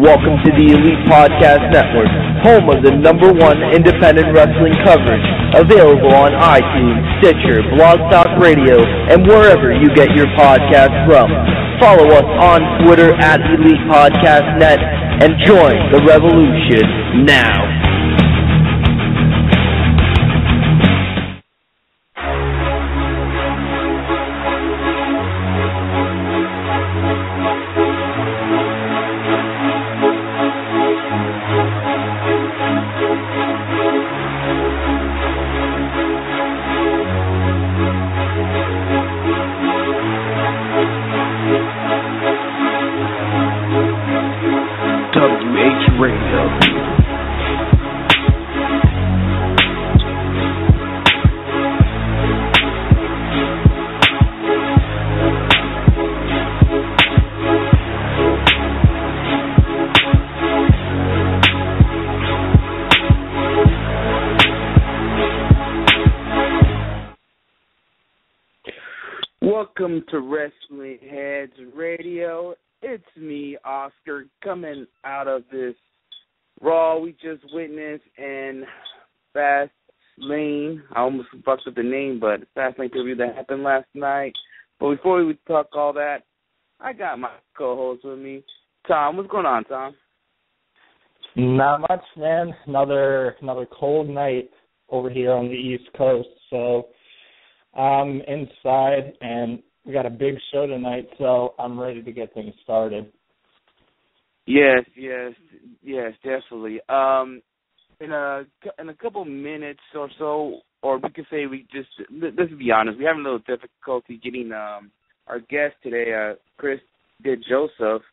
Welcome to the Elite Podcast Network, home of the #1 independent wrestling coverage, available on iTunes, Stitcher, blogtalk Radio, and wherever you get your podcasts from. Follow us on Twitter at Elite Podcast Net and join the revolution now. Welcome to Wrestlingheads Radio. It's me, Oscar, coming out of this Raw we just witnessed and Fast Lane. I almost fucked up the name, but Fast Lane preview that happened last night. But before we talk all that, I got my co-host with me, Tom. What's going on, Tom? Not much, man. Another cold night over here on the East Coast, so I'm inside, and we got a big show tonight, so I'm ready to get things started. Yes, definitely. In a couple minutes or so, or we could say let's be honest, we have a little difficulty getting our guest today, Chris Joseph,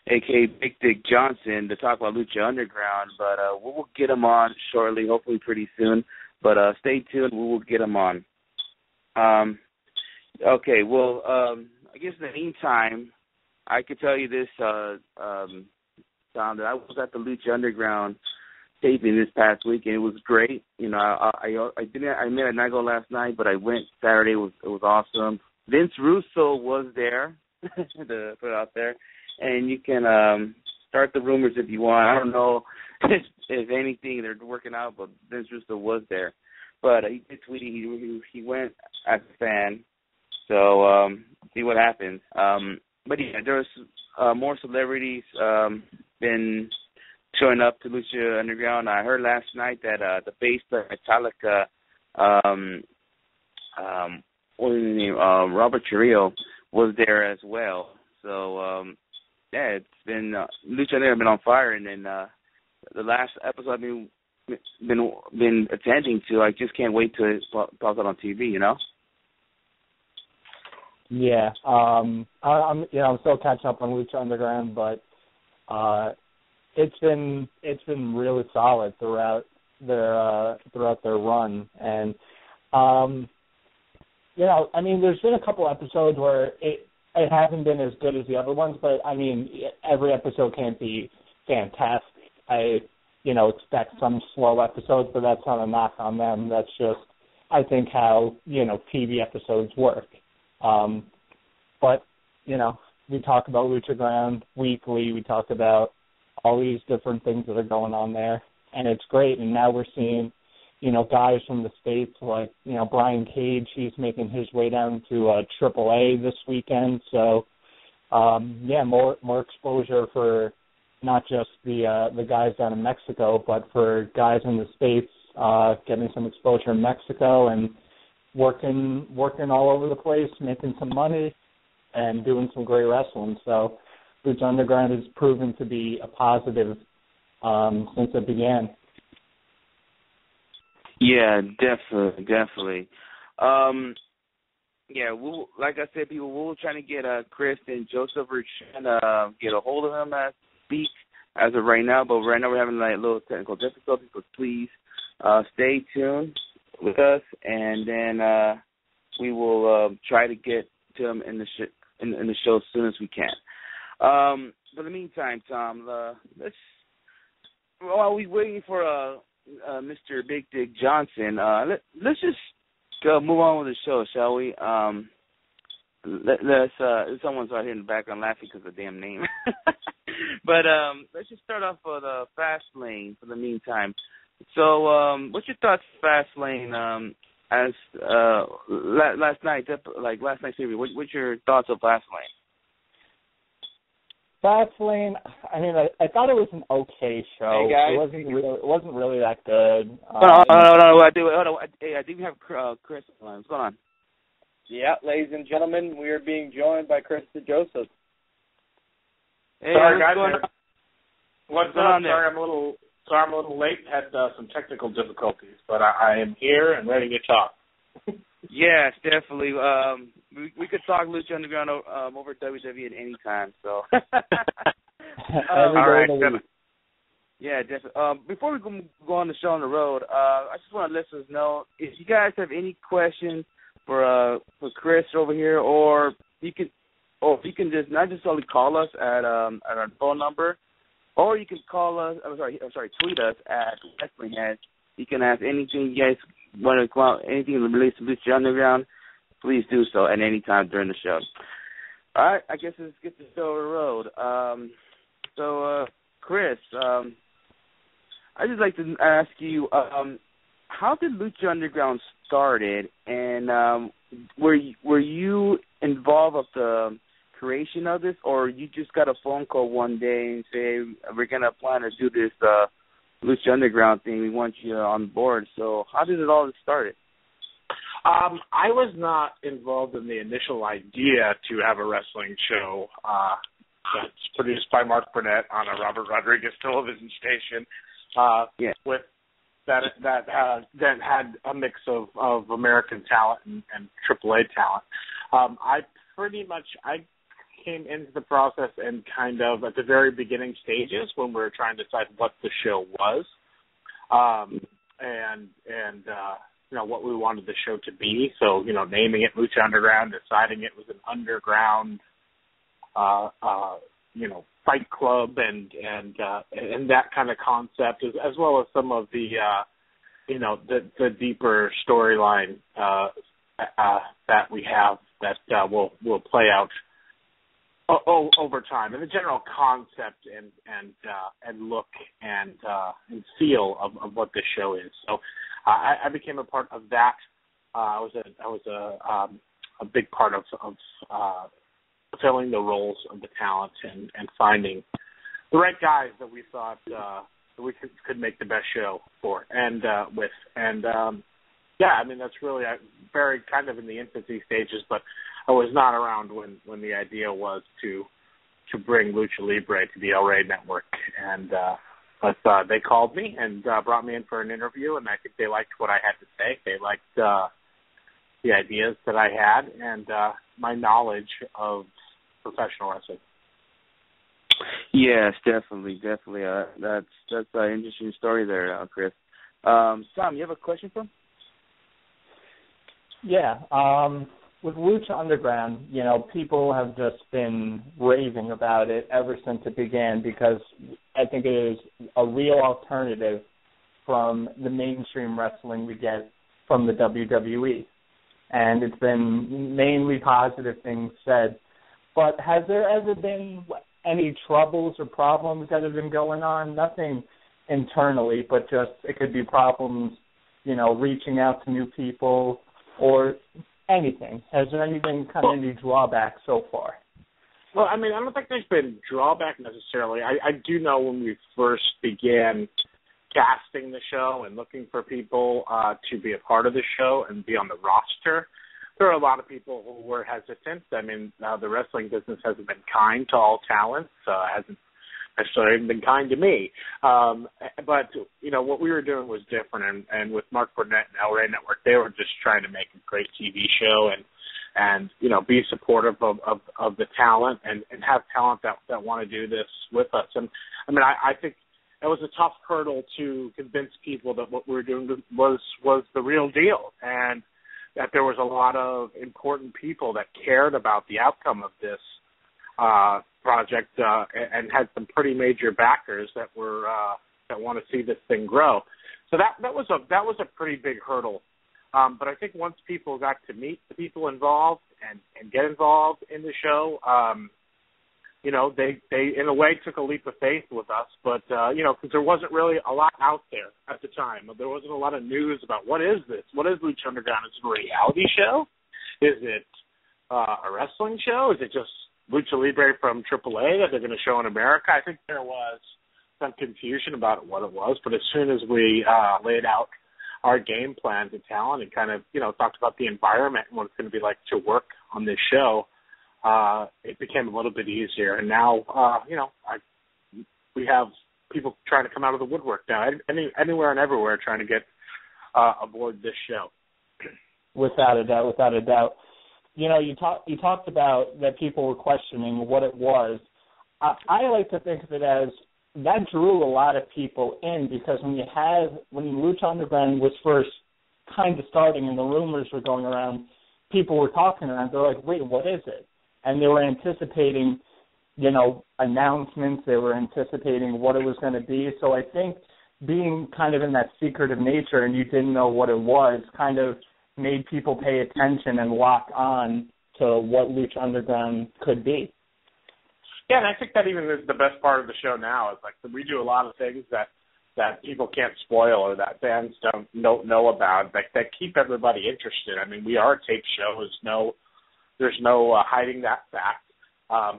a.k.a. Big Dick Johnson, to talk about Lucha Underground, but we'll get him on shortly, hopefully pretty soon, but stay tuned, we will get him on. Okay, well, I guess in the meantime, I could tell you this, Tom, that I was at the Lucha Underground taping this past week, and it was great. You know, I made a night go last night, but I went Saturday. It was awesome. Vince Russo was there, to put it out there, and you can start the rumors if you want. I don't know if anything they're working out, but Vince Russo was there. But he did tweet. He went as a fan, so see what happens. But yeah, there's more celebrities been showing up to Lucha Underground. I heard last night that the bass player Metallica, what was his name? Robert Trujillo was there as well. So yeah, it's been Lucha Underground been on fire, and then the last episode I've been attending to. I just can't wait to pop out on TV. You know. Yeah, I'm still catching up on Lucha Underground, but it's been really solid throughout their run, and I mean, there's been a couple episodes where it hasn't been as good as the other ones, but I mean, every episode can't be fantastic. I expect some slow episodes, but that's not a knock on them. That's just, I think, how, TV episodes work. But, we talk about Lucha Ground weekly. We talk about all these different things that are going on there, and it's great. And now we're seeing, guys from the States like, Brian Cage. He's making his way down to AAA this weekend. So, more exposure for not just the guys down in Mexico, but for guys in the States, getting some exposure in Mexico and working all over the place, making some money, and doing some great wrestling. So Lucha Underground has proven to be a positive since it began. Yeah, definitely. We'll, like I said, we'll try to get Chris and Joseph. We're trying to get a hold of him as of right now, but right now we're having like a little technical difficulties, so please stay tuned with us, and then we will try to get to him in the show as soon as we can. But in the meantime, Tom, while we're waiting for Mr. Big Dick Johnson, let's just move on with the show, shall we? someone's out here in the background laughing because of the damn name. But let's just start off with Fastlane for the meantime. So, what's your thoughts, Fastlane? As last night's series, what's your thoughts of Fastlane? Fastlane, I mean, I thought it was an okay show. Hey guys. It wasn't really that good. No, I do have Chris on the line. What's going on? Yeah, ladies and gentlemen, we are being joined by Chris Joseph. Hey, sorry, what's guys. going on? What's going up? on there? Sorry, I'm a little late. Had some technical difficulties, but I am here and ready to talk. Yes, definitely. We could talk Lucha Underground over WWE at any time. So. All right. Yeah, definitely. Before we go on the show on the road, I just want to let listeners know if you guys have any questions for Chris over here, or you can just not just only call us at our phone number, or you can call us. Tweet us at Wrestlingheads. You can ask anything you guys want to call, anything related to Lucha Underground. Please do so at any time during the show. All right, I guess let's get the show on the road. So, Chris, I'd just like to ask you, how did Lucha Underground started, and were you involved with the creation of this, or you just got a phone call one day and say, we're going to plan to do this Lucha Underground thing, we want you on board? So how did it all get started? I was not involved in the initial idea to have a wrestling show that's produced by Mark Burnett on a Robert Rodriguez television station. With that had a mix of American talent and AAA talent. I came into the process and kind of at the very beginning stages when we were trying to decide what the show was, and what we wanted the show to be. So naming it Lucha Underground, deciding it was an underground fight club and that kind of concept, as well as some of the deeper storyline that we have that will play out over time, and the general concept and look and feel of what this show is. So I became a part of that. I was a big part of filling the roles of the talent and finding the right guys that we thought that we could make the best show for and with. And I mean, that's really very kind of in the infancy stages, but I was not around when the idea was to bring Lucha Libre to the El Rey network. And but they called me and brought me in for an interview, and I think they liked what I had to say. They liked the ideas that I had and my knowledge of professional wrestling. Yes, definitely. That's an interesting story there, Chris. Tom, you have a question for him? Yeah. With Lucha Underground, people have just been raving about it ever since it began, because I think it is a real alternative from the mainstream wrestling we get from the WWE. And it's been mainly positive things said. But has there ever been any troubles or problems that have been going on? Nothing internally, but just it could be problems, reaching out to new people or anything. Has there been any drawback so far? Well, I mean, I don't think there's been drawback necessarily. I do know when we first began casting the show and looking for people to be a part of the show and be on the roster, there are a lot of people who were hesitant. I mean, the wrestling business hasn't been kind to all talents. Hasn't necessarily even been kind to me. But, what we were doing was different. And with Mark Burnett and El Rey Network, they were just trying to make a great TV show and be supportive of the talent and have talent that want to do this with us. And, I mean, I think it was a tough hurdle to convince people that what we were doing was the real deal, and that there was a lot of important people that cared about the outcome of this project and had some pretty major backers that were that want to see this thing grow. So that was a pretty big hurdle But I think once people got to meet the people involved and get involved in the show, they in a way took a leap of faith with us. But, because there wasn't really a lot out there at the time. There wasn't a lot of news about what is this? What is Lucha Underground? Is it a reality show? Is it a wrestling show? Is it just Lucha Libre from AAA that they're going to show in America? I think there was some confusion about what it was. But as soon as we laid out our game plan to talent and kind of, talked about the environment and what it's going to be like to work on this show, it became a little bit easier. And now, we have people trying to come out of the woodwork now, anywhere and everywhere, trying to get aboard this show. Without a doubt. You talked about that people were questioning what it was. I like to think of it as that drew a lot of people in, because when Lucha Underground was first kind of starting and the rumors were going around, people were talking around. They're like, wait, what is it? And they were anticipating, announcements. They were anticipating what it was going to be. So I think being kind of in that secretive nature and you didn't know what it was kind of made people pay attention and lock on to what Lucha Underground could be. Yeah, and I think that even is the best part of the show now. It's like we do a lot of things that people can't spoil or that fans don't know about, that keep everybody interested. I mean, we are a tape show. There's no hiding that fact.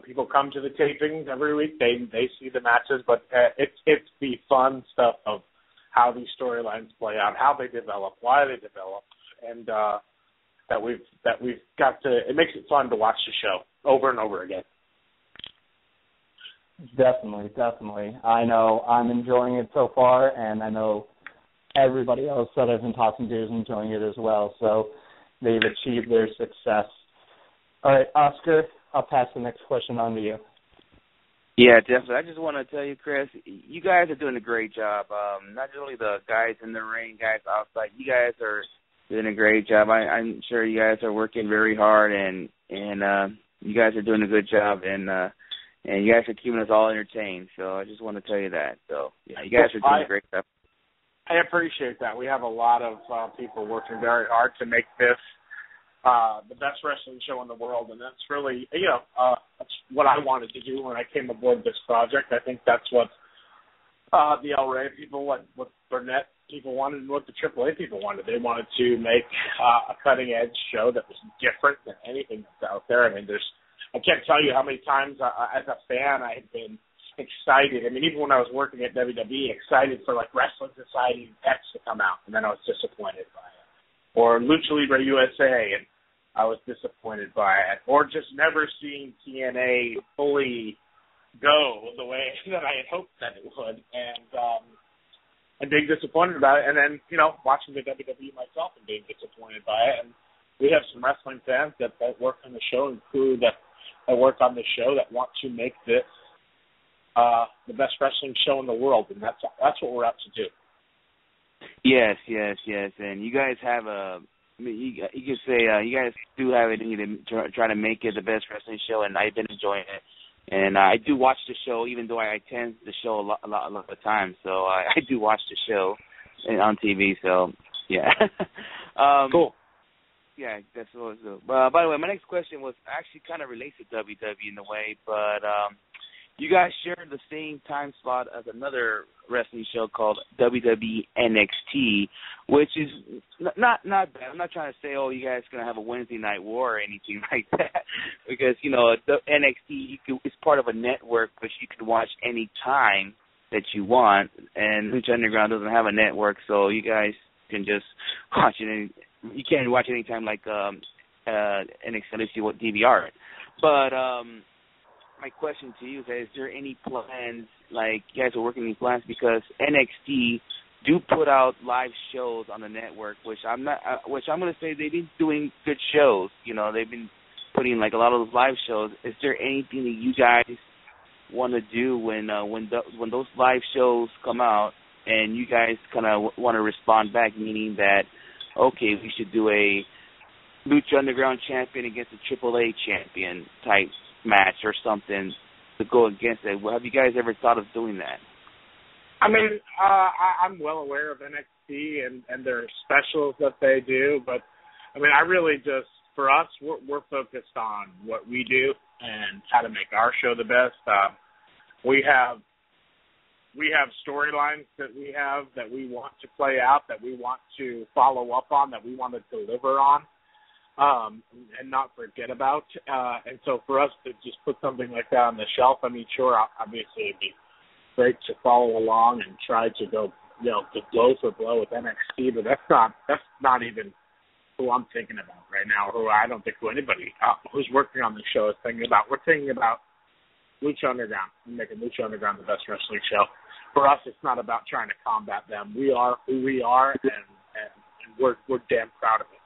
People come to the tapings every week. They see the matches, but it's the fun stuff of how these storylines play out, how they develop, why they develop, and that we've got to. It makes it fun to watch the show over and over again. Definitely. I know I'm enjoying it so far, and I know everybody else that I've been talking to is enjoying it as well. So they've achieved their success. All right, Oscar, I'll pass the next question on to you. Yeah, definitely. I just want to tell you, Chris, you guys are doing a great job. Not only the guys in the ring, guys outside, you guys are doing a great job. I'm sure you guys are working very hard, and you guys are doing a good job, and you guys are keeping us all entertained. So I just want to tell you that. So yeah, you guys are doing a great job. I appreciate that. We have a lot of people working very hard to make this the best wrestling show in the world, and that's really, that's what I wanted to do when I came aboard this project. I think that's what the El Rey people, what Burnett people wanted, and what the AAA people wanted. They wanted to make a cutting-edge show that was different than anything that's out there. I mean, I can't tell you how many times as a fan I had been excited. I mean, even when I was working at WWE, excited for like Wrestling Society X to come out, and then I was disappointed by it. Or Lucha Libre USA, and I was disappointed by it. Or just never seeing TNA fully go the way that I had hoped that it would, and being disappointed about it. And then, watching the WWE myself and being disappointed by it. And we have some wrestling fans that work on the show and crew that work on the show that want to make this the best wrestling show in the world, and that's what we're out to do. Yes, and you guys have you can say you guys do have it in you to try to make it the best wrestling show, and I've been enjoying it. And I do watch the show, even though I attend the show a lot of the time. So I do watch the show on TV. So yeah, cool. Yeah, that's what it was. By the way, my next question was actually kind of related to WWE in a way, but you guys share the same time slot as another wrestling show called WWE NXT, which is not bad. I'm not trying to say, you guys are going to have a Wednesday night war or anything like that, because, the NXT is part of a network which you can watch any time that you want, and Lucha Underground doesn't have a network, so you guys can just watch it. You can't watch it anytime like NXT unless you want DVR it. But my question to you is there any plans, like you guys are working any plans, because NXT do put out live shows on the network, which I'm going to say they've been doing good shows. They've been putting like a lot of those live shows. Is there anything that you guys want to do when those live shows come out and you guys kind of want to respond back, meaning that, okay, we should do a Lucha Underground champion against a AAA champion type match or something to go against it? Have you guys ever thought of doing that? I mean, I'm well aware of NXT and their specials that they do, but I mean, I really just, for us, we're focused on what we do and how to make our show the best. We have storylines that we want to play out, that we want to follow up on, that we want to deliver on, and not forget about. And so for us to just put something like that on the shelf, I mean, sure, obviously it'd be great to follow along and try to go, to blow for blow with NXT, but that's not even who I'm thinking about right now, I don't think anybody who's working on the show is thinking about. We're thinking about Lucha Underground and making Lucha Underground the best wrestling show. For us, it's not about trying to combat them. We are who we are, and we're damn proud of it.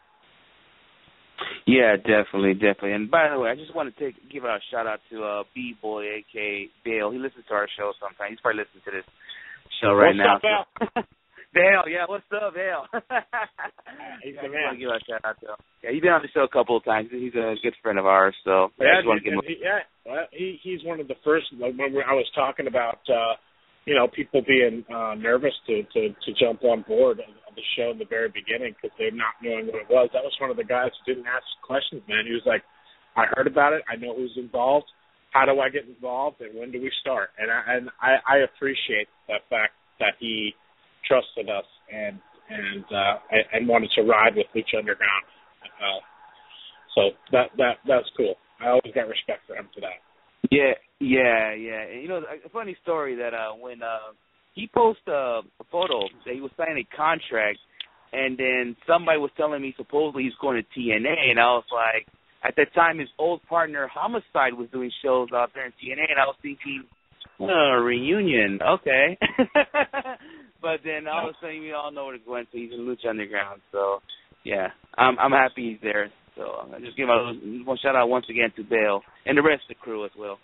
Yeah, definitely. And by the way, I just want to give a shout out to B-Boy, a.k.a. Dale. He listens to our show sometimes. He's probably listening to this show right now. What's up, Dale? Dale, yeah, what's up, Dale? He's the man. I give a shout out to him. Yeah, he's been on the show a couple of times. He's a good friend of ours, so I just want to give him. He's one of the first. When I was talking about, people being nervous to jump on board of the show in the very beginning because they're not knowing what it was. That was one of the guys who didn't ask questions, man. He was like, "I heard about it. I know who's involved. How do I get involved, and when do we start?" And I appreciate the fact that he trusted us and wanted to ride with Lucha Underground. So that's cool. I always got respect for him for that. Yeah. And, a funny story that when he posted a photo that he was signing a contract, and then somebody was telling me supposedly he's going to TNA, and I was like, at that time his old partner Homicide was doing shows out there in TNA, and I was thinking, reunion, okay. But then all of a sudden we all know where to go into. He's in Lucha Underground, so yeah, I'm happy he's there. So I just give one shout out once again to Dale and the rest of the crew as well.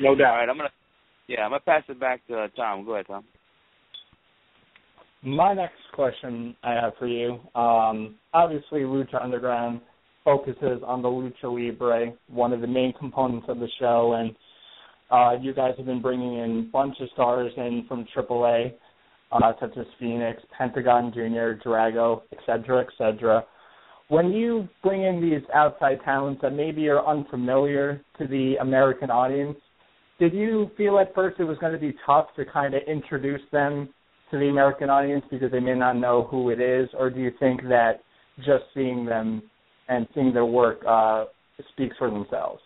No doubt. All right, I'm gonna pass it back to Tom. Go ahead, Tom. My next question I have for you, obviously Lucha Underground focuses on the Lucha Libre, one of the main components of the show, and you guys have been bringing in a bunch of stars in from AAA, such as Phoenix, Pentagon Jr., Drago, etc. When you bring in these outside talents that maybe are unfamiliar to the American audience, did you feel at first it was going to be tough to kind of introduce them to the American audience because they may not know who it is, or do you think that just seeing them and seeing their work speaks for themselves?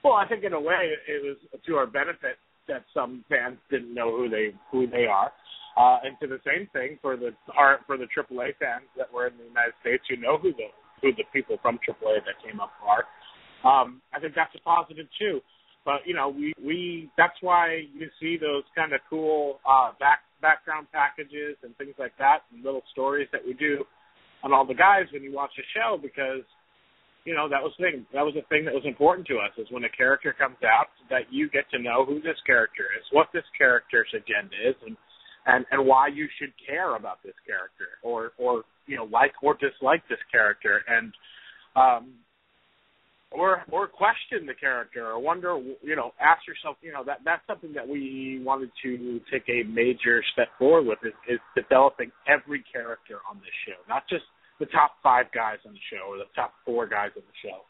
Well, I think in a way it was to our benefit that some fans didn't know who they are. And to the same thing for the AAA fans that were in the United States who know who the people from AAA that came up are. I think that's a positive too. But we that's why you see those kind of cool background packages and things like that, and little stories that we do on all the guys when you watch the show, because that was a thing that was important to us, is when a character comes out that you get to know who this character is, what this character's agenda is, and why you should care about this character, or like or dislike this character, and or question the character, or wonder, ask yourself, that's something that we wanted to take a major step forward with, is developing every character on this show, not just the top 5 guys on the show or the top 4 guys on the show,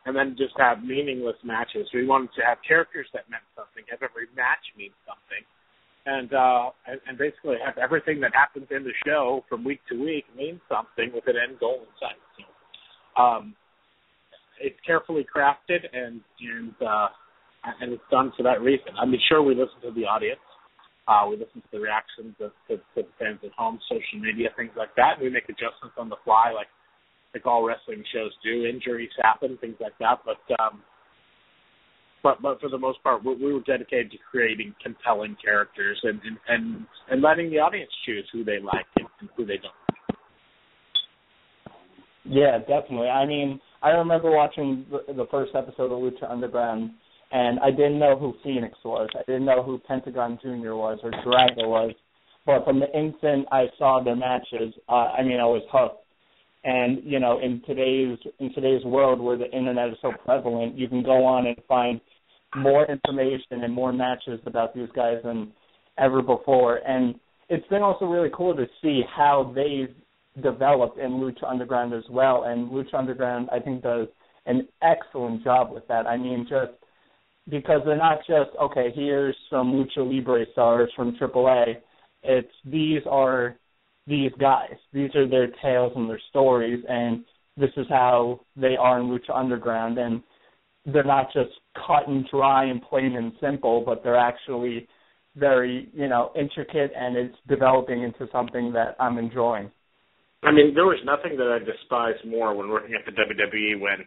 and then just have meaningless matches. We wanted to have characters that meant something, have every match mean something, and basically have everything that happens in the show from week to week mean something with an end goal in sight. So, it's carefully crafted and it's done for that reason. I mean, sure, we listen to the audience, we listen to the reactions of the fans at home, social media, things like that. We make adjustments on the fly, like all wrestling shows do. Injuries happen, things like that. But for the most part, we were dedicated to creating compelling characters and letting the audience choose who they like and who they don't. Yeah, definitely. I mean, I remember watching the first episode of Lucha Underground, and I didn't know who Phoenix was. I didn't know who Pentagon Jr. was or Drago was. But from the instant I saw their matches, I was hooked. And, in today's world where the internet is so prevalent, you can go on and find more information and more matches about these guys than ever before. And it's been also really cool to see how they've developed in Lucha Underground as well. And Lucha Underground, I think, does an excellent job with that. I mean, just because they're not just, okay, here's some Lucha Libre stars from AAA. These are these guys. These are their tales and their stories, and this is how they are in Lucha Underground. And they're not just cut and dry and plain and simple, but they're actually very, intricate, and it's developing into something that I'm enjoying. I mean, there was nothing that I despised more when working at the WWE when,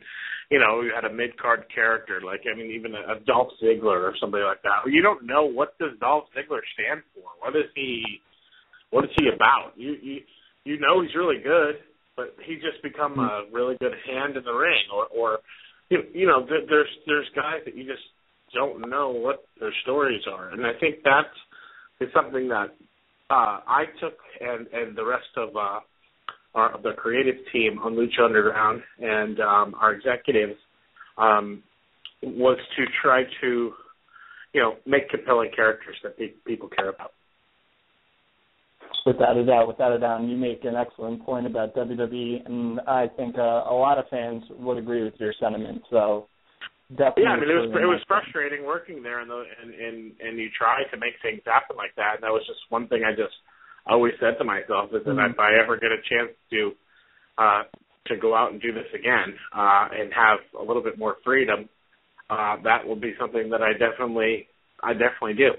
you had a mid-card character, even a Dolph Ziggler or somebody like that. You don't know, what does Dolph Ziggler stand for? What is he about? You know he's really good, but he's just become a really good hand in the ring. Or there's guys that you just don't know what their stories are. And I think that is something that I took and the rest of the creative team on Lucha Underground and our executives was to try to, make compelling characters that people care about. Without a doubt. And you make an excellent point about WWE, and I think a lot of fans would agree with your sentiment. So definitely. Yeah, I mean, it was frustrating working there, and you try to make things happen like that. And that was just one thing I always said to myself is that if I ever get a chance to go out and do this again and have a little bit more freedom, that will be something that I definitely do.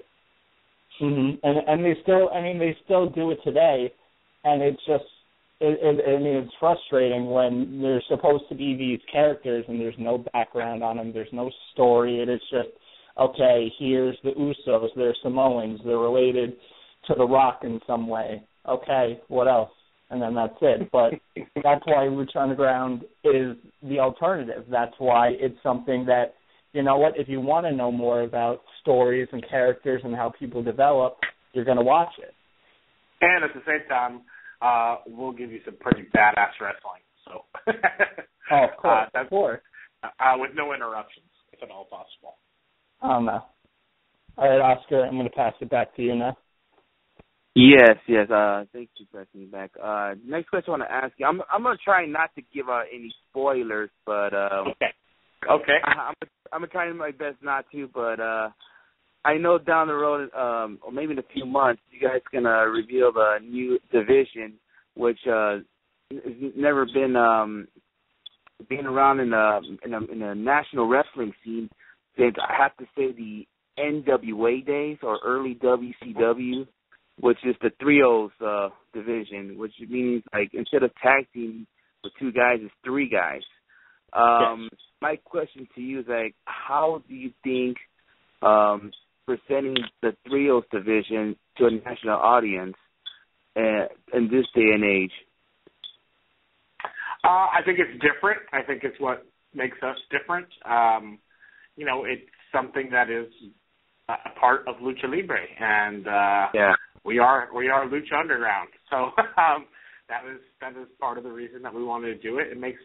Mm-hmm. And they still do it today, and it's just it's frustrating when there's supposed to be these characters and there's no background on them, there's no story. It is just, okay, here's the Usos, they're Samoans, they're related to The Rock in some way. Okay, what else? And then that's it. But that's why Lucha Underground is the alternative. That's why it's something that, if you want to know more about stories and characters and how people develop, you're going to watch it. And at the same time, we'll give you some pretty badass wrestling. So, of course. With no interruptions, if at all possible. Oh, no. All right, Oscar, I'm going to pass it back to you now. Yes. Thank you for asking me back. Next question I want to ask you. I'm going to try not to give out any spoilers, but okay. I'm going to try my best not to, but I know down the road, or maybe in a few months, you guys are going to reveal the new division, which has never been around in a national wrestling scene since, I have to say, the NWA days or early WCW, which is the trios division, which means instead of tag team with two guys, it's three guys. Yes. My question to you is how do you think presenting the trios division to a national audience in this day and age? I think it's different. I think it's what makes us different. It's something that is a part of Lucha Libre, and we are Lucha Underground. So that is part of the reason that we wanted to do it. It makes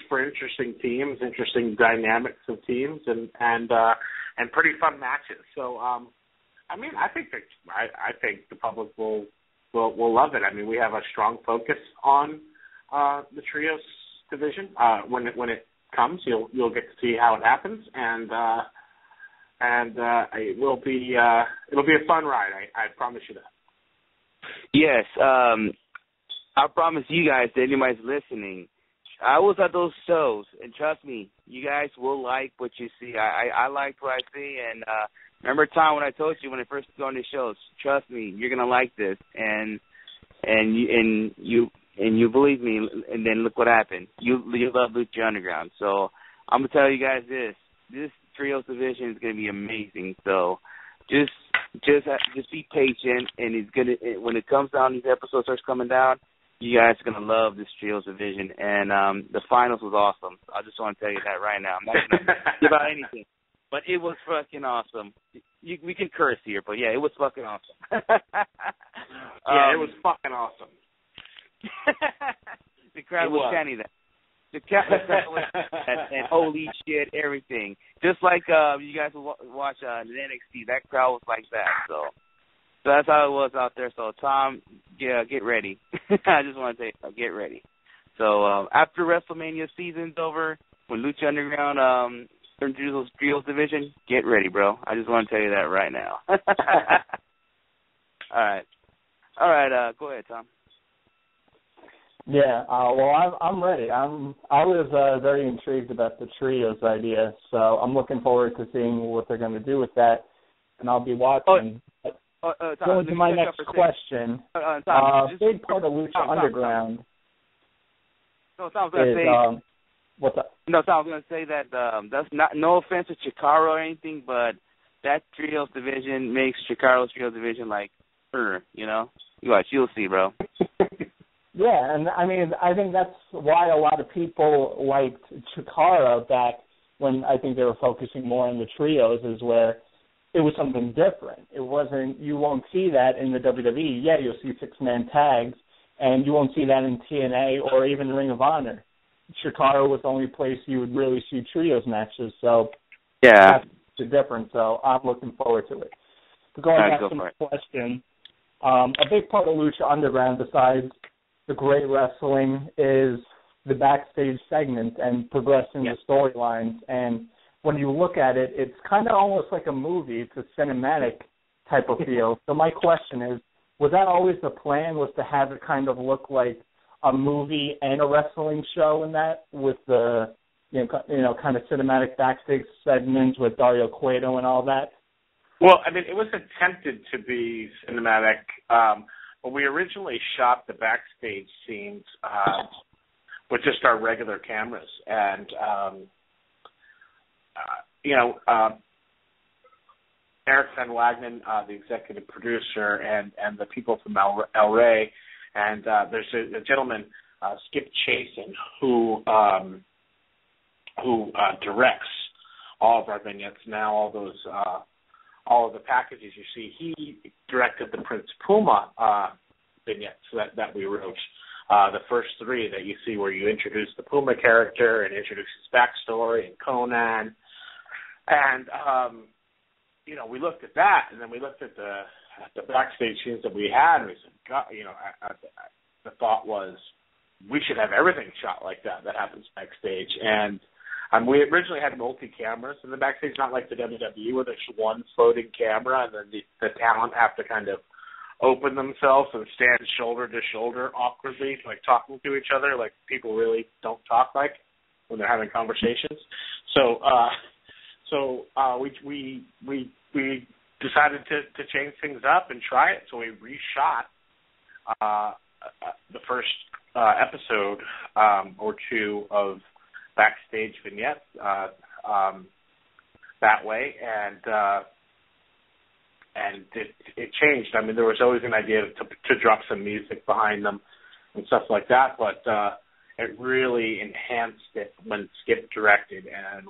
for interesting teams, interesting dynamics of teams, and pretty fun matches. So I think the public will love it. I mean, we have a strong focus on the trios division. When it comes, you'll get to see how it happens, and it will be a fun ride. I promise you that. Yes, I promise you guys that anybody's listening. I was at those shows, and trust me, you guys will like what you see. I liked what I see, and remember a time when I told you when I first go on these shows, trust me, you're gonna like this, and you believe me, and then look what happened. You love Lucha Underground, so I'm gonna tell you guys this trios division is gonna be amazing. So just be patient, and it's gonna, when it comes down, these episodes starts coming down, you guys are gonna love this trios division, and the finals was awesome. I just want to tell you that right now. I'm not gonna give out anything, but it was fucking awesome. We can curse here, but yeah, it was fucking awesome. It was fucking awesome. The crowd was chanting that. The crowd was and holy shit, everything. Just like you guys will watch the NXT, that crowd was like that. So So that's how it was out there. So, Tom, yeah, get ready. I just want to say, get ready. So after WrestleMania season's over, when Lucha Underground introduces Trios division, get ready, bro. I just want to tell you that right now. All right. Go ahead, Tom. Yeah. Well, I'm ready. I was very intrigued about the Trios idea, so I'm looking forward to seeing what they're going to do with that, and I'll be watching. Tom, going to my next question. Tom, big part of Lucha Underground. No, Tom, I was going to say. What's up? No, Tom, I was going to say that that's not, no offense to Chikara or anything, but that Trios division makes Chikaro's Trios division like, you know? You watch, you'll see, bro. Yeah, and I mean, I think that's why a lot of people liked Chikara back when I think they were focusing more on the Trios, is where it was something different. It wasn't, you won't see that in the WWE. Yeah, you'll see six-man tags, and you won't see that in TNA or even Ring of Honor. Chikara was the only place you would really see Trios matches, so yeah, that's the difference. So I'm looking forward to it. But going back to my question, a big part of Lucha Underground, besides the great wrestling, is the backstage segments and progressing the storylines. And when you look at it, it's kind of almost like a movie. It's a cinematic type of feel. So my question is, was that always the plan, was to have it kind of look like a movie and a wrestling show in that, with the you know kind of cinematic backstage segments with Dario Cueto and all that? Well, I mean, it was attempted to be cinematic, but we originally shot the backstage scenes with just our regular cameras, and Eric Van Wagenen, the executive producer, and the people from El Rey. And there's a gentleman, Skip Chasen, who directs all of our vignettes now. All of the packages you see. He directed the Prince Puma vignettes that we wrote. The first three that you see, where you introduce the Puma character and introduce his backstory and Conan. And we looked at that, and then we looked at the backstage scenes that we had, and we said, God, the thought was, we should have everything shot like that happens backstage. And we originally had multi-cameras in the backstage, not like the WWE where there's one floating camera, and then the talent have to kind of open themselves and stand shoulder to shoulder awkwardly, like talking to each other, like people really don't talk like when they're having conversations. So we decided to change things up and try it. So we reshot the first episode or two of backstage vignettes that way, and it changed. I mean, there was always an idea to drop some music behind them and stuff like that, but it really enhanced it when Skip directed, and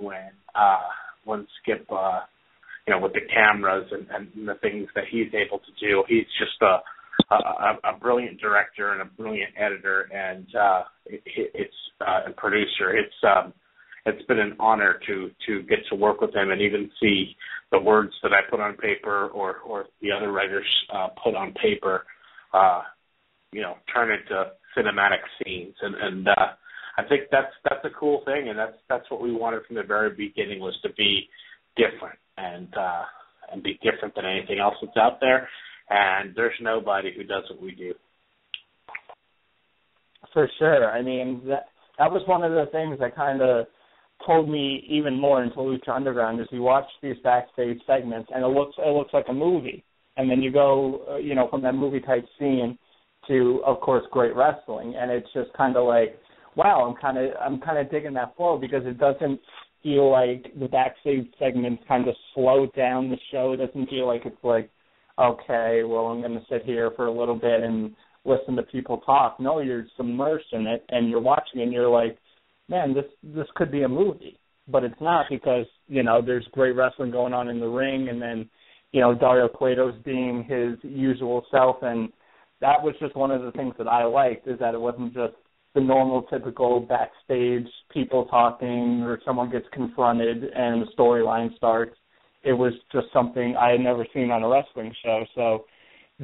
when Skip with the cameras and the things that he's able to do. He's just a brilliant director and a brilliant editor and a producer. It's been an honor to get to work with him and even see the words that I put on paper or the other writers put on paper, turn into cinematic scenes. And I think that's a cool thing, and that's what we wanted from the very beginning, was to be different and be different than anything else that's out there. And there's nobody who does what we do. For sure. I mean, that was one of the things that kind of pulled me even more into Lucha Underground, is you watch these backstage segments and it looks like a movie, and then you go from that movie type scene to, of course, great wrestling, and it's just kind of like, wow, I'm kind of digging that flow, because it doesn't feel like the backstage segments kind of slow down the show. It doesn't feel like it's like, okay, well, I'm going to sit here for a little bit and listen to people talk. No, you're submersed in it, and you're watching it, and you're like, man, this could be a movie. But it's not, because, there's great wrestling going on in the ring, and then, Dario Cueto's being his usual self, and that was just one of the things that I liked, is that it wasn't just the normal, typical backstage people talking, or someone gets confronted and the storyline starts. It was just something I had never seen on a wrestling show. So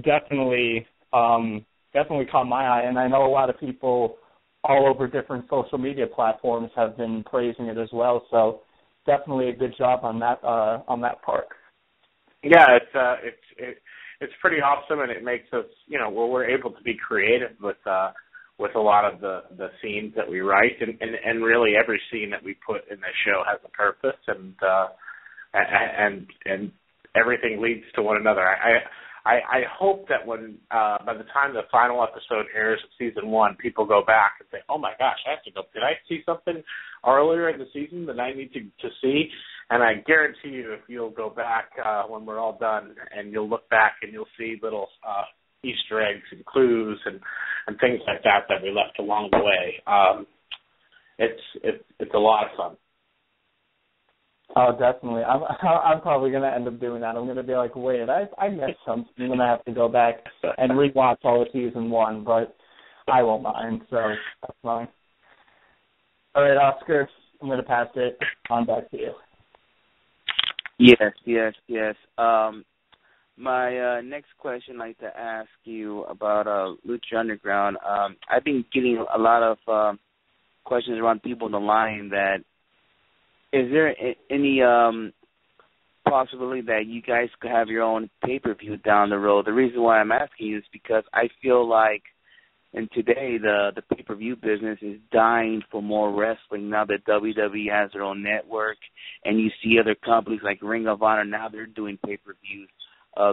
definitely caught my eye, and I know a lot of people all over different social media platforms have been praising it as well. So definitely a good job on that part. Yeah, it's pretty awesome, and it makes us, we're able to be creative with a lot of the scenes that we write, and really every scene that we put in the show has a purpose, and everything leads to one another. I hope that when by the time the final episode airs of season 1, people go back and say, "Oh my gosh, I have to go. Did I see something earlier in the season that I need to see?" And I guarantee you, if you'll go back when we're all done, and you'll look back and you'll see little Easter eggs and clues and things like that we left along the way. It's a lot of fun. Oh, definitely. I'm probably going to end up doing that. I'm going to be like, wait, I missed something. I'm going to have to go back and rewatch all of season 1, but I won't mind, so that's fine. All right, Oscar, I'm going to pass it on back to you. Yes. My next question I'd like to ask you about Lucha Underground. I've been getting a lot of questions around people on the line that is there any possibility that you guys could have your own pay-per-view down the road? The reason why I'm asking you is because I feel like and today the pay-per-view business is dying for more wrestling now that WWE has their own network, and you see other companies like Ring of Honor now they're doing pay-per-views.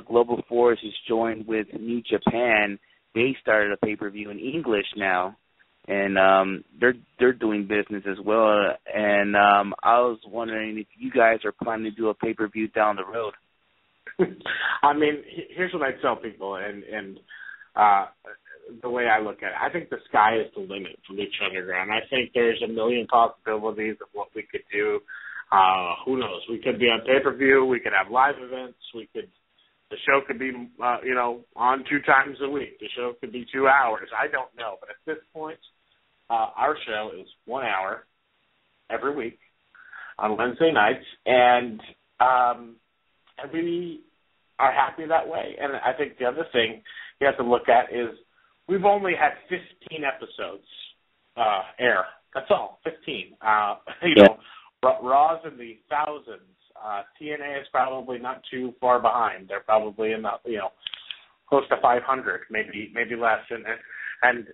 Global Force is joined with New Japan. They started a pay-per-view in English now, and they're doing business as well. And I was wondering if you guys are planning to do a pay-per-view down the road. I mean, here's what I tell people, and the way I look at it. I think the sky is the limit for Lucha Underground. I think there's a million possibilities of what we could do. Who knows? We could be on pay-per-view. We could have live events. The show could be, on 2 times a week. The show could be 2 hours. I don't know. But at this point, our show is 1 hour every week on Wednesday nights, and we are happy that way. And I think the other thing you have to look at is we've only had 15 episodes air. That's all, 15. Raw's in the thousands. TNA is probably not too far behind. They're probably in the close to 500, maybe less. And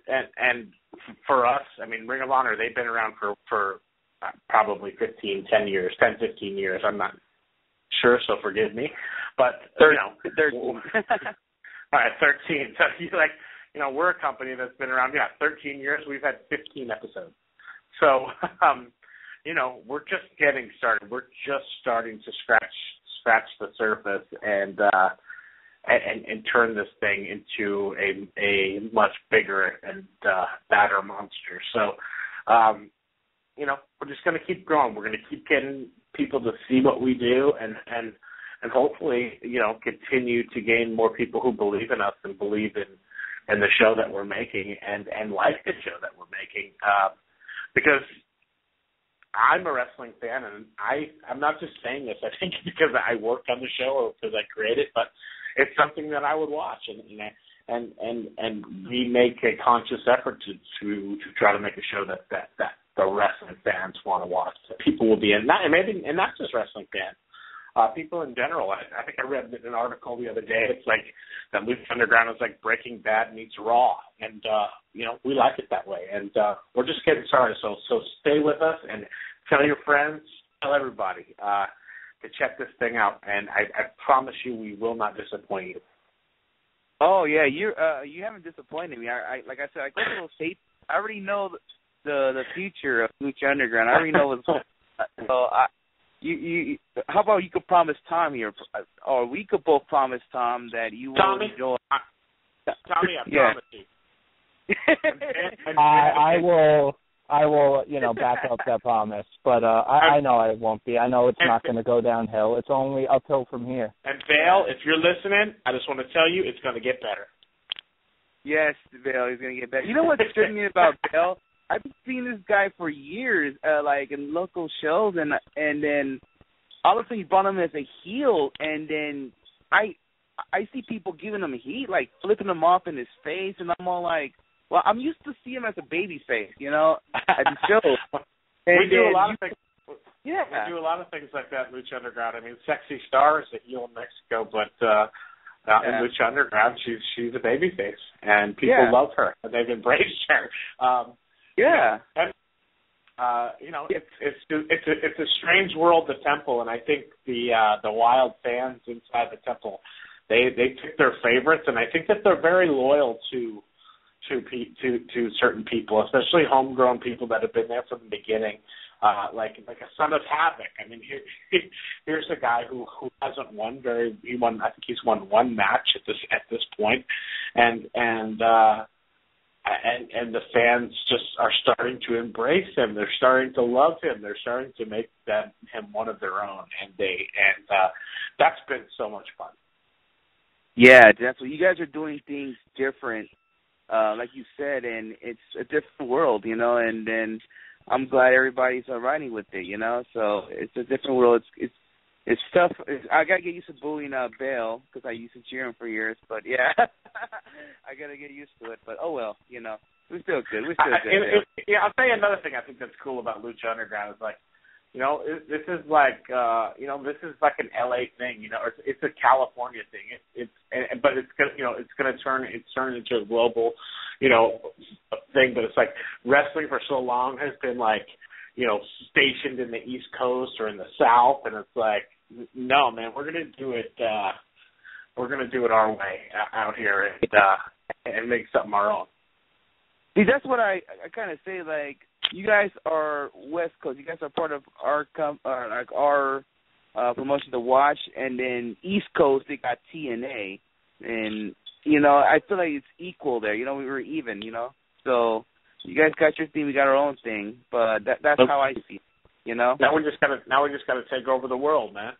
for us, I mean, Ring of Honor, they've been around for probably 15 years. I'm not sure, so forgive me. But 13. All right, 13. So we're a company that's been around 13 years. We've had 15 episodes. So we're just getting started. We're just starting to scratch the surface and turn this thing into a much bigger and badder monster. So, we're just going to keep growing. We're going to keep getting people to see what we do and hopefully, continue to gain more people who believe in us and believe in the show that we're making and like the show that we're making. Because I'm a wrestling fan, and I'm not just saying this, I think, because I worked on the show or because I created it, but it's something that I would watch, and we make a conscious effort to try to make a show that the wrestling fans want to watch, that people will be in, and not just wrestling fans, people in general. I think I read an article the other day. It's like that Lucha Underground is like Breaking Bad meets Raw, and we like it that way. And we're just getting started. So stay with us and tell your friends, tell everybody to check this thing out. And I promise you, we will not disappoint you. Oh yeah, you haven't disappointed me. I like I said, I go to those tapes. I already know the future of Lucha Underground. I already know what's going on. So You how about you could promise Tom here, or we could both promise Tom that you will enjoy. Tommy, I promise you. I will, back up that promise. But I know I won't be. I know it's not going to go downhill. It's only uphill from here. And Vale, if you're listening, I just want to tell you it's going to get better. Yes, Vale is going to get better. You know what's striking me about Vale? I've been seeing this guy for years, like in local shows, and then all of a sudden you brought him as a heel, and then I see people giving him heat, like flipping him off in his face, and I'm all like, well, I'm used to see him as a baby face, at the show. We do a lot of things. Yeah. We do a lot of things like that in Lucha Underground. I mean, Sexy Star is a heel in Mexico, but in Lucha Underground, she's a babyface, and people love her, and they've embraced her. It's a strange world, the Temple, and I think the wild fans inside the Temple, they pick their favorites, and I think that they're very loyal to certain people, especially homegrown people that have been there from the beginning. Like a Son of Havoc. I mean, here's a guy who hasn't won I think he's won one match at this point, and the fans just are starting to embrace him. They're starting to love him. They're starting to make him one of their own, and that's been so much fun. Yeah, definitely. You guys are doing things different, like you said, and it's a different world, and then I'm glad everybody's riding with it, So it's a different world. It's tough. I gotta get used to booing Bale because I used to cheer him for years. But yeah, I gotta get used to it. But oh well, we're still good. I'll tell you another thing I think that's cool about Lucha Underground is this is like an LA thing, It's a California thing. But it's gonna turn into a global, thing. But it's like wrestling for so long has been stationed in the East Coast or in the South, and it's like, no, man, we're gonna do it. We're gonna do it our way out here and make something our own. See, that's what I kind of say. Like, you guys are West Coast. You guys are part of our promotion to watch, and then East Coast they got TNA, and I feel like it's equal there. We were even. So you guys got your thing, we got our own thing, but that's how I see it. Now we just gotta take over the world, man.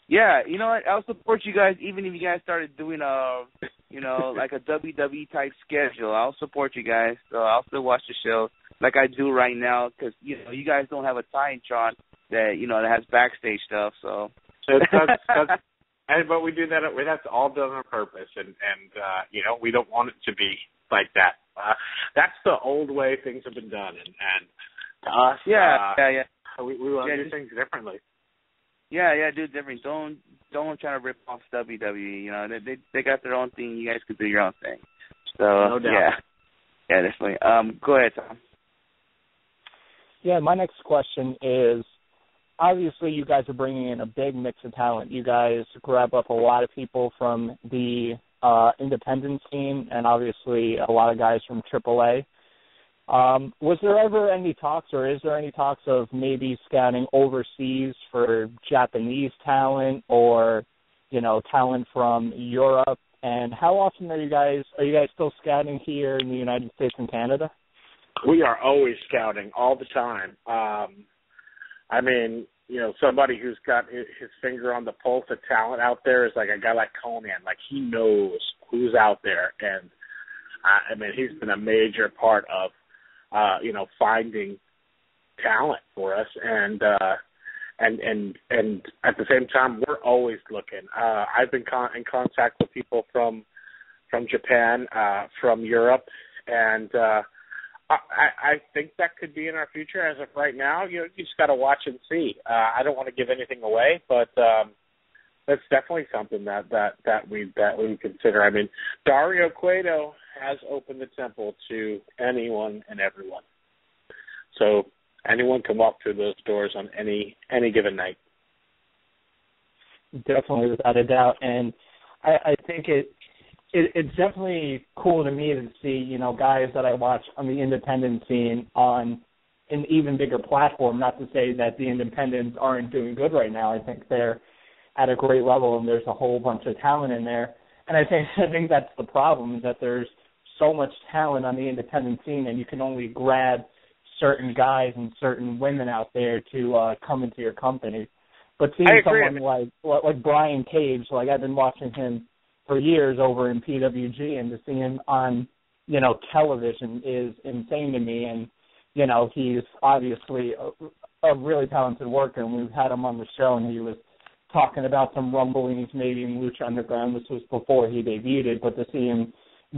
Yeah, you know what? I'll support you guys even if you guys started doing like a WWE type schedule. I'll support you guys, so I'll still watch the show like I do right now because you guys don't have a Titantron that that has backstage stuff. So but we do that. That's all done on purpose, and we don't want it to be like that. That's the old way things have been done, and to us, we want to do things differently. Yeah, do it different. Don't try to rip off WWE. They got their own thing. You guys could do your own thing. So no doubt. Yeah, definitely. Go ahead, Tom. Yeah, my next question is, obviously you guys are bringing in a big mix of talent. You guys grab up a lot of people from the independent scene and obviously a lot of guys from AAA. Was there ever any talks, or is there any talks of maybe scouting overseas for Japanese talent or, talent from Europe? And how often are you guys still scouting here in the United States and Canada? We are always scouting all the time. I mean, somebody who's got his finger on the pulse of talent out there is like a guy like Conan. Like, he knows who's out there, and I mean, he's been a major part of finding talent for us, and at the same time, we're always looking. I've been in contact with people from Japan, from Europe, and I think that could be in our future. As of right now, you just got to watch and see. I don't want to give anything away, but that's definitely something that we consider. I mean, Dario Cueto has opened the temple to anyone and everyone, so anyone can walk through those doors on any given night. Definitely, without a doubt, and I think it's definitely cool to me to see guys that I watch on the independent scene on an even bigger platform. Not to say that the independents aren't doing good right now. I think they're at a great level, and there's a whole bunch of talent in there. And I think that's the problem, is that there's so much talent on the independent scene, and you can only grab certain guys and certain women out there to come into your company. But seeing someone like Brian Cage, like I've been watching him for years over in PWG, and to see him on television is insane to me. And he's obviously a really talented worker, and we've had him on the show, and he was talking about some rumblings maybe in Lucha Underground. This was before he debuted, but to see him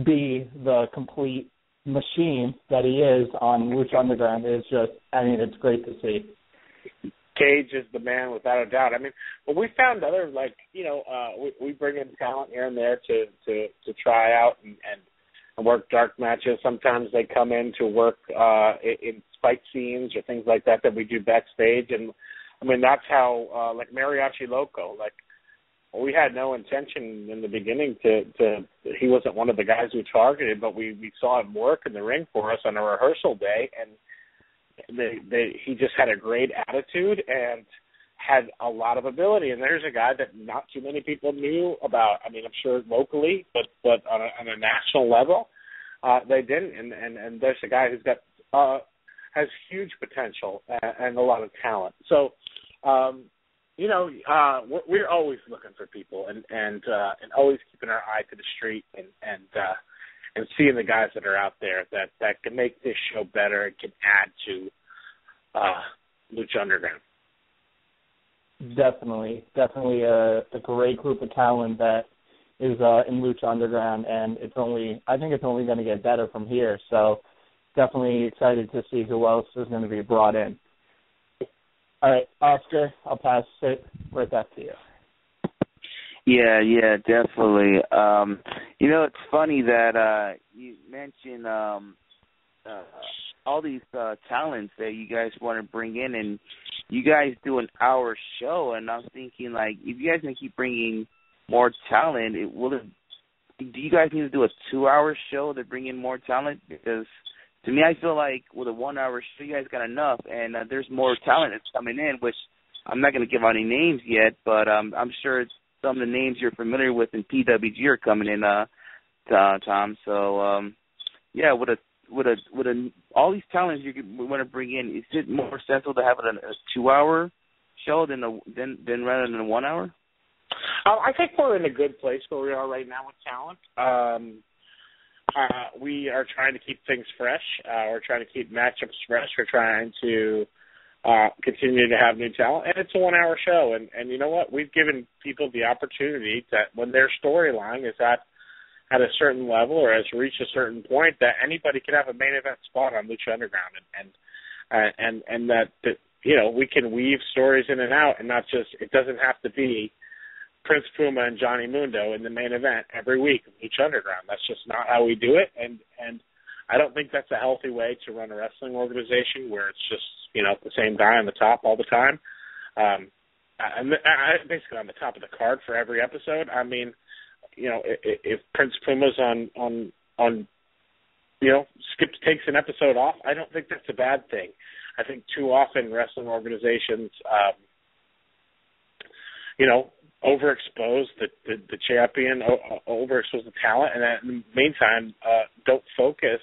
be the complete machine that he is on Lucha Underground is just, I mean, it's great to see. Cage is the man without a doubt. I mean, but we found other, like, we bring in talent here and there to try out and work dark matches. Sometimes they come in to work in fight scenes or things like that we do backstage. And I mean, that's how, like Mariachi Loco, like, we had no intention in the beginning to he wasn't one of the guys we targeted, but we saw him work in the ring for us on a rehearsal day, and he just had a great attitude and had a lot of ability. And there's a guy that not too many people knew about. I mean, I'm sure locally, but on a national level, they didn't. And there's a guy who's got has huge potential and a lot of talent. So, we're always looking for people and always keeping our eye to the street and seeing the guys that are out there that can make this show better and can add to Lucha Underground. Definitely a great group of talent that is in Lucha Underground, and I think it's only going to get better from here. So definitely excited to see who else is going to be brought in. All right, Oscar, I'll pass it right back to you. Yeah, definitely. It's funny that you mentioned all these talents that you guys want to bring in, and you guys do an hour show, and I'm thinking, like, if you guys can keep bringing more talent, do you guys need to do a 2-hour show to bring in more talent? Because to me, I feel like with a 1-hour show, you guys got enough, and there's more talent that's coming in, which I'm not going to give out any names yet, but I'm sure some of the names you're familiar with in PWG are coming in, Tom. So, with all these talents you want to bring in, is it more central to have it a 2-hour show than rather than a 1 hour? I think we're in a good place where we are right now with talent. We are trying to keep things fresh. We're trying to keep matchups fresh. We're trying to continue to have new talent. And it's a 1 hour show. And you know what? We've given people the opportunity that when their storyline is at a certain level or has reached a certain point, that anybody could have a main event spot on Lucha Underground. And that we can weave stories in and out, and not just, it doesn't have to be Prince Puma and Johnny Mundo in the main event every week of Lucha Underground. That's just not how we do it, and I don't think that's a healthy way to run a wrestling organization where it's just, the same guy on the top all the time. Basically on the top of the card for every episode. I mean, if Prince Puma's on takes an episode off, I don't think that's a bad thing. I think too often wrestling organizations, overexpose the champion, overexpose the talent, and in the meantime, don't focus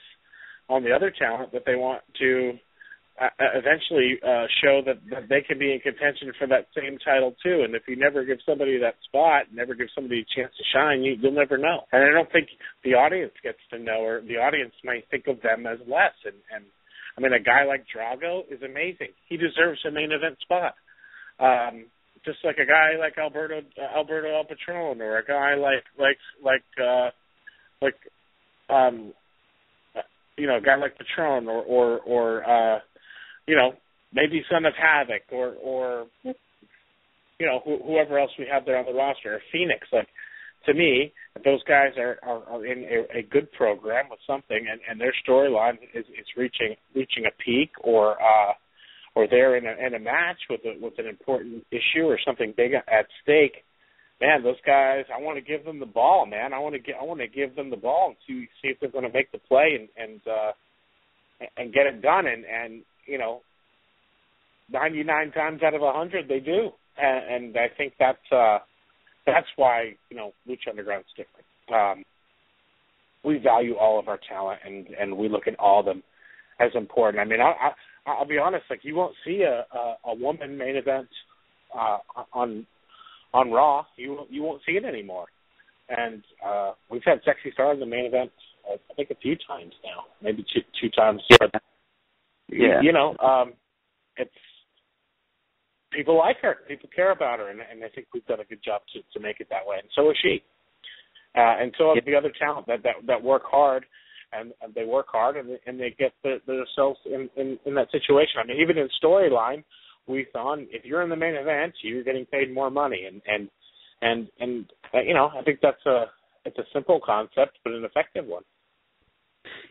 on the other talent that they want to eventually show that they can be in contention for that same title too. And if you never give somebody that spot, never give somebody a chance to shine, you'll never know. And I don't think the audience gets to know, or the audience might think of them as less. And I mean, a guy like Drago is amazing. He deserves a main event spot. Just like a guy like Alberto El Patron, or a guy a guy like Patron, or maybe Son of Havoc, or whoever else we have there on the roster, or Phoenix. Like, to me, if those guys are in a good program with something, and their storyline is reaching a peak, or they're in a match with an important issue or something big at stake, man, those guys, I want to give them the ball, man. I want to give them the ball and see if they're going to make the play and get it done. And 99 times out of 100 they do. And I think that's why Lucha Underground's different. We value all of our talent, and we look at all of them as important. I mean, I'll be honest, like, you won't see a woman main event on Raw. You won't see it anymore. And we've had Sexy Star in the main event, I think, a few times now, maybe two times. Yeah. It's people like her. People care about her, and I think we've done a good job to make it that way. And so is she. And so are the other talent that work hard, and they work hard, and they get themselves in that situation. I mean, even in storyline, we found if you're in the main event, you're getting paid more money, and I think it's a simple concept, but an effective one.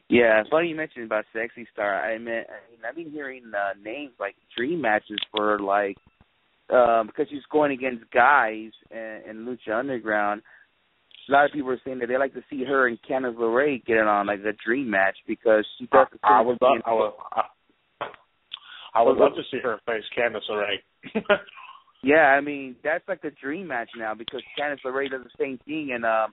Yeah, funny you mentioned about Sexy Star. I've been hearing names like dream matches for because she's going against guys in Lucha Underground. A lot of people are saying that they like to see her and Candice LeRae get it on like a dream match because she does. I would love to see her face Candice LeRae. Yeah, I mean that's like the dream match now because Candice LeRae does the same thing, and out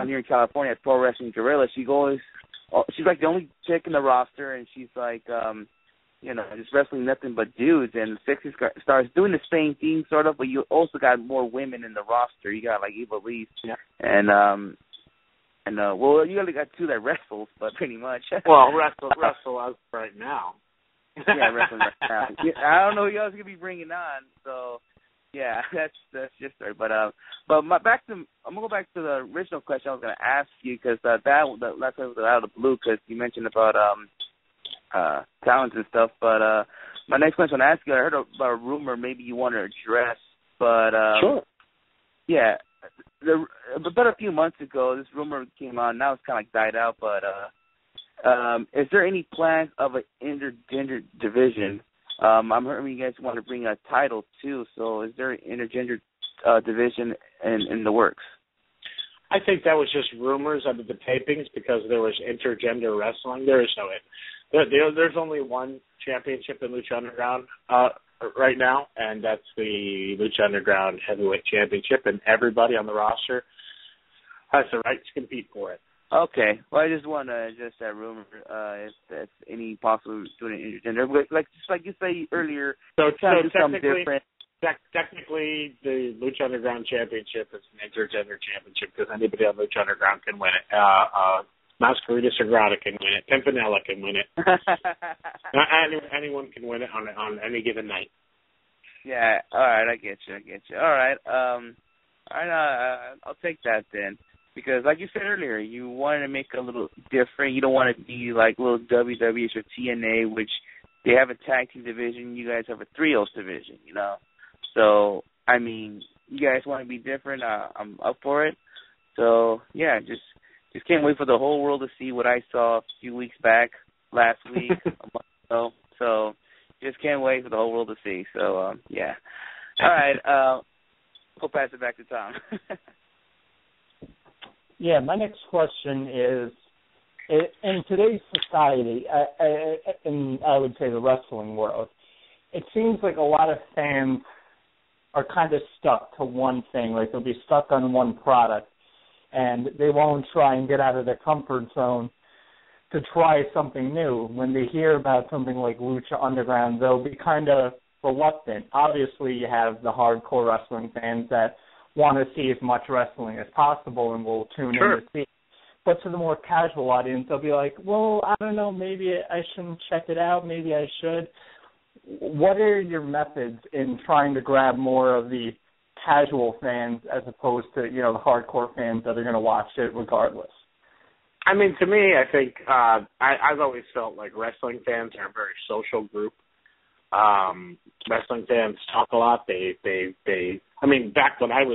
here in California at Pro Wrestling Guerrilla, she's like the only chick in the roster, and she's like just wrestling nothing but dudes, and Sexy Star is doing the same thing sort of, but you also got more women in the roster. You got like Eva Lee, and you only got two that wrestles, but pretty much. Well, wrestle as right now. Yeah, wrestling right now. Yeah, I don't know who else gonna be bringing on, so yeah, that's just her. But I'm gonna go back to the original question I was gonna ask you because that last time was out of the blue because you mentioned about talents and stuff. But my next question I ask you, I heard about a rumor maybe you want to address, but sure. Yeah, about a few months ago, this rumor came out. Now it's kind of like died out, but is there any plans of an intergender division? I'm hearing you guys want to bring a title too. So is there an intergender division in the works? I think that was just rumors under the tapings because there was intergender wrestling. There is no there's only one championship in Lucha Underground right now, and that's the Lucha Underground Heavyweight Championship, and everybody on the roster has the right to compete for it. Okay. Well, I just want to address that rumor. If that's any possible doing an intergender, just like you say earlier. So something different. Technically, the Lucha Underground Championship is an intergender championship because anybody on Lucha Underground can win it. Masquerita Sagrada can win it. Pimpinella can win it. Anyone can win it on any given night. Yeah. All right. I get you. All right. I'll take that then. Because, like you said earlier, you want to make it a little different. You don't want to be like little WWE or TNA, which they have a tag team division. You guys have a trios division, So, I mean, you guys want to be different. I'm up for it. So, yeah, just can't wait for the whole world to see what I saw a few weeks back, last week, a month ago. So, just can't wait for the whole world to see. So, yeah. All right. I'll pass it back to Tom. Yeah, my next question is, in today's society, in I would say the wrestling world, it seems like a lot of fans are kind of stuck to one thing, like they'll be stuck on one product, and they won't try and get out of their comfort zone to try something new. When they hear about something like Lucha Underground, they'll be kind of reluctant. Obviously, you have the hardcore wrestling fans that want to see as much wrestling as possible and will tune in to see. But to the more casual audience, they'll be like, well, I don't know, maybe I shouldn't check it out, maybe I should. What are your methods in trying to grab more of the casual fans as opposed to, the hardcore fans that are going to watch it regardless? I mean, to me, I think I've always felt like wrestling fans are a very social group. Wrestling fans talk a lot. I mean, back when I'm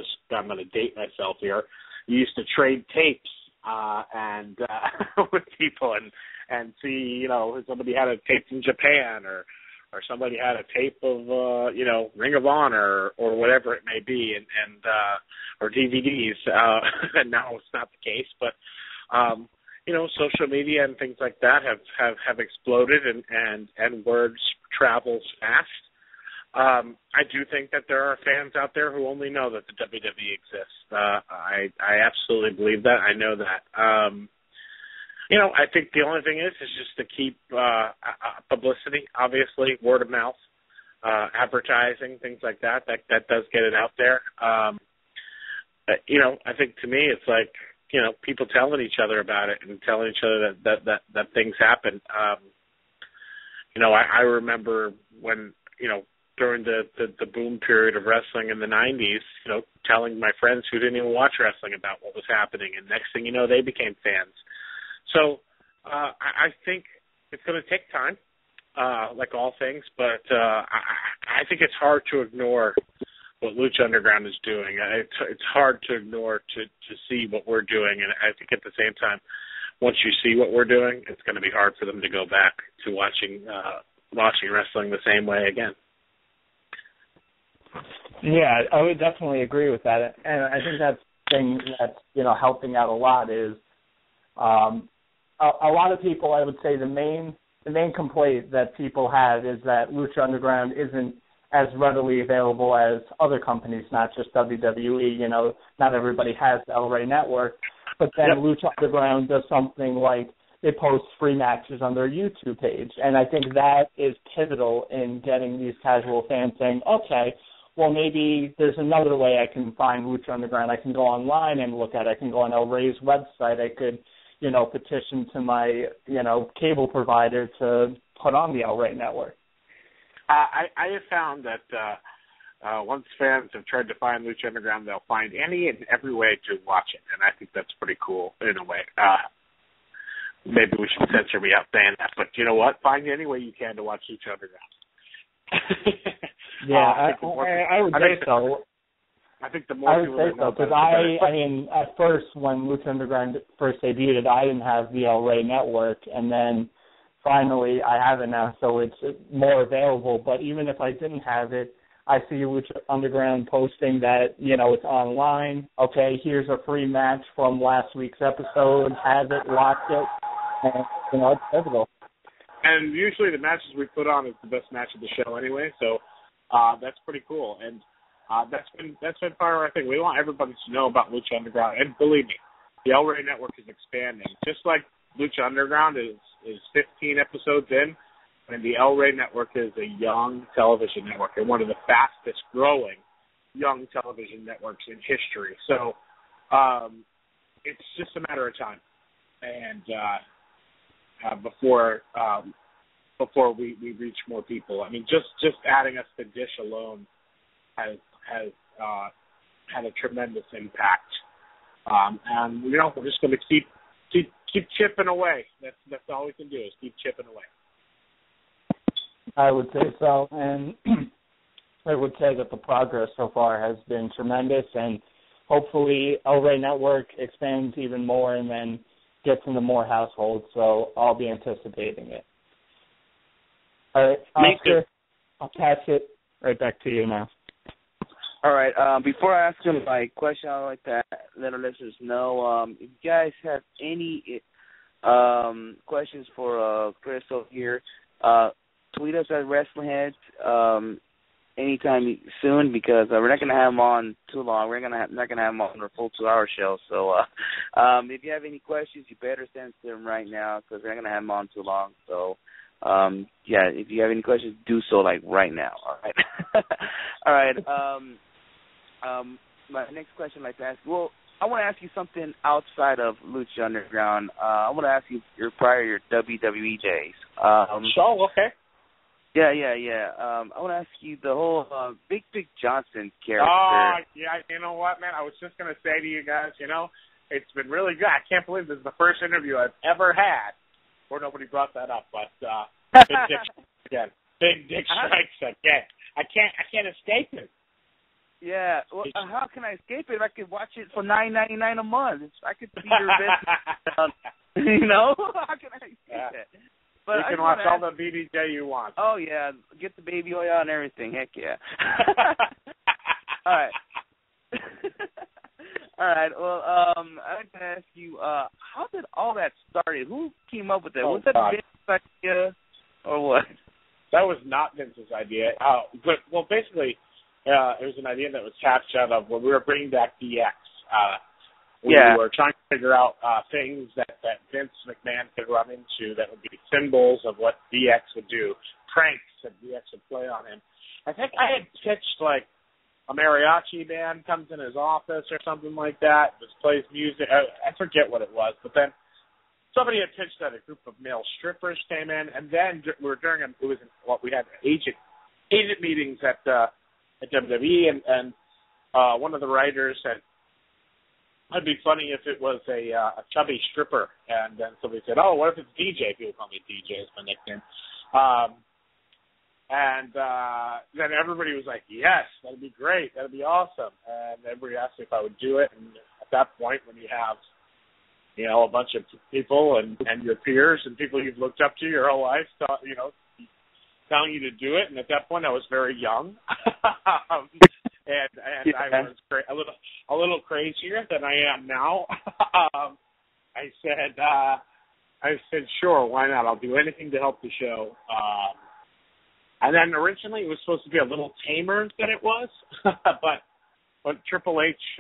going to date myself here, you used to trade tapes and with people and see, somebody had a tape from Japan or somebody had a tape of Ring of Honor or whatever it may be, and or DVDs. And now it's not the case, but social media and things like that have exploded, and words travels fast. I do think that there are fans out there who only know that the WWE exists. I absolutely believe that. I know that. I think the only thing is just to keep publicity, obviously, word of mouth, advertising, things like that. That does get it out there. I think to me it's like, people telling each other about it and telling each other that things happen. I remember when, during the boom period of wrestling in the 90s, telling my friends who didn't even watch wrestling about what was happening, and next thing you know, they became fans. So I think it's going to take time, like all things, but I think it's hard to ignore what Lucha Underground is doing. It's hard to ignore to see what we're doing, and I think at the same time, once you see what we're doing, it's going to be hard for them to go back to watching wrestling the same way again. Yeah, I would definitely agree with that, and I think that's the thing that's helping out a lot is a lot of people. I would say the main complaint that people have is that Lucha Underground isn't as readily available as other companies, not just WWE. Not everybody has the El Rey Network, but then Lucha Underground does something like they post free matches on their YouTube page, and I think that is pivotal in getting these casual fans saying, okay, well, maybe there's another way I can find Lucha Underground. I can go online and look at it. I can go on El Rey's website. I could, petition to my, cable provider to put on the El Rey Network. I have found that once fans have tried to find Lucha Underground, they'll find any and every way to watch it, and I think that's pretty cool in a way. Maybe we should censor me out saying that, but you know what? Find any way you can to watch Lucha Underground. Yeah, I would say so. I think the more I would say so, because I mean, at first when Lucha Underground first debuted, I didn't have the El Rey Network, and then finally I have it now, so it's more available. But even if I didn't have it, I see Lucha Underground posting that, it's online. Okay, here's a free match from last week's episode. Have it, watch it, and, it's pivotal. And usually the matches we put on is the best match of the show anyway, so that's pretty cool. And that's been part of our thing. We want everybody to know about Lucha Underground. And believe me, the El Rey Network is expanding. Just like Lucha Underground is 15 episodes in, and the El Rey Network is a young television network and one of the fastest growing young television networks in history. So it's just a matter of time. And before we reach more people. I mean, just adding us to Dish alone has had a tremendous impact. And we're just going to keep chipping away. That's all we can do is keep chipping away. I would say so, and I would say that the progress so far has been tremendous, and hopefully El Rey Network expands even more and then gets into more households, so I'll be anticipating it. All right, Oscar, I'll pass it right back to you now. All right, before I ask him my question, I'd like to let our listeners know, if you guys have any questions for Chris over here, tweet us at Wrestlingheads anytime soon, because we're not going to have him on too long. We're not going to have him on our full 2-hour show. So if you have any questions, you better send to him right now, because we're not going to have him on too long. So, if you have any questions, do so right now. All right. All right. My next question I'd like to ask, I want to ask you something outside of Lucha Underground. I want to ask you your WWE days. Sure, okay. Yeah. I want to ask you the whole Big Johnson character. Oh, yeah, you know what, man? I was just going to say to you guys, it's been really good. I can't believe this is the first interview I've ever had where nobody brought that up, but Big Dick again. Big Dick strikes again. I can't escape it. Yeah, well, how can I escape it if I could watch it for $9.99 a month? I could see your business. How can I escape it? But you can watch all the BDJ you want. Oh, yeah. Get the baby oil and everything. Heck yeah. All right. All right. Well, I'd like to ask you, how did all that started? Who came up with that? Was that Vince's idea or what? That was not Vince's idea. Well, basically, it was an idea that was hatched out of when we were bringing back DX. We were trying to figure out things that Vince McMahon could run into that would be symbols of what DX would do, pranks that DX would play on him. I think I had pitched a mariachi band comes in his office or something like that, just plays music. I forget what it was, but then somebody had pitched that a group of male strippers came in, and then we had Agent agent meetings at WWE, and one of the writers said, it'd be funny if it was a chubby stripper, and then somebody said, oh, what if it's DJ? People call me DJ, is my nickname. And then everybody was like, yes, that'd be great, that'd be awesome. And everybody asked me if I would do it, and at that point, when you have, you know, a bunch of people and your peers and people you've looked up to your whole life, you know, telling you to do it, and at that point I was very young, and I was a little crazier than I am now. I said, sure, why not? I'll do anything to help the show. And then originally it was supposed to be a little tamer than it was, but Triple H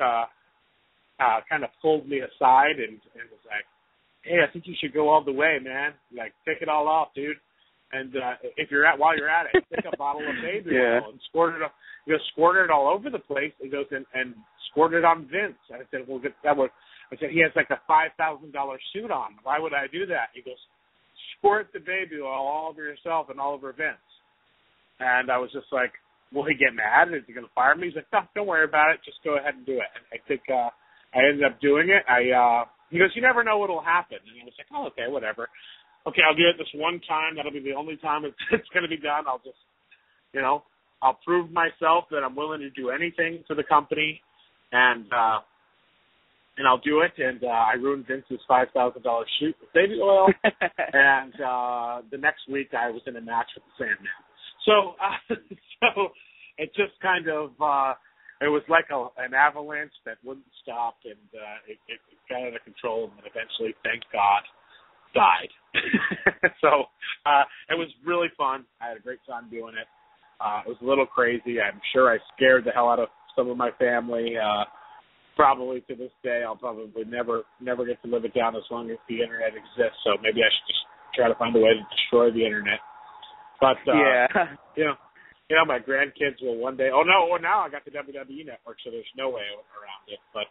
kind of pulled me aside and was like, hey, I think you should go all the way, man. Like, take it all off, dude. And while you're at it, take a bottle of baby oil and squirt it all over the place. He goes and squirt it on Vince. And I said, well, I said, he has like a $5,000 suit on. Why would I do that? He goes, squirt the baby oil all over yourself and all over Vince. And I was just like, will he get mad? Is he going to fire me? He's like, no, don't worry about it. Just go ahead and do it. And I think I ended up doing it. He goes, you never know what will happen. And I was like, oh, okay, whatever. Okay, I'll do it this one time. That'll be the only time it's going to be done. I'll just, you know, I'll prove myself that I'm willing to do anything for the company, and I'll do it. And I ruined Vince's $5,000 shoot with baby oil. And the next week I was in a match with the Sandman. So it just kind of it was like an avalanche that wouldn't stop, and it got out of control, and then eventually, thank God, died. So it was really fun. I had a great time doing it. It was a little crazy. I'm sure I scared the hell out of some of my family. Probably to this day, I'll probably never get to live it down as long as the internet exists. So maybe I should just try to find a way to destroy the internet. But you know, my grandkids will one day. Oh no! Well, now I got the WWE Network, so there's no way around it. But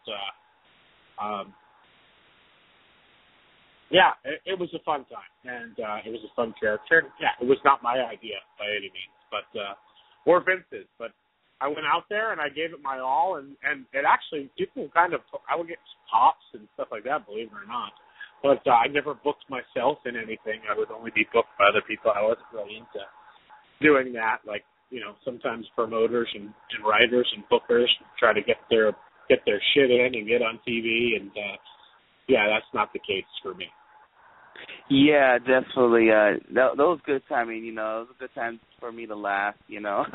yeah, it was a fun time, and it was a fun character. Yeah, it was not my idea by any means, but or Vince's. But I went out there and I gave it my all, and it actually, people kind of, I would get pops and stuff like that, believe it or not. But I never booked myself in anything. I would only be booked by other people. I wasn't really into doing that. Like, you know, sometimes promoters and writers and bookers try to get their shit in and get on TV, and yeah, that's not the case for me. Yeah, definitely. That was good timing. You know, it was a good time for me to laugh. You know,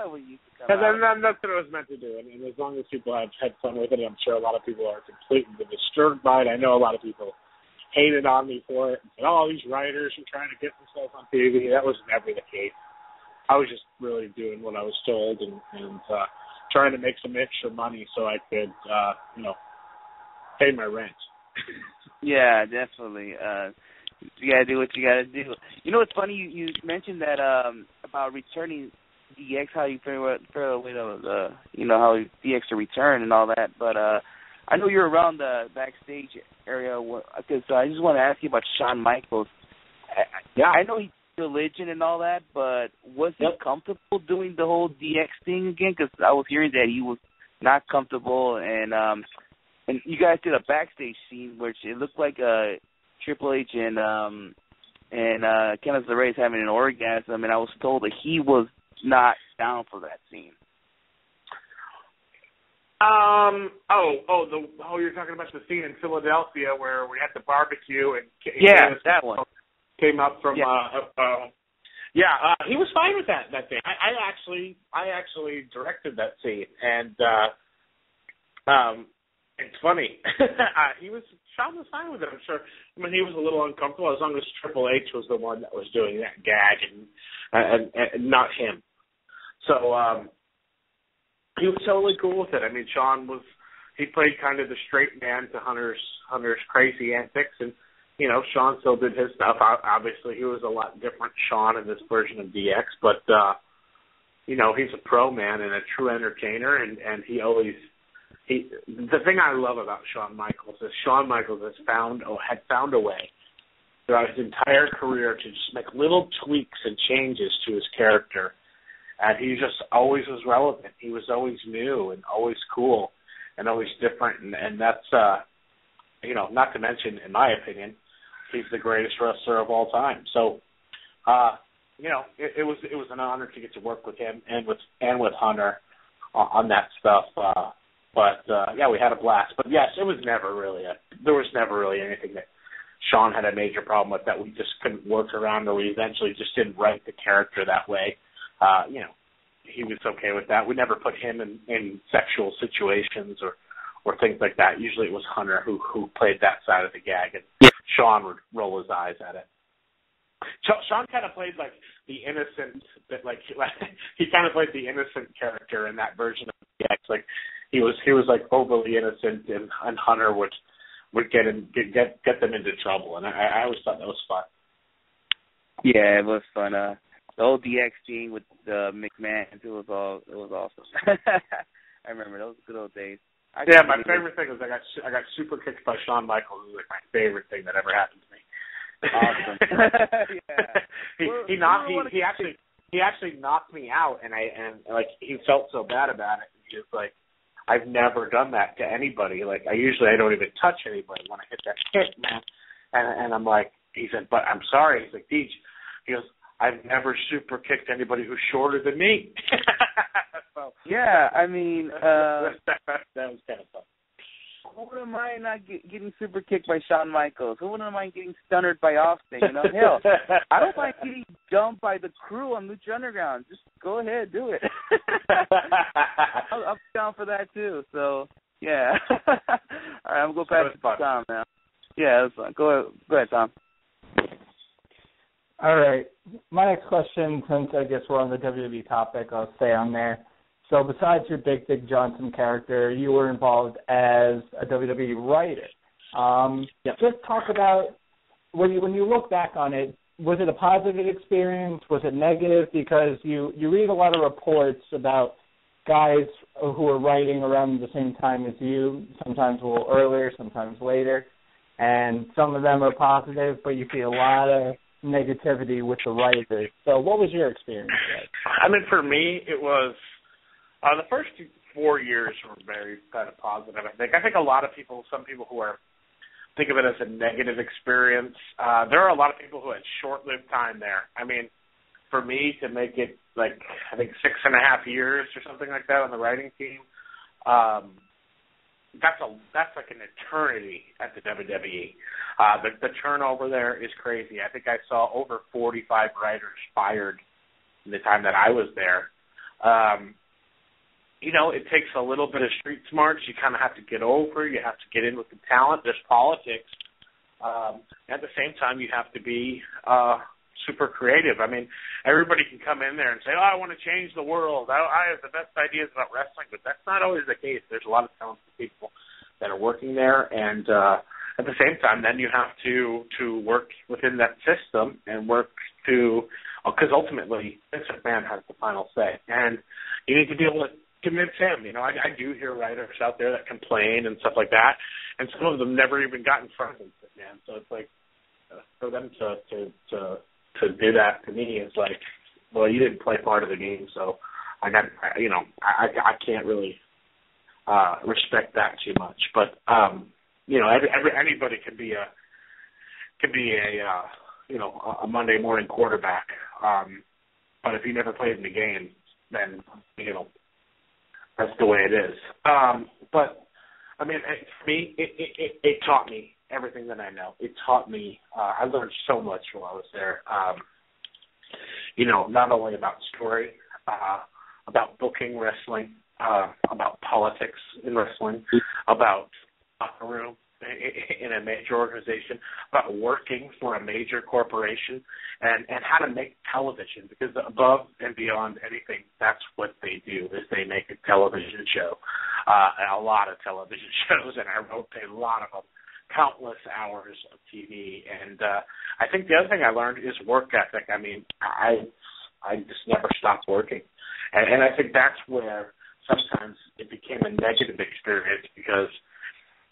when you used to come out. And that's what I was meant to do. And as long as people had fun with it, I'm sure a lot of people are completely disturbed by it. I know a lot of people hated on me for it and said, "Oh, these writers are trying to get themselves on TV." That was never the case. I was just really doing what I was told and trying to make some extra money so I could, you know, pay my rent. Yeah, definitely. You gotta do what you gotta do. You know, it's funny you mentioned that about returning DX, how you figure out you know, how DX to return and all that. But I know you're around the backstage area because I just want to ask you about Shawn Michaels. I know he's religion and all that, but was he comfortable doing the whole DX thing again? Because I was hearing that he was not comfortable, and you guys did a backstage scene which it looked like Triple H and Kenneth LeRae's having an orgasm, and I was told that he was not down for that scene. You're talking about the scene in Philadelphia where we had the barbecue and that one came up from he was fine with that thing. I actually directed that scene, and it's funny. Shawn was fine with it, I'm sure. I mean, he was a little uncomfortable as long as Triple H was the one that was doing that gag and not him. So he was totally cool with it. I mean, he played kind of the straight man to Hunter's crazy antics, and you know, Shawn still did his stuff. Obviously, he was a lot different Shawn in this version of DX, but you know, he's a pro man and a true entertainer, and the thing I love about Shawn Michaels is Shawn Michaels had found a way throughout his entire career to just make little tweaks and changes to his character And he just always was relevant. He was always new and always cool and always different. And that's, not to mention, in my opinion, he's the greatest wrestler of all time. So, it was an honor to get to work with him and with Hunter on that stuff. We had a blast. But yes, there was never really anything that Sean had a major problem with that we just couldn't work around, or we eventually just didn't write the character that way. He was okay with that. We never put him in sexual situations or things like that. Usually it was Hunter who played that side of the gag, and Sean would roll his eyes at it. Sean kind of played like the innocent, he kind of played the innocent character in that version of the gag. Like he was like overly innocent, and Hunter would get them into trouble, and I always thought that was fun. Yeah, it was fun. The whole DX scene with McMahon, it was awesome. I remember those good old days. My favorite thing was I got super kicked by Shawn Michaels. It was like my favorite thing that ever happened to me. Awesome. He actually knocked me out, and he felt so bad about it. He was like, I've never done that to anybody. Like I don't even touch anybody when I hit that kick, man. And I'm like, he said, but I'm sorry. He's like, Deej. He goes, I've never super kicked anybody who's shorter than me. So, yeah, I mean, that was kind of fun. Who wouldn't mind not getting super kicked by Shawn Michaels? Who wouldn't mind getting stunnered by Austin? Hell, I don't mind getting dumped by the crew on Lucha Underground. Just go ahead, do it. I'm down for that too. So yeah. All right, I'm gonna go back to Tom now. Yeah, that's fun. Go ahead, Tom. All right. My next question, since I guess we're on the WWE topic, I'll stay on there. So besides your Big Dick Johnson character, you were involved as a WWE writer. Just talk about, when you look back on it, was it a positive experience? Was it negative? Because you read a lot of reports about guys who are writing around the same time as you, sometimes a little earlier, sometimes later, and some of them are positive, but you see a lot of negativity with the writers. So what was your experience like? I mean, for me, it was the first 4 years were very kind of positive. I think some people who think of it as a negative experience. There are a lot of people who had short-lived time there. I mean, for me to make it I think 6.5 years or something like that on the writing team, that's like an eternity at the WWE. The turnover there is crazy. I think I saw over 45 writers fired in the time that I was there. It takes a little bit of street smarts. You kind of have to get over. You have to get in with the talent. There's politics. At the same time, you have to be super creative. I mean, everybody can come in there and say, I want to change the world. I have the best ideas about wrestling, but that's not always the case. There's a lot of talented people that are working there, and at the same time, then you have to work within that system and work because ultimately, Vince McMahon has the final say, and you need to be able to convince him. I do hear writers out there that complain and stuff like that, and some of them never even got in front of Vince McMahon. So it's like for them to do that to me is like, well, you didn't play part of the game, so I can't really respect that too much. But anybody can be a Monday morning quarterback. But if you never played in the game, then that's the way it is. But I mean, for me, it taught me everything that I know. It taught me. I learned so much while I was there. Not only about story, about booking wrestling, about politics in wrestling, about locker room in a major organization, about working for a major corporation, and how to make television, because above and beyond anything, that's what they do, is they make a television show, a lot of television shows, and I wrote a lot of them, countless hours of TV, and I think the other thing I learned is work ethic. I mean, I just never stopped working, and I think that's where sometimes it became a negative experience, because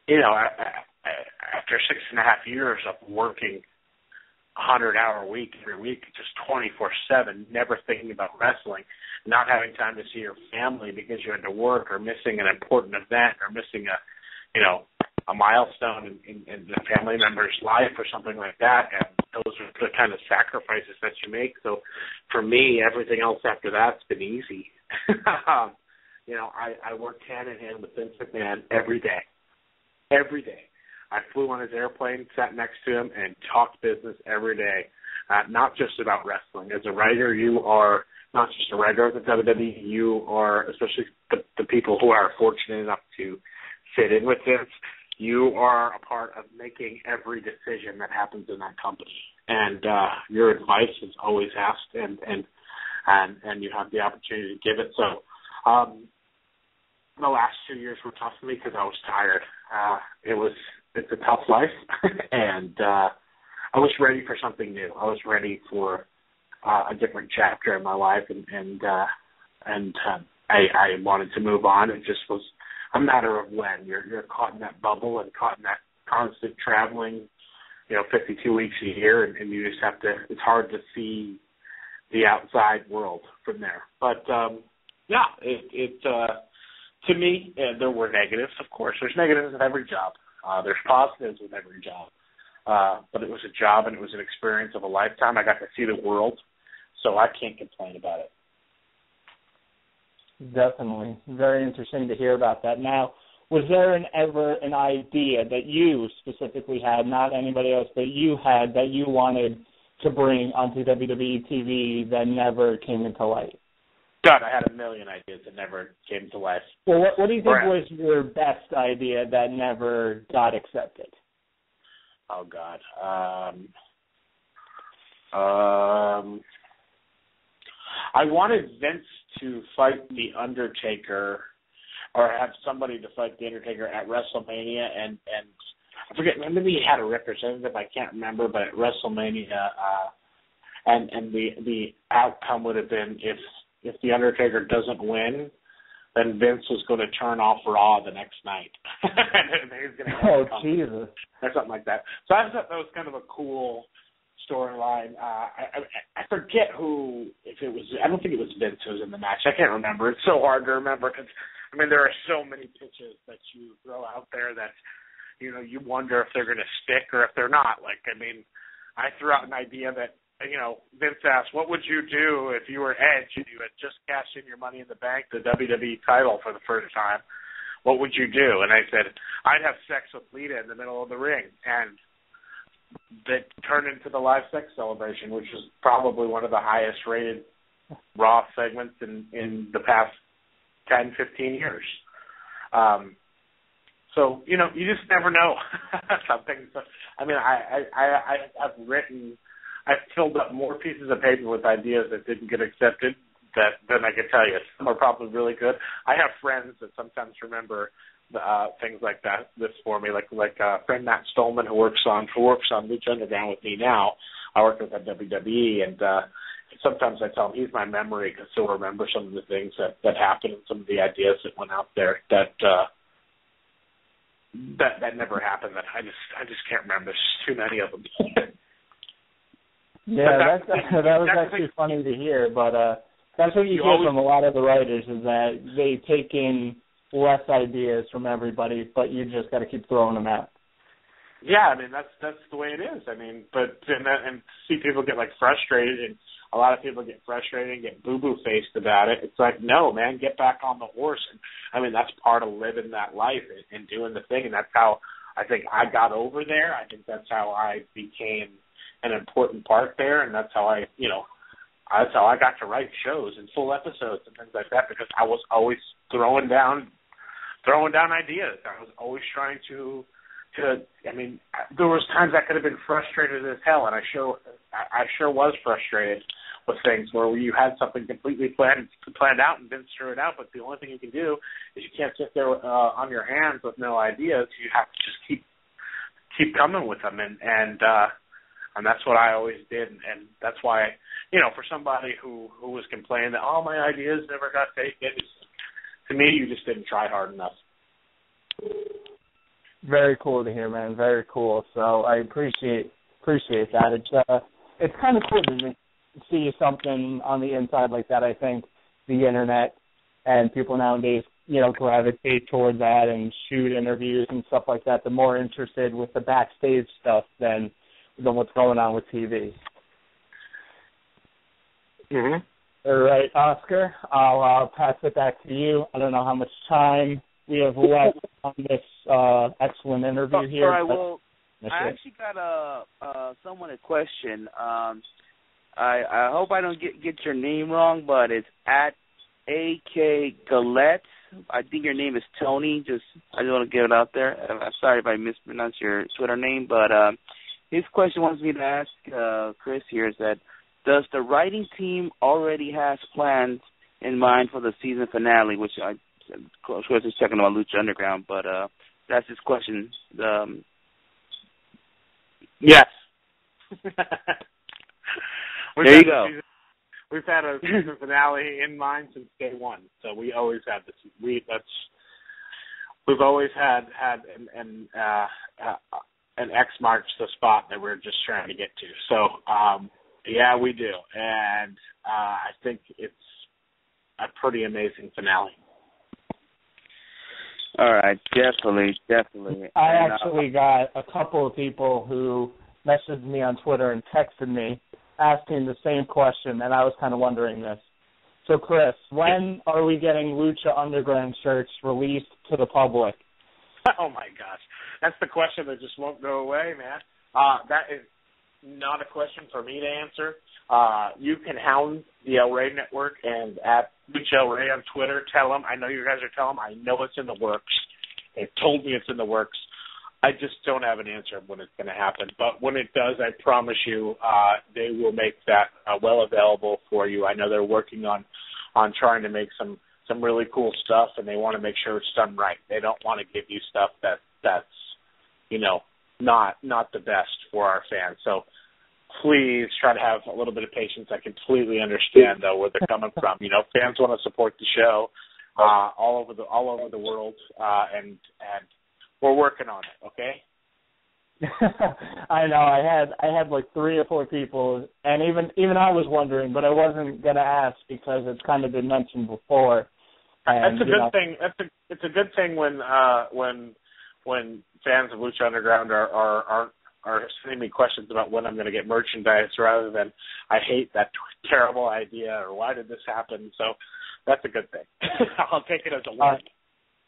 after 6.5 years of working 100-hour week every week, just 24/7, never thinking about wrestling, not having time to see your family because you had to work or missing an important event or missing a milestone in the family member's life or something like that. And those are the kind of sacrifices that you make. So for me, everything else after that's been easy. I worked hand in hand with Vince McMahon every day. Every day. I flew on his airplane, sat next to him, and talked business every day, not just about wrestling. As a writer, you are not just a writer of the WWE, you are, especially the people who are fortunate enough to sit in with Vince, you are a part of making every decision that happens in that company. And your advice is always asked, and you have the opportunity to give it. So the last 2 years were tough for me because I was tired. It's a tough life, and I was ready for something new. I was ready for a different chapter in my life, and I wanted to move on. It just was a matter of when. You're caught in that bubble and caught in that constant traveling, 52 weeks a year, and you just have to. It's hard to see the outside world from there. But to me, there were negatives. Of course, there's negatives in every job. There's positives with every job. But it was a job and it was an experience of a lifetime. I got to see the world, so I can't complain about it. Definitely. Very interesting to hear about that. Now, was there ever an idea that you specifically had, not anybody else, but you had, that you wanted to bring onto WWE TV that never came into light? God, I had a million ideas that never came to life. Well, what do you think was your best idea that never got accepted? Oh, God. I wanted Vince to fight The Undertaker, or have somebody to fight The Undertaker at WrestleMania, and I forget, maybe he had a representative, I can't remember, but at WrestleMania, and the outcome would have been if The Undertaker doesn't win, then Vince was going to turn off Raw the next night. And he was going to Jesus. Or something like that. So I thought that was kind of a cool storyline. I forget if it was, I don't think it was Vince who was in the match. I can't remember. It's so hard to remember because, there are so many pitches that you throw out there that, you wonder if they're going to stick or if they're not. I threw out an idea that, Vince asked, what would you do if you were Edge and you had just cashed in your Money in the Bank, the WWE title for the first time? What would you do? And I said, I'd have sex with Lita in the middle of the ring. And that turned into the live sex celebration, which is probably one of the highest rated Raw segments in the past 10, 15 years. So, you just never know. Something. I've filled up more pieces of paper with ideas that didn't get accepted than I can tell you. Some are probably really good. I have friends that sometimes remember things like this for me, like friend Matt Stolman who works on Lucha Underground with me now. I work with at WWE, and sometimes I tell him he's my memory because he'll remember some of the things that happened and some of the ideas that went out there that never happened. That I just can't remember. There's too many of them. Yeah, that was actually funny to hear, but that's what you hear from a lot of the writers is that they take in less ideas from everybody, but you just got to keep throwing them out. Yeah, that's the way it is. But and see people get frustrated, and a lot of people get frustrated and get boo-boo faced about it. It's like, no, man, get back on the horse. And that's part of living that life and doing the thing, and that's how I think I got over there. I think that's how I became an important part there, and that's how that's how I got to write shows and full episodes and things like that, because I was always throwing down ideas. I was always trying to there was times I could have been frustrated as hell, and I sure was frustrated with things where you had something completely planned out and didn't screw it out, but the only thing you can do is you can't sit there on your hands with no ideas. You have to just keep coming with them, and that's what I always did, and that's why, for somebody who was complaining that, oh, my ideas never got taken, to me, you just didn't try hard enough. Very cool to hear, man. Very cool. So I appreciate appreciate that. It's kind of cool to see something on the inside like that. I think the internet and people nowadays, gravitate toward that and shoot interviews and stuff like that. They're more interested with the backstage stuff than what's going on with TV. Mm-hmm. All right, Oscar, I'll pass it back to you. I don't know how much time we have left on this excellent interview here. All right, I actually got someone a question. I hope I don't get your name wrong, but it's at AK Galette. I think your name is Tony. I just want to get it out there. I'm sorry if I mispronounced your Twitter name, but his question wants me to ask Chris here is that, does the writing team already has plans in mind for the season finale, which of course is talking about Lucha Underground, but that's his question. Yes. There you go. We've had a season finale in mind since day one, so we always have this. We've always had an X marks the spot that we're just trying to get to. So yeah, we do, and I think it's a pretty amazing finale. All right, definitely. I actually got a couple of people who messaged me on Twitter and texted me asking the same question, and I was kind of wondering this. So, Chris, when are we getting Lucha Underground shirts released to the public? Oh, my gosh. That's the question that just won't go away, man. That is not a question for me to answer. You can hound the El Rey Network and at Lucha El Rey on Twitter. Tell them. I know you guys are telling them. I know it's in the works. They've told me it's in the works. I just don't have an answer when it's going to happen. But when it does, I promise you they will make that well available for you. I know they're working on trying to make some really cool stuff, and they want to make sure it's done right. They don't want to give you stuff that's not the best for our fans. So please try to have a little bit of patience. I completely understand though where they're coming from. Fans want to support the show all over the world, and we're working on it, okay? I know. I had like 3 or 4 people, and even I was wondering, but I wasn't gonna ask because it's kind of been mentioned before. And, that's a good thing. It's a good thing when fans of Lucha Underground are sending me questions about when I'm going to get merchandise rather than I hate that terrible idea or why did this happen. So that's a good thing. I'll take it as a win.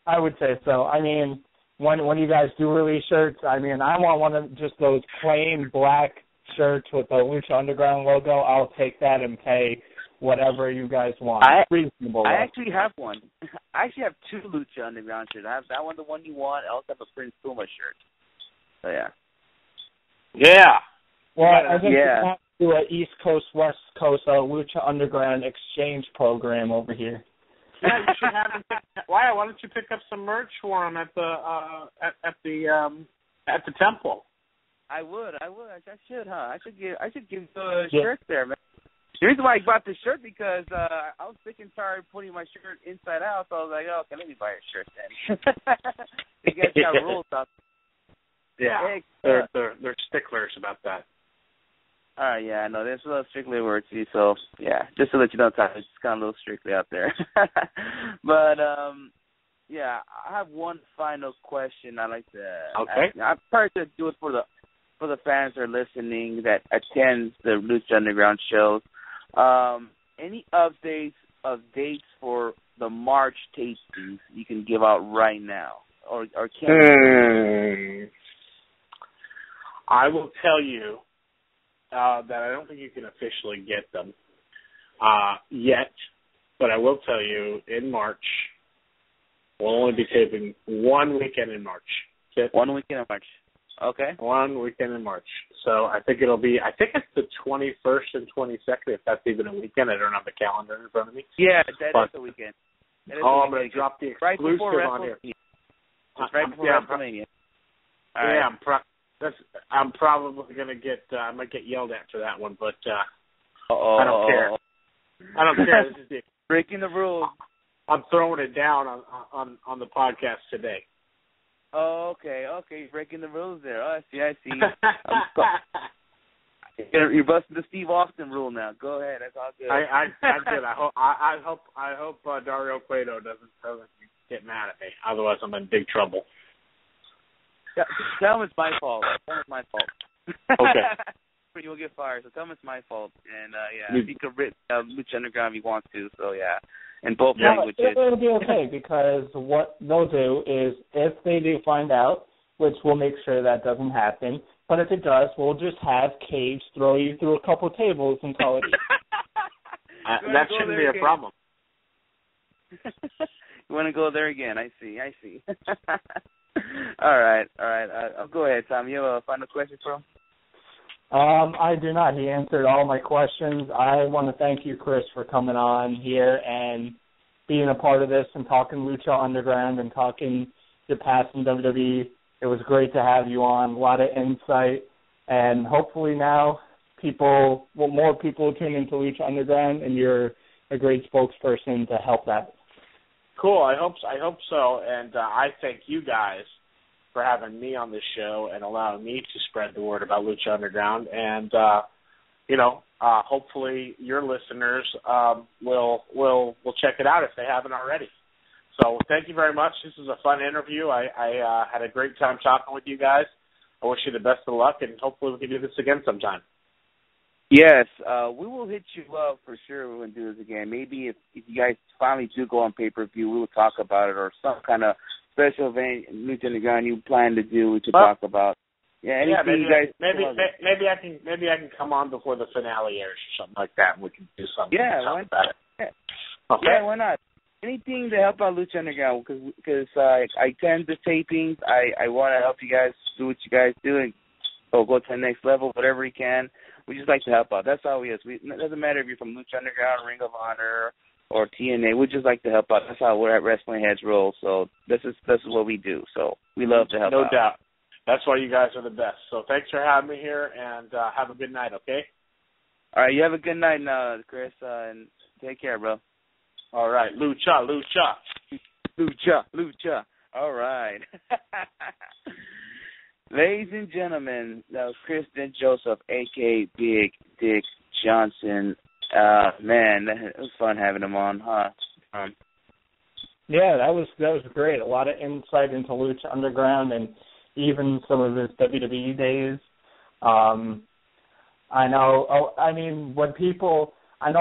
I would say so. I mean, when you guys do release shirts, I mean, I want one of just those plain black shirts with the Lucha Underground logo. I'll take that and pay whatever you guys want. Reasonable. I actually have one. I actually have 2 Lucha Underground shirts. I have that one, the one you want. I also have a Prince Puma shirt. So, yeah. Yeah. Well, I think we have to do an East Coast, West Coast Lucha Underground exchange program over here. Yeah, you should have him. Why don't you pick up some merch for him at the temple? I would. I should, huh? I should give the shirt there, man. The reason why I bought the shirt because I was sick and tired of putting my shirt inside out, so I was like, oh, okay, let me buy a shirt then. You guys got rules out there. Yeah, they're sticklers about that. All right, yeah, I know. There's a little strictly word to you, so, yeah, just to let you know, it's kind of a little strictly out there. But, yeah, I have one final question I'd like to ask. I'm probably to do it for the fans that are listening that attend the Lucha Underground shows. Any updates of dates for the March tastings you can give out right now, or can I will tell you that I don't think you can officially get them yet, but I will tell you in March we'll only be taping one weekend in March. 1 weekend in March. Okay. 1 weekend in March. So I think it's the 21st and 22nd, if that's even a weekend. I don't have the calendar in front of me. Yeah, that is a weekend. I'm going to drop the exclusive on here. It's right before WrestleMania. I'm probably going to get, I might get yelled at for that one, but I don't care. I don't care. This is breaking the rules. I'm throwing it down on the podcast today. Oh, okay, you're breaking the rules there. Oh, I see. You're busting the Steve Austin rule now. Go ahead. That's all good. I did. I hope Dario Cueto doesn't get mad at me. Otherwise, I'm in big trouble. Tell him it's my fault. Okay. You'll get fired. So tell him it's my fault. And he could rip Lucha Underground if he wants to. So in both languages. It'll be okay because what they'll do is if they do find out, which we'll make sure that doesn't happen. But if it does, we'll just have Cage throw you through a couple tables and call it. That shouldn't be a problem. You want to go there again? I see. All right. I'll go ahead, Tom. You have a final question for him? I do not. He answered all my questions. I want to thank you, Chris, for coming on here and being a part of this and talking Lucha Underground and talking your past in WWE. It was great to have you on. A lot of insight, and hopefully now more people tune into Lucha Underground, and you're a great spokesperson to help that. Cool. I hope so, and I thank you guys for having me on this show and allowing me to spread the word about Lucha Underground. And hopefully your listeners will check it out if they haven't already. So thank you very much. This was a fun interview. I had a great time talking with you guys. I wish you the best of luck, and hopefully we can do this again sometime. Yes, we will hit you up for sure. We're going to do this again. Maybe if you guys finally do go on pay-per-view, we will talk about it, or some kind of special event in Lucha Underground you plan to do, we could talk about. Maybe I can come on before the finale airs or something like that, and we can do something about it. Okay. Yeah, why not? Anything to help out Lucha Underground, because I attend the tapings. I want to help you guys do what you guys do and go to the next level, whatever we can. We just like to help out. That's all we is. It doesn't matter if you're from Lucha Underground, Ring of Honor, or TNA. We just like to help out. That's how we're at Wrestlingheads roll. So this is what we do. So we love to help out. No doubt. That's why you guys are the best. So thanks for having me here, and have a good night, okay? All right, you have a good night now, Chris, and take care, bro. All right, Lucha. All right. Ladies and gentlemen, that was Kristen Joseph, a.k.a. Big Dick Johnson. Man, it was fun having him on, huh? Yeah, that was great. A lot of insight into Lucha Underground and even some of his WWE days. I know a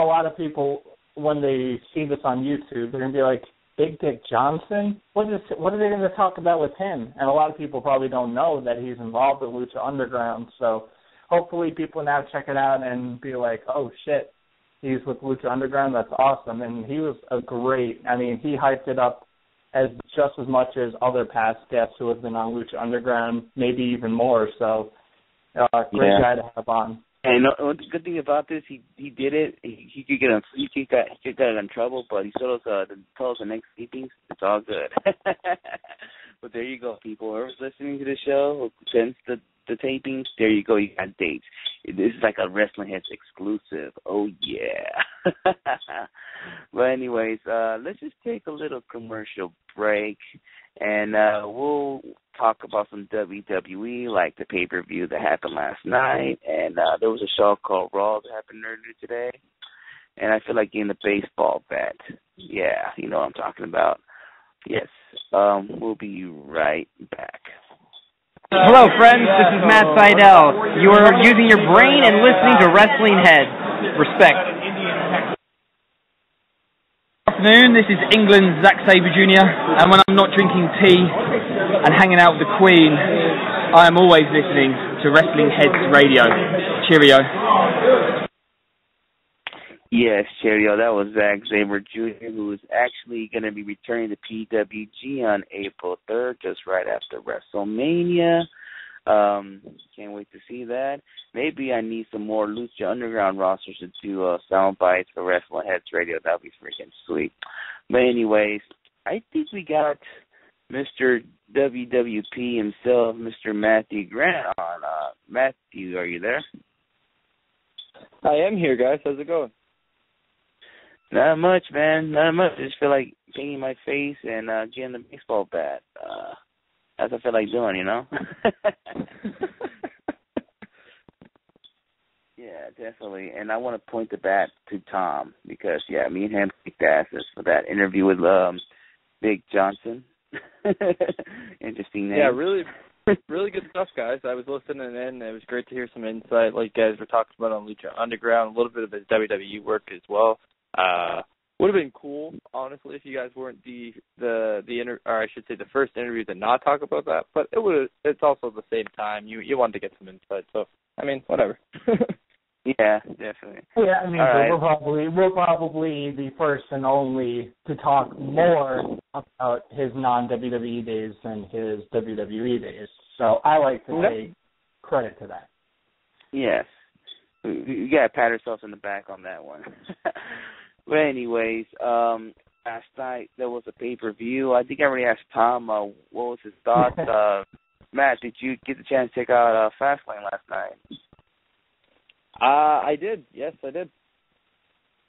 lot of people, when they see this on YouTube, they're going to be like, Big Dick Johnson? What are they going to talk about with him? And a lot of people probably don't know that he's involved with Lucha Underground. So hopefully people now check it out and be like, oh, shit, he's with Lucha Underground. That's awesome. And he was he hyped it up just as much as other past guests who have been on Lucha Underground, maybe even more. So great guy to have on. And the good thing about this, he did it. He could get in trouble, but he told us the next tapings. It's all good. But there you go, people. Whoever's listening to the show, who sends the tapings, there you go. You got dates. This is like a Wrestlingheads exclusive. Oh yeah. But anyways, let's just take a little commercial break, and we'll talk about some WWE, like the pay-per-view that happened last night, and there was a show called Raw that happened earlier today, and I feel like getting a baseball bat. Yeah, you know what I'm talking about. Yes, we'll be right back. Hello, friends. This is Matt Seidel. You are using your brain and listening to Wrestlingheads. Respect. Good afternoon. This is England's Zack Sabre Jr. And when I'm not drinking tea and hanging out with the Queen, I am always listening to Wrestlingheads Radio. Cheerio. Yes, Cheerio. That was Zack Sabre Jr., who is actually going to be returning to PWG on April 3rd, just right after WrestleMania. Can't wait to see that. Maybe I need some more Lucha Underground rosters to do sound bites for Wrestlingheads Radio. That would be freaking sweet. But anyways, I think we got Mr. WWP himself, Mr. Matthew Grant on. Matthew, are you there? I am here, guys. How's it going? Not much, man. Not much. I just feel like painting my face and getting the baseball bat. That's what I feel like doing, you know? Yeah, definitely. And I want to point the bat to Tom because, me and him kicked asses for that interview with Big Johnson. Interesting name. Yeah, really, really good stuff, guys. I was listening in. It was great to hear some insight, like you guys were talking about on Lucha Underground, a little bit of his WWE work as well. Would have been cool, honestly, if you guys weren't the first interview to not talk about that. But it's also the same time you wanted to get some insight. So I mean, whatever. Yeah, definitely. Yeah, I mean, right. we're probably the first and only to talk more about his non-WWE days than his WWE days. So I like to take credit to that. Yes. You got to pat ourselves in the back on that one. But anyways, last night there was a pay-per-view. I think I already asked Tom what was his thoughts. Matt, did you get the chance to check out Fastlane last night? I did. Yes, I did.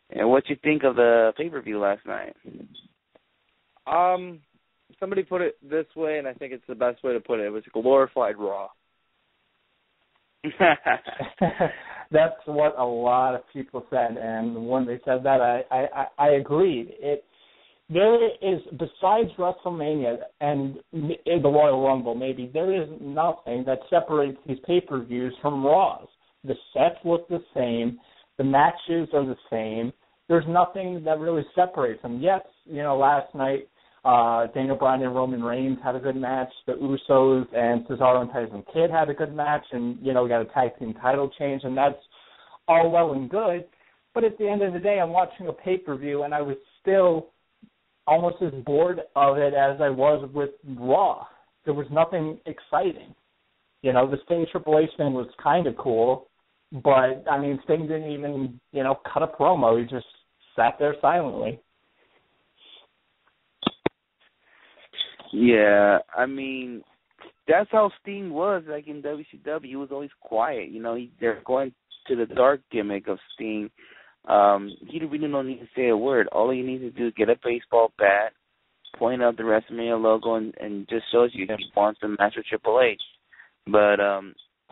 And what you think of the pay-per-view last night? Somebody put it this way, and I think it's the best way to put it. It was a glorified Raw. That's what a lot of people said, and when they said that, I agreed. There is, besides WrestleMania and the Royal Rumble, maybe, there is nothing that separates these pay-per-views from Raws. The sets look the same. The matches are the same. There's nothing that really separates them. Yes, last night, Daniel Bryan and Roman Reigns had a good match. The Usos and Cesaro and Tyson Kidd had a good match. And, we got a tag team title change, and that's all well and good. But at the end of the day, I'm watching a pay-per-view, and I was still almost as bored of it as I was with Raw. There was nothing exciting. The Sting Triple H thing was kind of cool, but, I mean, Sting didn't even, cut a promo. He just sat there silently. Yeah, I mean, that's how Sting was, like in WCW. He was always quiet. They're going to the dark gimmick of Sting. He really don't need to say a word. All he needs to do is get a baseball bat, point out the WrestleMania logo, and just shows you he wants to match with Triple H. But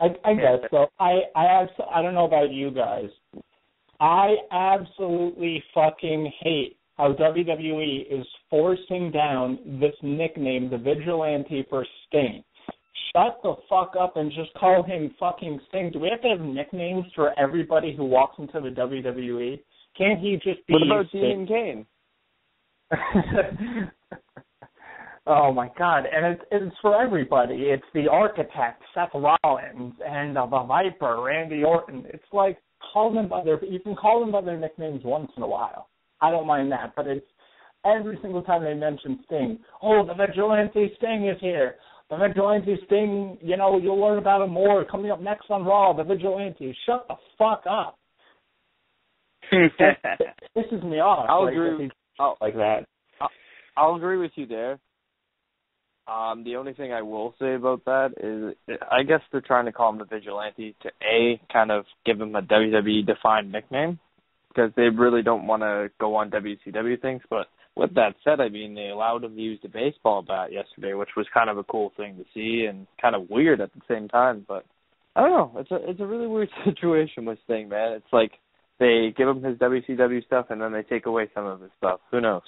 I guess so. I don't know about you guys. I absolutely fucking hate how WWE is forcing down this nickname, the Vigilante, for Sting. Shut the fuck up and just call him fucking Sting. Do we have to have nicknames for everybody who walks into the WWE? Can't he just be What about Sting? Dean Kane? Oh, my God. And it's for everybody. It's the Architect, Seth Rollins, and the Viper, Randy Orton. It's like, you can call them by their nicknames once in a while. I don't mind that. But it's every single time they mention Sting. Oh, the Vigilante Sting is here. The Vigilante Sting, you'll learn about him more. Coming up next on Raw, the Vigilante. Shut the fuck up. This is me off. I'll agree. Like that. I'll agree with you there. The only thing I will say about that is I guess they're trying to call him the Vigilante to, kind of give him a WWE-defined nickname because they really don't want to go on WCW things. But with that said, I mean, they allowed him to use the baseball bat yesterday, which was kind of a cool thing to see and kind of weird at the same time. But I don't know. It's a really weird situation with Sting, man. It's like they give him his WCW stuff and then they take away some of his stuff. Who knows?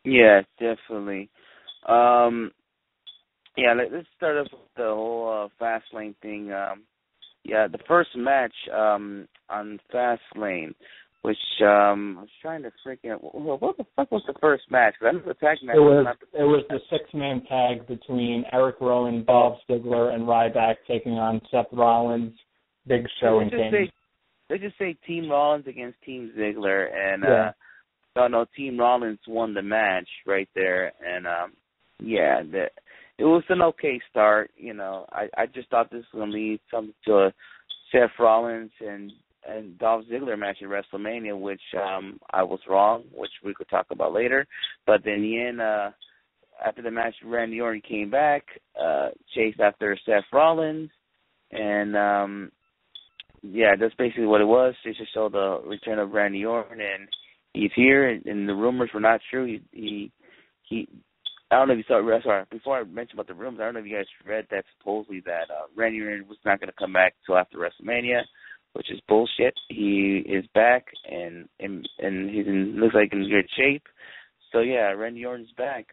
Yeah, definitely. Let's start off with the whole Fastlane thing. The first match on Fastlane, which I was trying to freaking what the fuck was the first match? Because I know the tag match. It was the 6-man tag between Eric Rowan, Bob Ziggler, and Ryback taking on Seth Rollins, Big Show, and Kane. Let's just say Team Rollins against Team Ziggler, and Team Rollins won the match right there, and it was an okay start. I just thought this was going to lead something to a Seth Rollins and Dolph Ziggler match at WrestleMania, which I was wrong, which we could talk about later. But then in the end, after the match, Randy Orton came back, chased after Seth Rollins, and that's basically what it was. They just showed the return of Randy Orton, and he's here, and the rumors were not true. He I don't know if you saw. Sorry, before I mentioned about the rooms, I don't know if you guys read that supposedly that Randy Orton was not going to come back till after WrestleMania, which is bullshit. He is back and he's looks like in good shape. So yeah, Randy Orton's back.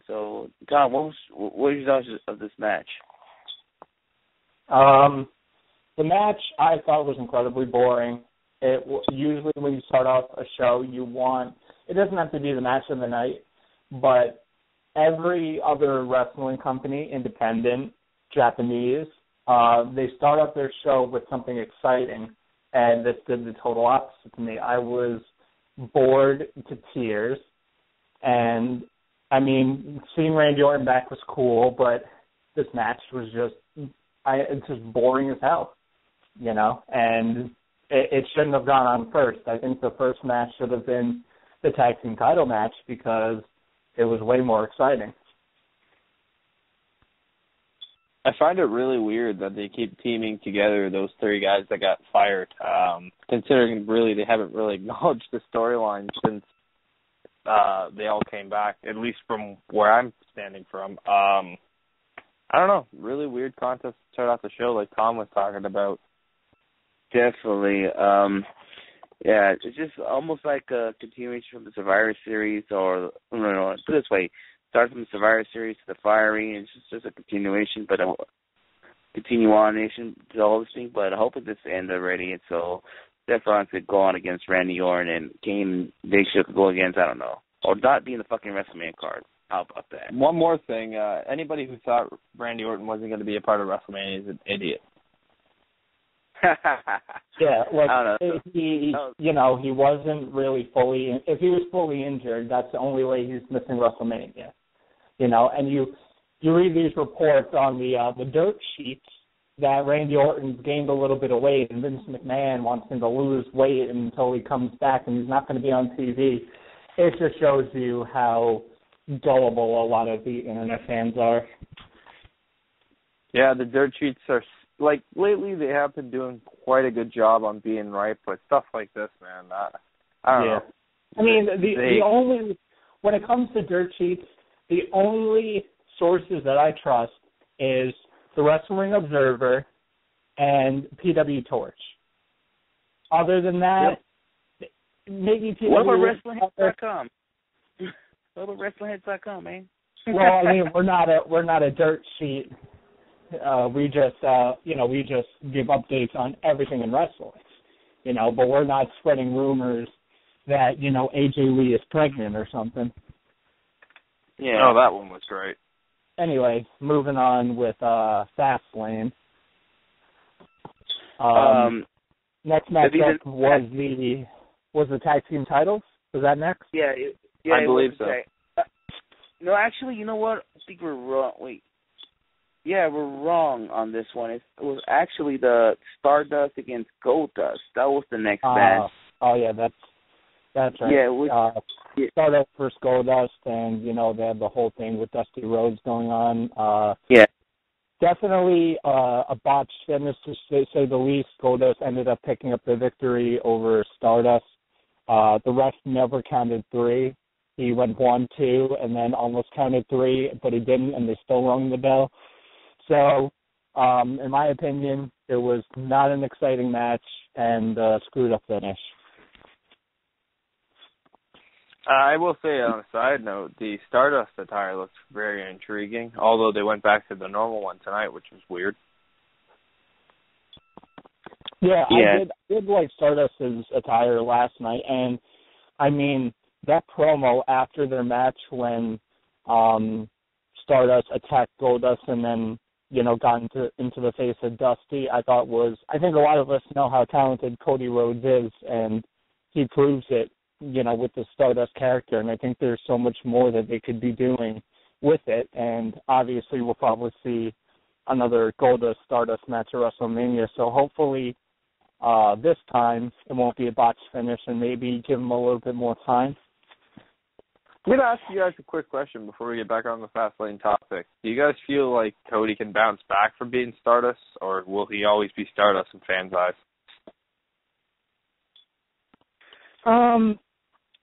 So Tom, what were your thoughts of this match? The match I thought was incredibly boring. Usually when you start off a show, it doesn't have to be the match of the night, but every other wrestling company, independent, Japanese, they start off their show with something exciting, and this did the total opposite to me. I was bored to tears, and I mean, seeing Randy Orton back was cool, but this match was it's just boring as hell, and it shouldn't have gone on first. I think the first match should have been the tag team title match because it was way more exciting. I find it really weird that they keep teaming together those three guys that got fired, considering really they haven't really acknowledged the storyline since they all came back, at least from where I'm standing from. I don't know, really weird contest to start off the show like Tom was talking about. Definitely. Yeah, it's just almost like a continuation from the Survivor Series, or no, put it this way, start from the Survivor Series to the firing. It's just a continuation, but a continuation to the whole thing. But I hope it just ends already, and so Stephon could go on against Randy Orton, and Kane and Big Show could go against, I don't know, or not be in the fucking WrestleMania card. How about that? One more thing, anybody who thought Randy Orton wasn't going to be a part of WrestleMania is an idiot. Yeah, like he wasn't really fully. If he was fully injured, that's the only way he's missing WrestleMania. And you read these reports on the dirt sheets that Randy Orton's gained a little bit of weight, and Vince McMahon wants him to lose weight until he comes back, and he's not going to be on TV. It just shows you how gullible a lot of the internet fans are. Yeah, the dirt sheets are. Like, lately they have been doing quite a good job on being right, but stuff like this, man, I don't know. I mean, the only, when it comes to dirt sheets, the only sources that I trust is the Wrestling Observer and PW Torch. Other than that, maybe PW... What about WrestlingHeads.com? What about WrestlingHeads.com, man? Well, I mean, we're not a dirt sheet. We just give updates on everything in wrestling, but we're not spreading rumors that, AJ Lee is pregnant or something. Yeah. Oh, that one was great. Anyway, moving on with Fastlane. Next matchup was the tag team titles. Was that next? Yeah, I believe so. No, actually, you know what? I think we're wrong. Wait. Yeah, we're wrong on this one. It was actually the Stardust against Goldust. That was the next match. Oh yeah, that's right. Yeah, Stardust versus Goldust, and they had the whole thing with Dusty Rhodes going on. Yeah, definitely a botched finish to say the least. Goldust ended up picking up the victory over Stardust. The ref never counted 3. He went 1, 2, and then almost counted 3, but he didn't, and they still rung the bell. So, in my opinion, it was not an exciting match and screwed up finish. I will say on a side note, the Stardust attire looks very intriguing, although they went back to the normal one tonight, which was weird. Yeah. I did like Stardust's attire last night, and I mean, that promo after their match when Stardust attacked Goldust and then got into the face of Dusty, I think a lot of us know how talented Cody Rhodes is, and he proves it, with the Stardust character, and I think there's so much more that they could be doing with it, and obviously we'll probably see another Goldust Stardust match at WrestleMania, so hopefully this time it won't be a botched finish and maybe give them a little bit more time. I'm going to ask you guys a quick question before we get back on the Fastlane topic. Do you guys feel like Cody can bounce back from being Stardust, or will he always be Stardust in fans' eyes?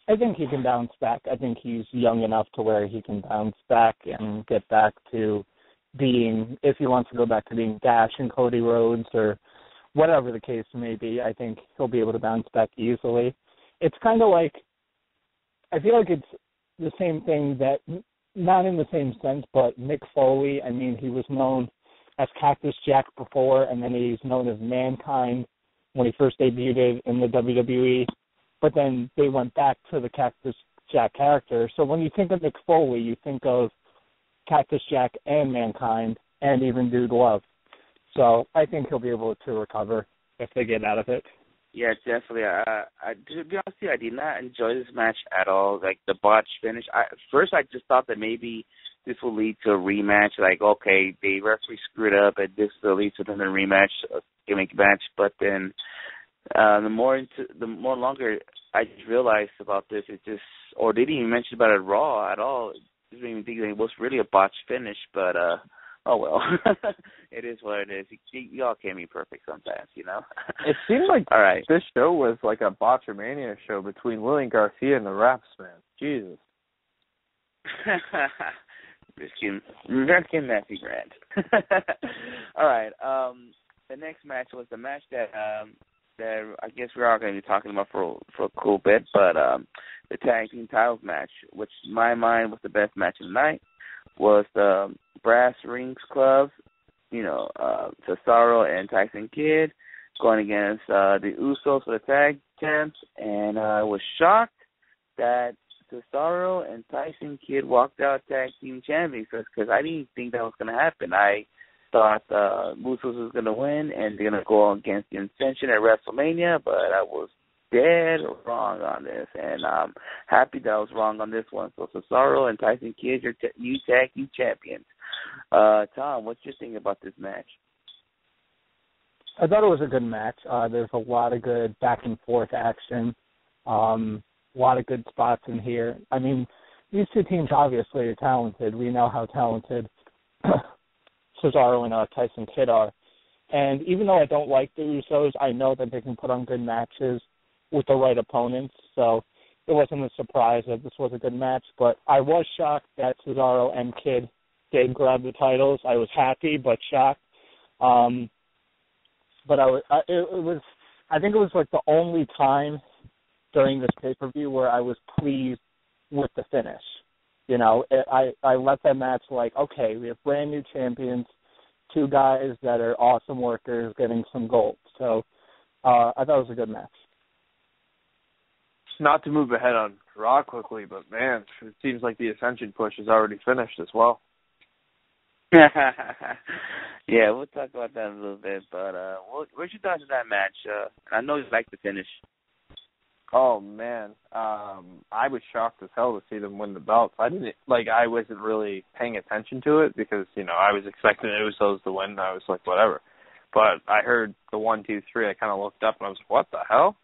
I think he can bounce back. I think he's young enough to where he can bounce back and get back to being, if he wants to go back to being Dash and Cody Rhodes or whatever the case may be, I think he'll be able to bounce back easily. It's kind of like, I feel like it's the same thing that, not in the same sense, but Mick Foley, I mean, he was known as Cactus Jack before, and then he's known as Mankind when he first debuted in the WWE, but then they went back to the Cactus Jack character. So when you think of Mick Foley, you think of Cactus Jack and Mankind and even Dude Love. So I think he'll be able to recover if they get out of it. Yeah, definitely. To be honest with you, I did not enjoy this match at all. Like the botch finish. First, I just thought that maybe this will lead to a rematch. Like, okay, the referee screwed up, and this will lead to another rematch, a gimmick match. But then, the more longer I just realized about this, it just, or they didn't even mention about it Raw at all. I didn't even think it was really a botch finish. But oh well, it is what it is. Y'all can't be perfect sometimes, you know. It seemed like all right. This show was like a Botchamania show between Lillian Garcia and the Raps, man. Jesus. American Matthew Grant. All right. The next match was the match that I guess we're all going to be talking about for a cool bit, but the tag team titles match, which in my mind was the best match of the night, was the Brass Rings Club, Cesaro and Tyson Kidd going against the Usos for the tag champs, and I was shocked that Cesaro and Tyson Kidd walked out tag team champions because I didn't think that was going to happen. I thought Usos was going to win and they're going to go against the Ascension at WrestleMania, but I was dead wrong on this, and I'm happy that I was wrong on this one. So Cesaro and Tyson Kidd are new tag team champions. Tom, what's your thing about this match? I thought it was a good match. There's a lot of good back and forth action, a lot of good spots in here. I mean, these two teams obviously are talented. We know how talented Cesaro and Tyson Kidd are. And even though I don't like the Usos, I know that they can put on good matches with the right opponents. So it wasn't a surprise that this was a good match. But I was shocked that Cesaro and Kidd did grab the titles. I was happy but shocked. But I think it was like the only time during this pay-per-view where I was pleased with the finish. I left that match like, okay, we have brand new champions, two guys that are awesome workers getting some gold. So I thought it was a good match. Not to move ahead on Raw quickly, but man, it seems like the Ascension push is already finished as well. Yeah, we'll talk about that in a little bit, but what's your thoughts on that match? I know you like the finish. Oh man, I was shocked as hell to see them win the belts. I wasn't really paying attention to it because I was expecting the Usos to win. And I was like, whatever. But I heard the 1, 2, 3. I kind of looked up and I was like, what the hell?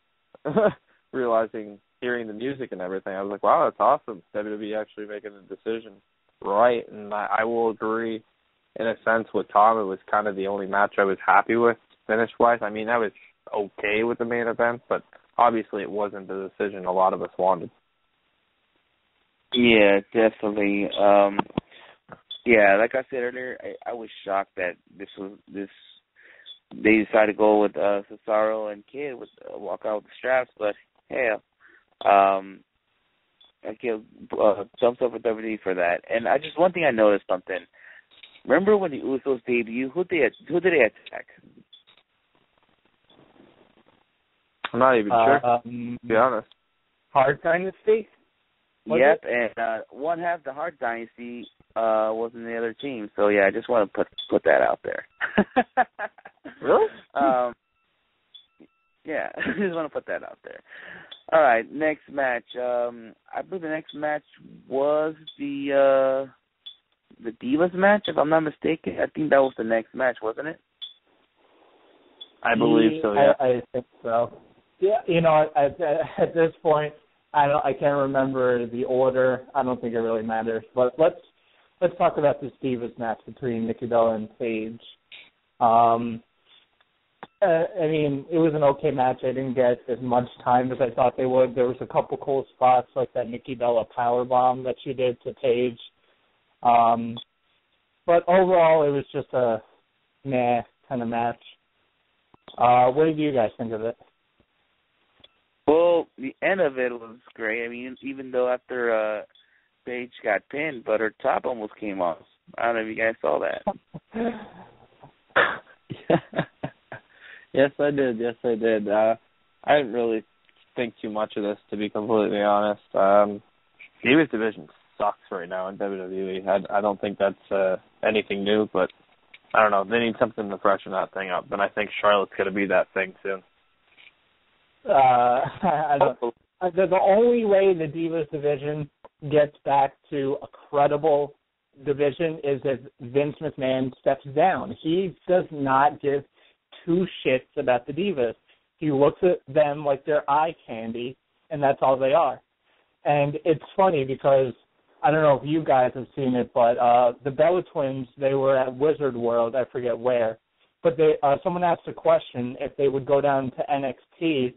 Hearing the music and everything, I was like, wow, that's awesome. WWE actually making a decision right, and I will agree in a sense with Tom. It was kind of the only match I was happy with finish-wise. I mean, I was okay with the main event, but obviously it wasn't the decision a lot of us wanted. Yeah, definitely. Yeah, like I said earlier, I was shocked that they decided to go with Cesaro and Kidd with walk out with the straps, but hell, I give thumbs up for WWE for that. And one thing I noticed something. Remember when the Usos debuted? Who did they attack? I'm not even sure. To be honest. Hart Dynasty? Yep, and one half the Hart Dynasty was in the other team. So yeah, I just want to put that out there. Really? Yeah, I just want to put that out there. All right, next match. I believe the next match was the Divas match, if I'm not mistaken. I think that was the next match, wasn't it? I believe so. Yeah, I think so. Yeah, at this point, I can't remember the order. I don't think it really matters. But let's talk about this Divas match between Nikki Bella and Paige. I mean, it was an okay match. I didn't get as much time as I thought they would. There was a couple cool spots, like that Nikki Bella powerbomb that she did to Paige. But overall, it was just a meh kind of match. What did you guys think of it? Well, the end of it was great. I mean, even though after Paige got pinned, but her top almost came off. I don't know if you guys saw that. Yes, I did. I didn't really think too much of this, to be completely honest. Divas division sucks right now in WWE. I don't think that's anything new, but I don't know. They need something to freshen that thing up, and I think Charlotte's going to be that thing soon. The only way the Divas division gets back to a credible division is if Vince McMahon steps down. He does not give two shits about the Divas. He looks at them like they're eye candy, and that's all they are. And it's funny because I don't know if you guys have seen it, but the Bella Twins, they were at Wizard World, I forget where, but someone asked a question if they would go down to NXT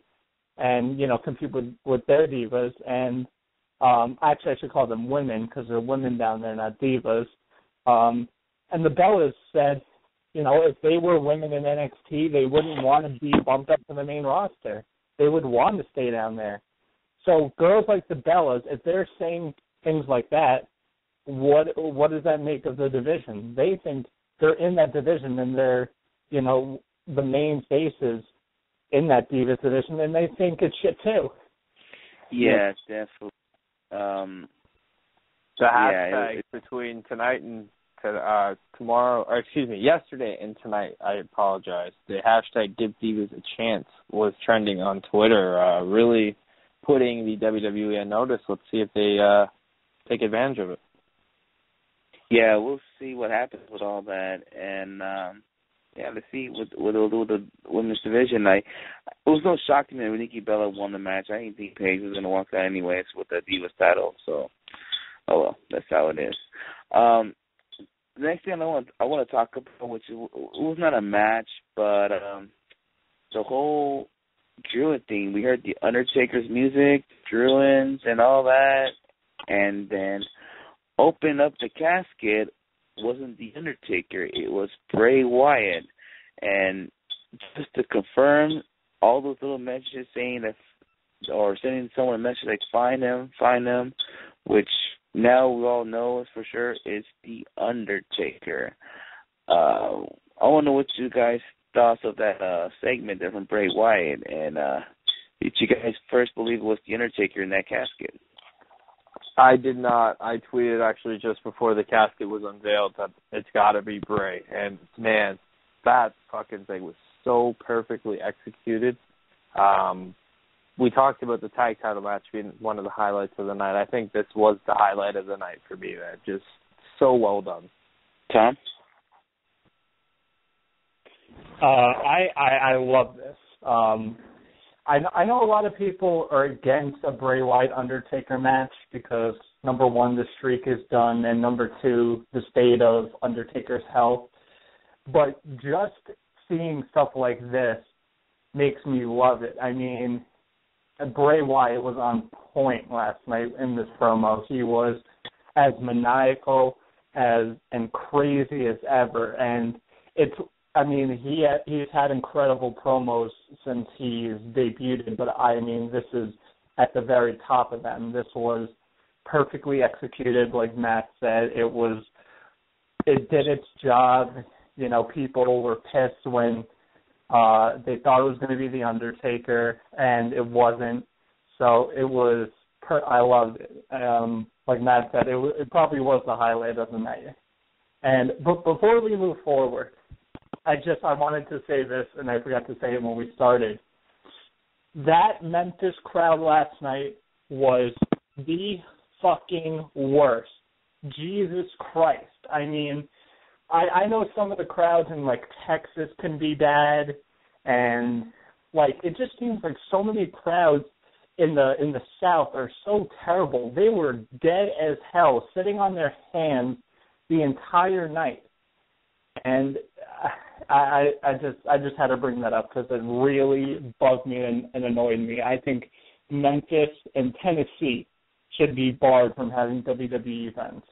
and, compete with their divas, and actually I should call them women because they're women down there, not divas. And the Bellas said, if they were women in NXT, they wouldn't want to be bumped up to the main roster. They would want to stay down there. So girls like the Bellas, if they're saying things like that, what does that make of the division? They think they're in that division and they're, the main faces in that Divas division, and they think it's shit too. Yeah, definitely. The hashtag between tonight and tomorrow, or excuse me, yesterday and tonight, I apologize. The hashtag Give Divas a Chance was trending on Twitter, really putting the WWE on notice. Let's see if they take advantage of it. Yeah, we'll see what happens with all that, and let's see with the women's division. It was no shock to me when Nikki Bella won the match. I didn't think Paige was going to walk out anyways with the Divas title. So, oh well, that's how it is. The next thing I want to talk about, which was not a match, but the whole Druid thing. We heard the Undertaker's music, Druids, and all that, and then open up the casket wasn't the Undertaker. It was Bray Wyatt. And just to confirm, all those little messages saying that, or sending someone a message like find him, which now we all know for sure is the Undertaker. I want to know what you guys thoughts of that segment there from Bray Wyatt, and did you guys first believe it was the Undertaker in that casket? I did not. I tweeted actually just before the casket was unveiled that it's got to be Bray. And, man, that fucking thing was so perfectly executed. We talked about the tag title match being one of the highlights of the night. I think this was the highlight of the night for me, man. Just so well done. Tom? I love this. I know a lot of people are against a Bray Wyatt Undertaker match because, number one, the streak is done, and number two, the state of Undertaker's health. But just seeing stuff like this makes me love it. I mean, Bray Wyatt was on point last night in this promo. He was as maniacal and crazy as ever, and he's had incredible promos since he's debuted, but this is at the very top of them. This was perfectly executed, like Matt said. It did its job. People were pissed when they thought it was going to be the Undertaker, and it wasn't. So it was. I loved it. Like Matt said, it probably was the highlight of the night. But before we move forward, I wanted to say this, and I forgot to say it when we started. That Memphis crowd last night was the fucking worst. Jesus Christ. I know some of the crowds in, Texas can be bad, and, it just seems like so many crowds in the South are so terrible. They were dead as hell, sitting on their hands the entire night. And I just had to bring that up because it really bugged me and annoyed me. I think Memphis and Tennessee should be barred from having WWE events.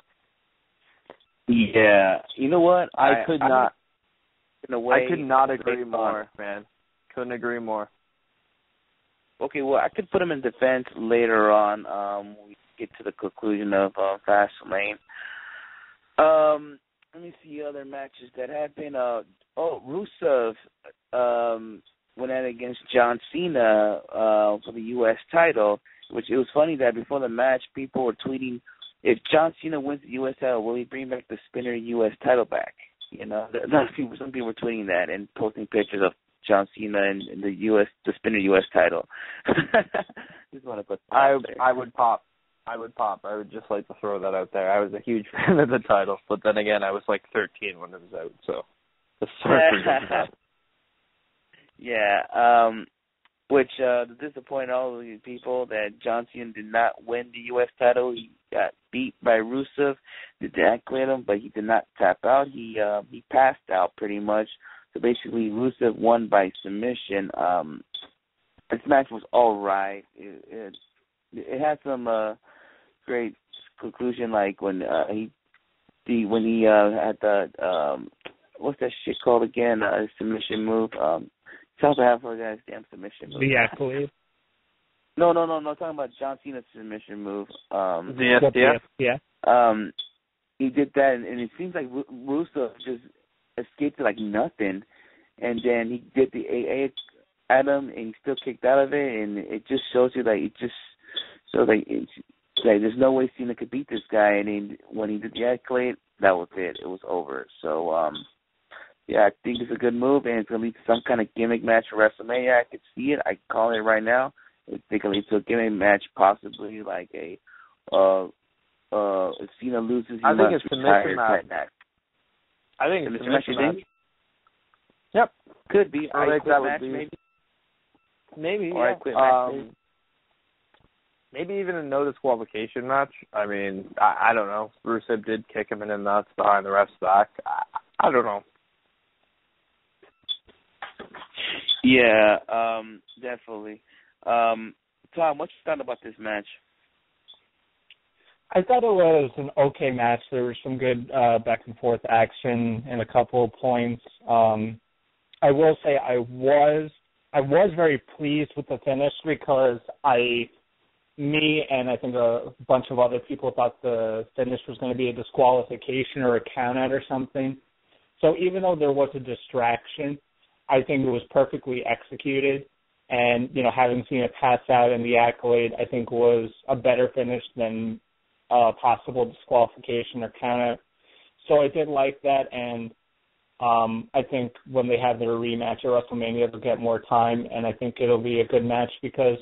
Yeah, you know what? I could not agree more, man. Couldn't agree more. Okay, well, I could put them in defense later on. We get to the conclusion of Fastlane. Let me see other matches that happened. Rusev went at it against John Cena for the U.S. title, which it was funny that before the match, people were tweeting, if John Cena wins the U.S. title, will he bring back the spinner U.S. title back? You know, some people were tweeting that and posting pictures of John Cena and the spinner U.S. title. Just want to put that out there. I would pop. I would just like to throw that out there. I was a huge fan of the title, but then again, I was like 13 when it was out, so the surfer. Yeah, which disappointed all of these people that John Cena did not win the U.S. title. He got beat by Rusev, did accolade him, but he did not tap out. He passed out pretty much. So basically, Rusev won by submission. This match was all right. It had some great conclusion, like when he had the what's that shit called again? Submission move. Tell the half of that damn submission move. The accolade. No. Talking about John Cena's submission move. The FDF. Yeah. He did that, and it seems like Rusev just escaped it like nothing, and then he did the AA at him, and he still kicked out of it, and it just shows you there's no way Cena could beat this guy, and when he did the accolade, that was it. It was over. So, yeah, I think it's a good move, and it's going to lead to some kind of gimmick match for WrestleMania. I could see it. I can call it right now. I think it'll lead to a gimmick match, possibly like if Cena loses, I think it's a submission match. I think it's a submission match. Yep. Could be. I think that would be. Maybe. Maybe, or yeah. Maybe even a no disqualification match. I mean, I don't know. Rusev did kick him in the nuts behind the ref's back. I don't know. Yeah, definitely. Tom, what you thought about this match? I thought it was an okay match. There was some good back and forth action and a couple of points. I will say I was very pleased with the finish because me and I think a bunch of other people thought the finish was going to be a disqualification or a count-out or something. So even though there was a distraction, I think it was perfectly executed. And, you know, having seen it pass out in the accolade, I think was a better finish than a possible disqualification or count-out. So I did like that, and I think when they have their rematch at WrestleMania, they'll get more time, and I think it'll be a good match because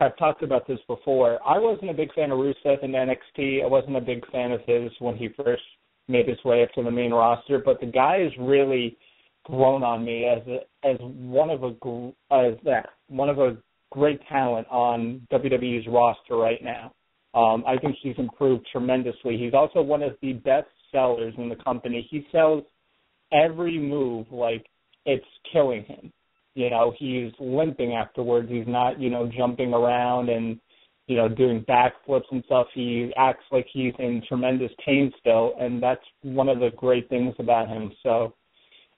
I've talked about this before. I wasn't a big fan of Rusev in NXT. I wasn't a big fan of his when he first made his way up to the main roster, but the guy has really grown on me as one of a great talent on WWE's roster right now. I think he's improved tremendously. He's also one of the best sellers in the company. He sells every move like it's killing him. You know, he's limping afterwards. He's not, you know, jumping around and, you know, doing backflips and stuff. He acts like he's in tremendous pain still, and that's one of the great things about him. So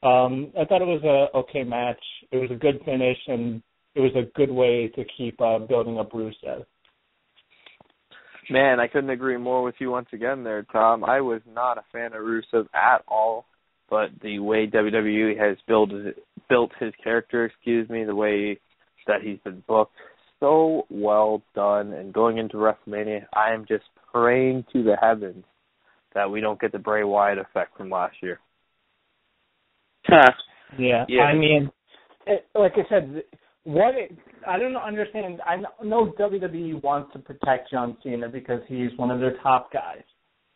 I thought it was a okay match. It was a good finish, and it was a good way to keep building up Rusev. Man, I couldn't agree more with you once again there, Tom. I was not a fan of Rusev at all, but the way WWE has built his character, the way that he's been booked, so well done. And going into WrestleMania, I am just praying to the heavens that we don't get the Bray Wyatt effect from last year. Yeah. I mean, like I said, I don't understand. I know WWE wants to protect John Cena because he's one of their top guys,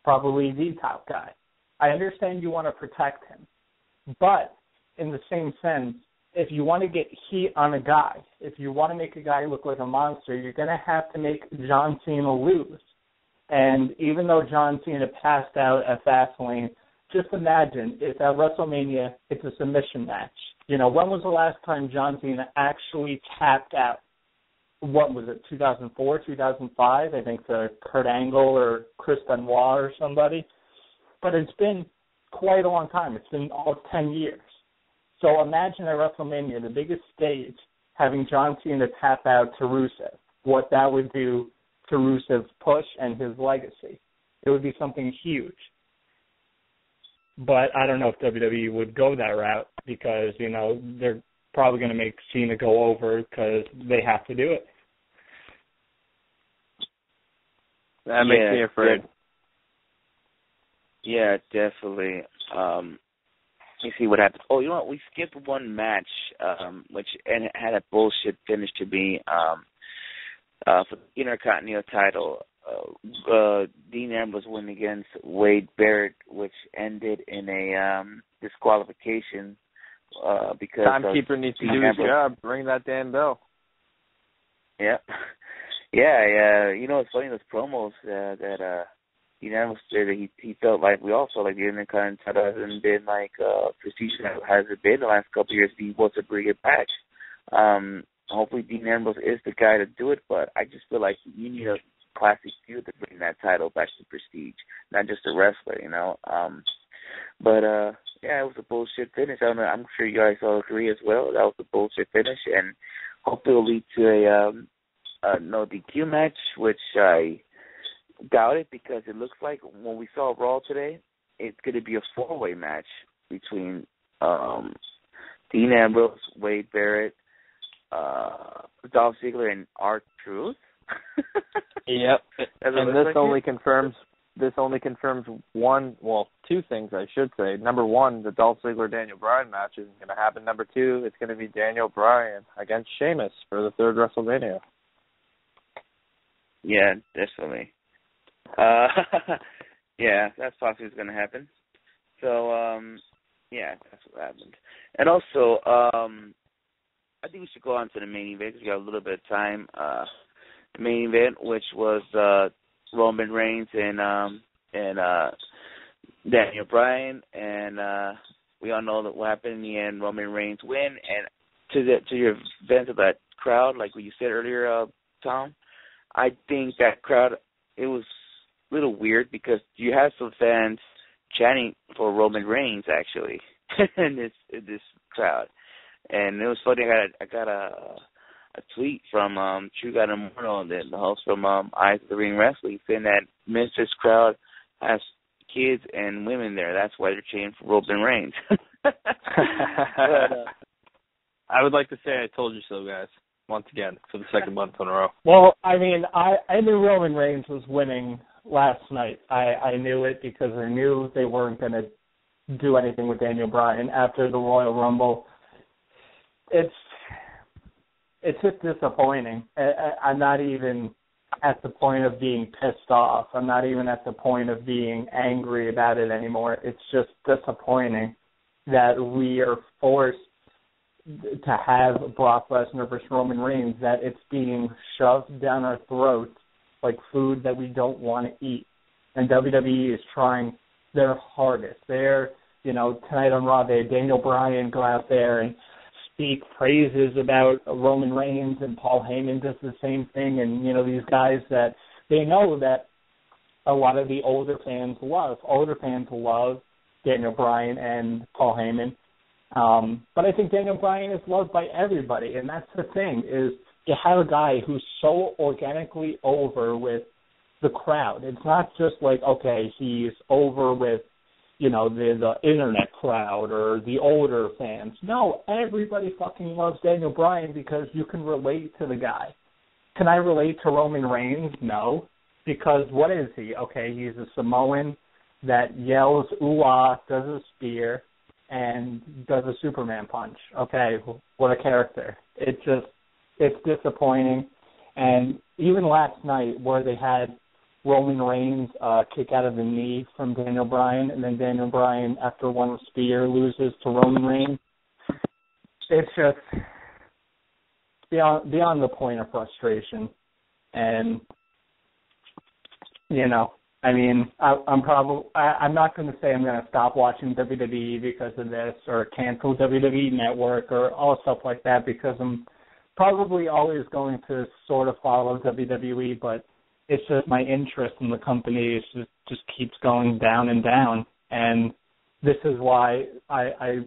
probably the top guy. I understand you want to protect him, but in the same sense, if you want to get heat on a guy, if you want to make a guy look like a monster, you're going to have to make John Cena lose. And even though John Cena passed out at Fastlane, just imagine if at WrestleMania it's a submission match. When was the last time John Cena actually tapped out? What was it, 2004, 2005? I think the Kurt Angle or Chris Benoit or somebody. But it's been quite a long time. It's been almost 10 years. So imagine at WrestleMania, the biggest stage, having John Cena tap out to Rusev, what that would do to Rusev's push and his legacy. It would be something huge. But I don't know if WWE would go that route because, they're probably going to make Cena go over because they have to do it. That makes me afraid. Yeah, definitely. You see what happens. Oh, you know what? We skipped one match, which had a bullshit finish to me for the Intercontinental title. Dean Ambrose won against Wade Barrett, which ended in a disqualification because timekeeper needs to do his job. Ring that damn bell. Yeah. Yeah. It's funny, those promos that Dean Ambrose said that he felt like, we all felt like the Intercontinental title hasn't been like prestige has it been the last couple of years. He wants to bring it back. Hopefully Dean Ambrose is the guy to do it, but I just feel like you need a classic feud to bring that title back to prestige, not just a wrestler, But it was a bullshit finish. I'm sure you guys all agree as well. That was a bullshit finish, and hopefully it'll lead to a no DQ match, which I doubt it because it looks like when we saw Raw today, it's going to be a four-way match between Dean Ambrose, Wade Barrett, Dolph Ziggler, and R-Truth. Yep. And this only confirms two things, I should say. Number one, the Dolph Ziggler-Daniel Bryan match isn't going to happen. Number two, it's going to be Daniel Bryan against Sheamus for the third WrestleMania. Yeah, definitely. Yeah, that's possibly what's going to happen. So, that's what happened. And also, I think we should go on to the main event because we got a little bit of time. The main event, which was Roman Reigns and Daniel Bryan, and we all know that what happened in the end. Roman Reigns win, and to your event of that crowd, like what you said earlier, Tom, I think that crowd, it was a little weird because you had some fans chanting for Roman Reigns actually in this crowd, and it was funny. I got a tweet from True God Immortal, the host from Eyes of the Ring Wrestling, saying that Memphis crowd has kids and women there. That's why they're cheering for Roman Reigns. But, I would like to say I told you so, guys. Once again, for the second month in a row. Well, I mean, I knew Roman Reigns was winning last night. I knew it because I knew they weren't going to do anything with Daniel Bryan after the Royal Rumble. It's just disappointing. I'm not even at the point of being pissed off. I'm not even at the point of being angry about it anymore. It's just disappointing that we are forced to have Brock Lesnar versus Roman Reigns, that it's being shoved down our throats like food that we don't want to eat. And WWE is trying their hardest. They're, tonight on Raw, they had Daniel Bryan go out there and speak praises about Roman Reigns, and Paul Heyman does the same thing. And, these guys that they know that a lot of the older fans love. Older fans love Daniel Bryan and Paul Heyman. But I think Daniel Bryan is loved by everybody, and that's the thing, is you have a guy who's so organically over with the crowd. It's not just like, okay, he's over with, the internet crowd or the older fans. No, everybody fucking loves Daniel Bryan because you can relate to the guy. Can I relate to Roman Reigns? No, because what is he? Okay, he's a Samoan that yells ooh-ah, does a spear, and does a Superman punch. Okay, what a character. It's disappointing. And even last night where they had Roman Reigns kick out of the knee from Daniel Bryan, and then Daniel Bryan, after one spear, loses to Roman Reigns, it's just beyond the point of frustration. And, I mean, I'm not going to say I'm going to stop watching WWE because of this or cancel WWE Network or all stuff like that, because I'm probably always going to sort of follow WWE, but it's just my interest in the company just keeps going down and down. And this is why I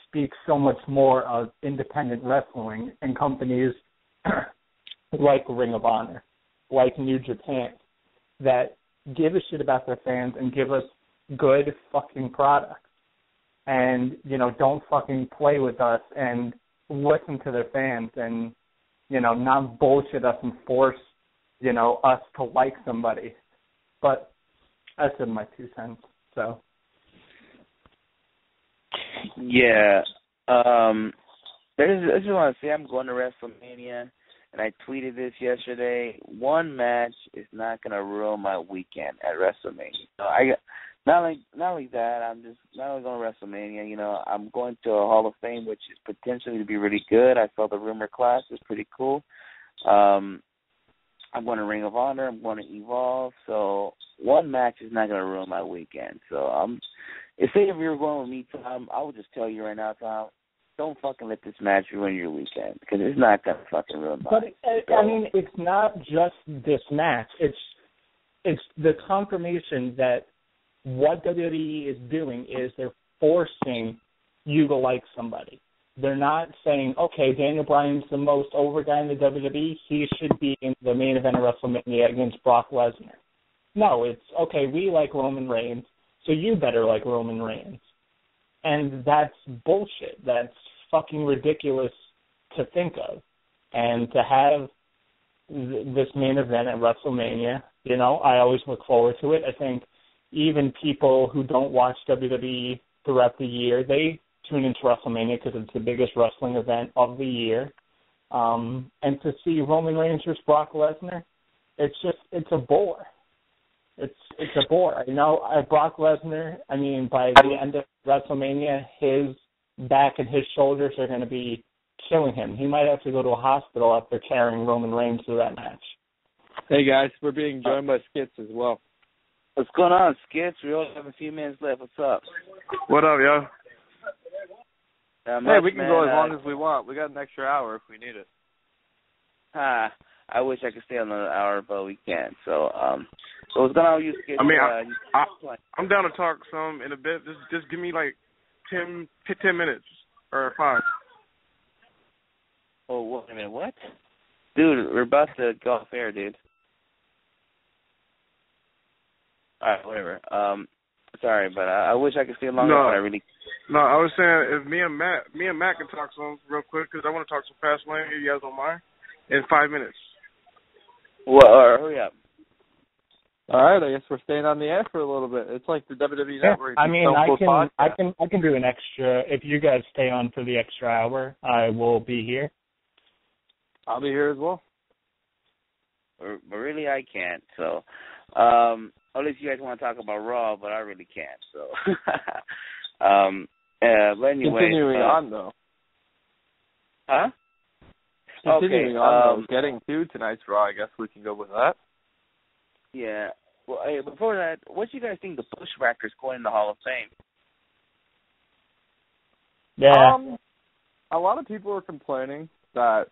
speak so much more of independent wrestling and companies like Ring of Honor, like New Japan, that give a shit about their fans and give us good fucking products. And, you know, don't fucking play with us and listen to their fans and, you know, not bullshit us and force, you know, us to like somebody. But that's in my 2 cents, so. Yeah. I just want to say I'm going to WrestleMania. And I tweeted this yesterday. One match is not going to ruin my weekend at WrestleMania. So not only that, I'm just not only going to WrestleMania. You know, I'm going to a Hall of Fame, which is potentially to be really good. I saw the rumor class is pretty cool. I'm going to Ring of Honor. I'm going to Evolve. So one match is not going to ruin my weekend. So say if you were going with me, Tom, I would just tell you right now, Tom, don't fucking let this match ruin your weekend, because it's not going to fucking ruin mine. But, I mean, it's not just this match. It's the confirmation that what WWE is doing is they're forcing you to like somebody. They're not saying, okay, Daniel Bryan's the most over guy in the WWE. He should be in the main event of WrestleMania against Brock Lesnar. No, it's, okay, we like Roman Reigns, so you better like Roman Reigns. And that's bullshit. That's fucking ridiculous to think of. And to have this main event at WrestleMania, you know, I always look forward to it. I think even people who don't watch WWE throughout the year, they tune into WrestleMania because it's the biggest wrestling event of the year. And to see Roman Reigns versus Brock Lesnar, it's a bore. It's a bore. You know, Brock Lesnar, I mean, by the end of WrestleMania, his back and his shoulders are going to be killing him. He might have to go to a hospital after carrying Roman Reigns through that match. Hey, guys, we're being joined by Skits as well. What's going on, Skits? We only have a few minutes left. What's up? What up, yo? Hey, we can go as long as we want. We got an extra hour if we need it. I wish I could stay another hour, but we can't. So what's going on with you, Skits? I mean, I'm down to talk some in a bit. Just give me like 10 minutes or 5. Oh, wait a minute, what? Dude, we're about to go off air, dude. All right, whatever. Sorry, but I wish I could stay longer. No, but I really. No, I was saying if me and Matt can talk some real quick, because I want to talk some fast lane if you guys don't mind, in 5 minutes. Well, hurry up. All right, I guess we're staying on the air for a little bit. It's like the WWE Network. I mean, I can do an extra. If you guys stay on for the extra hour, I will be here. I'll be here as well. But really, I can't. So, unless you guys want to talk about Raw, but I really can't. So, but anyway. Continuing on, though. Huh? Continuing on, though, getting to tonight's Raw, I guess we can go with that. Yeah. Well, hey, before that, what do you guys think the Bushwhackers going in the Hall of Fame? Yeah. A lot of people are complaining that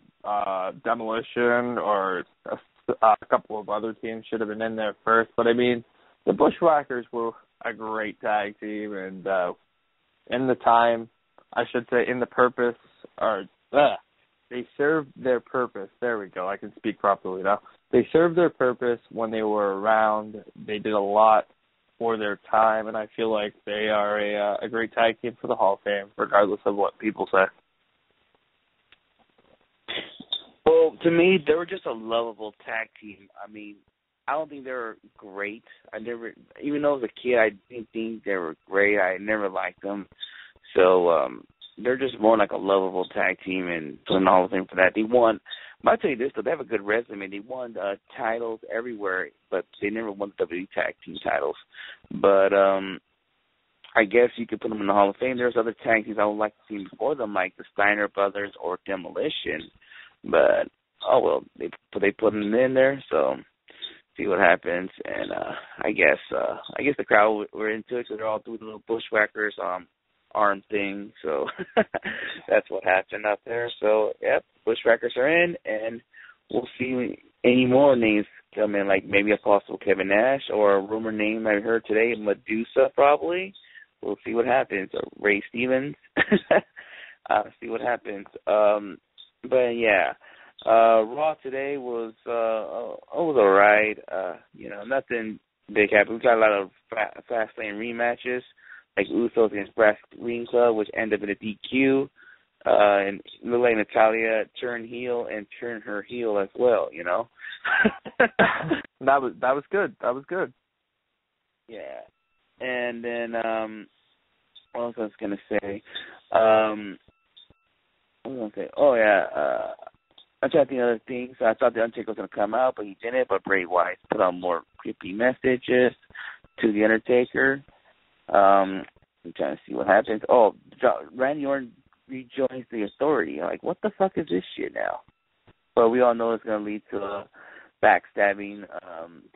Demolition or a couple of other teams should have been in there first. But, I mean, the Bushwhackers were a great tag team. And in the time, I should say in the purpose, or they served their purpose. There we go. I can speak properly now. They served their purpose when they were around. They did a lot for their time, and I feel like they are a great tag team for the Hall of Fame, regardless of what people say. Well, to me, they were just a lovable tag team. I mean, I don't think they were great. Even though as a kid, I didn't think they were great. I never liked them. So they're just more like a lovable tag team, and put in the Hall of Fame for that. They won. I'll tell you this, though, they have a good resume. They won titles everywhere, but they never won the WWE tag team titles. But I guess you could put them in the Hall of Fame. There's other tag teams I would like to see before them, like the Steiner Brothers or Demolition. But, oh, well, they put them in there. So, see what happens. And I guess the crowd were into it because they're all doing the little bushwhackers arm thing. So that's what happened out there. So yep, bushwhackers are in, and we'll see any more names come in, like maybe a possible Kevin Nash or a rumor name I heard today, Medusa probably. We'll see what happens. Or Ray Stevens. See what happens. But yeah, Raw today was all right. Nothing big happened. We got a lot of fast lane rematches, like Usos against Brass Green Club, which ended up in a DQ. And looked like Natalya turned heel and turned her heel as well. That was good. That was good. Yeah. And then what was I gonna say? I tried the other things. I thought the Undertaker was gonna come out, but he didn't. But Bray Wyatt put on more creepy messages to the Undertaker. I'm trying to see what happens. Oh, Randy Orton rejoins the Authority. Like, what the fuck is this shit now? But we all know it's gonna lead to a backstabbing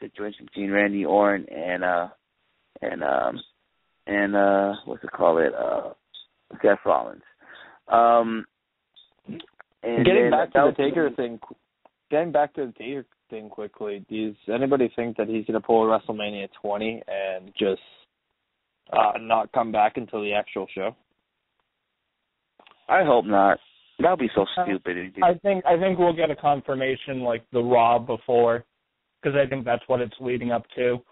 situation between Randy Orton and Seth Rollins. Getting back to the Taker thing quickly, does anybody think that he's going to pull a WrestleMania 20 and just not come back until the actual show? I hope not. That would be so stupid. I think we'll get a confirmation like the Raw before, because I think that's what it's leading up to.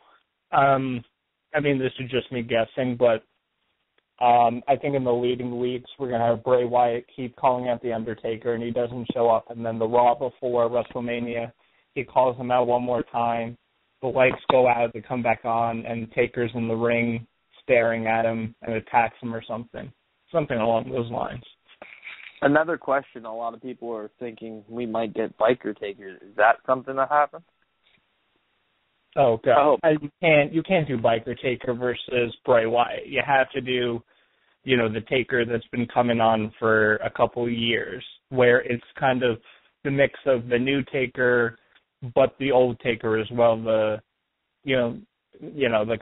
This is just me guessing, but I think in the leading weeks we're going to have Bray Wyatt keep calling out The Undertaker and he doesn't show up, and then the Raw before WrestleMania, he calls him out one more time, the lights go out, they come back on, and Taker's in the ring staring at him and attacks him or something along those lines. Another question, a lot of people are thinking we might get Biker Taker. Is that something that happened? Oh God! You can't do Biker Taker versus Bray Wyatt. You have to do, the Taker that's been coming on for a couple of years, where it's kind of the mix of the new Taker, but the old Taker as well. The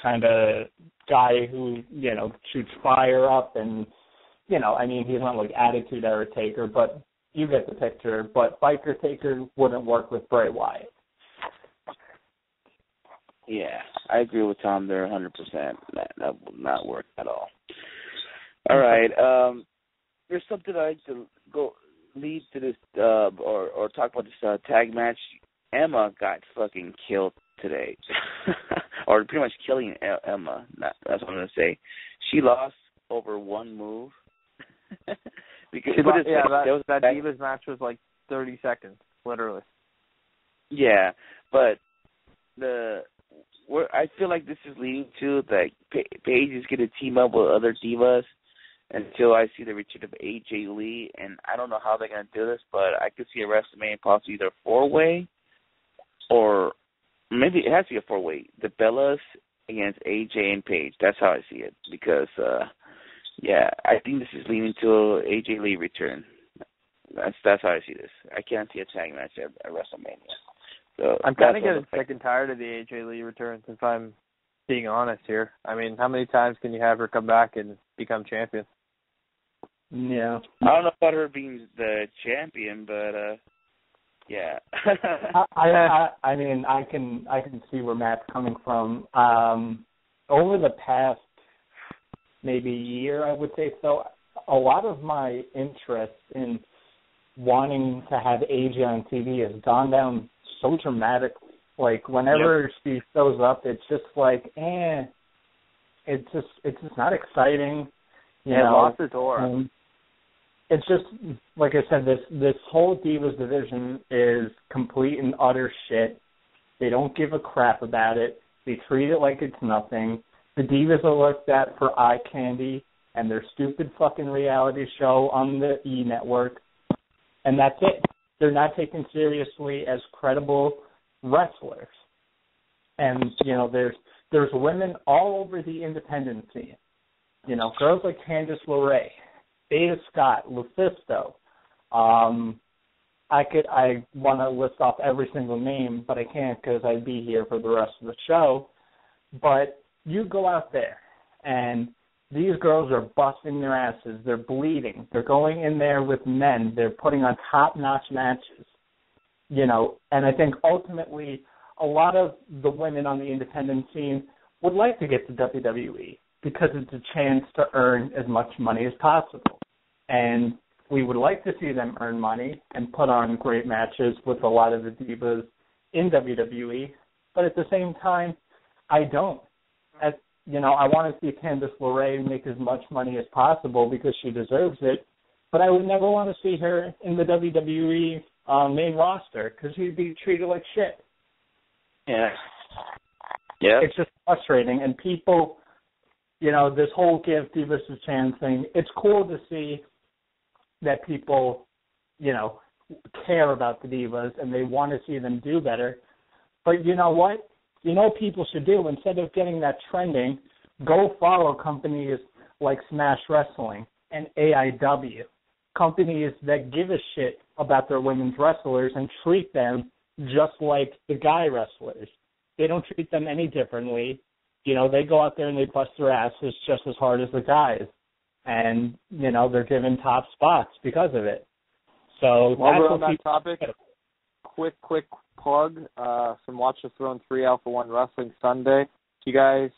kind of guy who shoots fire up, and he's not like Attitude Era Taker, but you get the picture. But Biker Taker wouldn't work with Bray Wyatt. Yeah, I agree with Tom there 100%. That will not work at all. All right. There's something I'd like to lead to this, or talk about this tag match. Emma got fucking killed today. Or pretty much killing Emma. That's what I'm going to say. She lost over one move. Because that Divas match was like 30 seconds, literally. Yeah, but I feel like this is leading to Paige is going to team up with other divas until I see the return of AJ Lee, and I don't know how they're going to do this, but I could see a WrestleMania possibly either 4-way or maybe it has to be a 4-way. The Bellas against AJ and Paige. That's how I see it because, I think this is leading to AJ Lee return. That's how I see this. I can't see a tag match at WrestleMania. So I'm kind of getting sick and tired of the AJ Lee returns, if I'm being honest here. How many times can you have her come back and become champion? Yeah. I don't know about her being the champion, but yeah. I can see where Matt's coming from. Over the past maybe year, I would say so, a lot of my interest in wanting to have AJ on TV has gone down so dramatic. Like whenever she shows up, it's just like, it's just not exciting. Lost its aura. It's just like I said, this whole Divas division is complete and utter shit. They don't give a crap about it. They treat it like it's nothing. The Divas are looked at for eye candy and their stupid fucking reality show on the E! Network, and that's it. They're not taken seriously as credible wrestlers. And, there's women all over the independent scene. Girls like Candice LeRae, Beta Scott, Lufisto, I want to list off every single name, but I can't because I'd be here for the rest of the show. But you go out there, and these girls are busting their asses. They're bleeding. They're going in there with men. They're putting on top-notch matches, you know. And I think ultimately a lot of the women on the independent scene would like to get to WWE because it's a chance to earn as much money as possible. And we would like to see them earn money and put on great matches with a lot of the divas in WWE. But at the same time, I don't. You know, I want to see Candice LeRae make as much money as possible because she deserves it, but I would never want to see her in the WWE main roster because she'd be treated like shit. Yeah. Yeah. It's just frustrating. And people, you know, this whole give divas a chance thing, it's cool to see that people, you know, care about the divas and they want to see them do better. But you know what? You know what people should do? Instead of getting that trending, go follow companies like Smash Wrestling and AIW, companies that give a shit about their women's wrestlers and treat them just like the guy wrestlers. They don't treat them any differently. You know, they go out there and they bust their asses just as hard as the guys. And, you know, they're given top spots because of it. So while that's we're what on that topic, quick plug from Watch the Throne 3 Alpha 1 Wrestling Sunday. If you guys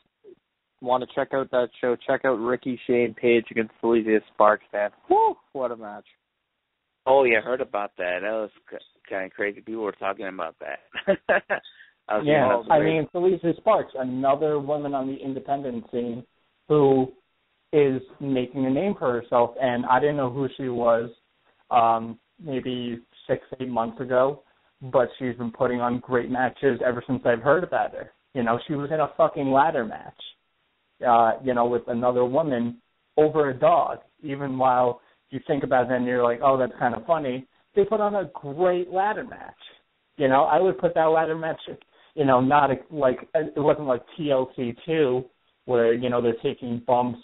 want to check out that show, check out Ricky Shane Page against Felicia Sparks, man. Woo, what a match. Oh, yeah, I heard about that. That was kind of crazy. People were talking about that. I mean, Felicia Sparks, another woman on the independent scene who is making a name for herself, and I didn't know who she was maybe 6-8 months ago, but she's been putting on great matches ever since I've heard about her. You know, she was in a fucking ladder match, you know, with another woman over a dog. Even while you think about it and you're like, oh, that's kind of funny, they put on a great ladder match. You know, I would put that ladder match, you know, not like, it wasn't like TLC 2 where, you know, they're taking bumps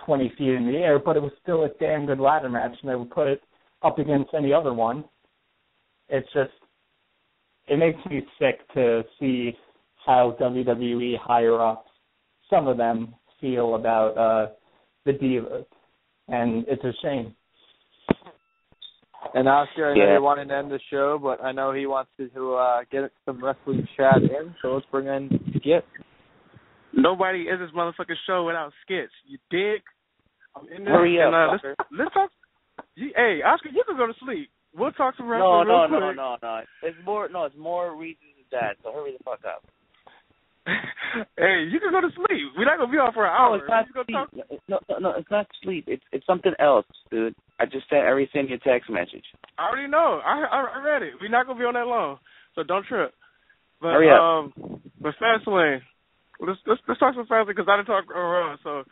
20 feet in the air, but it was still a damn good ladder match, and they would put it up against any other one. It's just, it makes me sick to see how WWE higher-ups, some of them, feel about the divas, and it's a shame. And Oscar, I know you wanted to end the show, but I know he wants to get some wrestling chat in, so let's bring in Skit. Nobody is this motherfucking show without skits. You dig? I'm in there. Hurry up, and, let's talk. Hey, Oscar, you can go to sleep. We'll talk some wrestling real quick. No. It's more reasons than that, so hurry the fuck up. Hey, you can go to sleep. We're not going to be on for an hour. No, it's not sleep. No, it's not sleep. It's something else, dude. I just sent everything in your text message. I already know. I read it. We're not going to be on that long, so don't trip. But, hurry up. But Fastlane. Let's talk some Fastlane because I didn't talk around. So,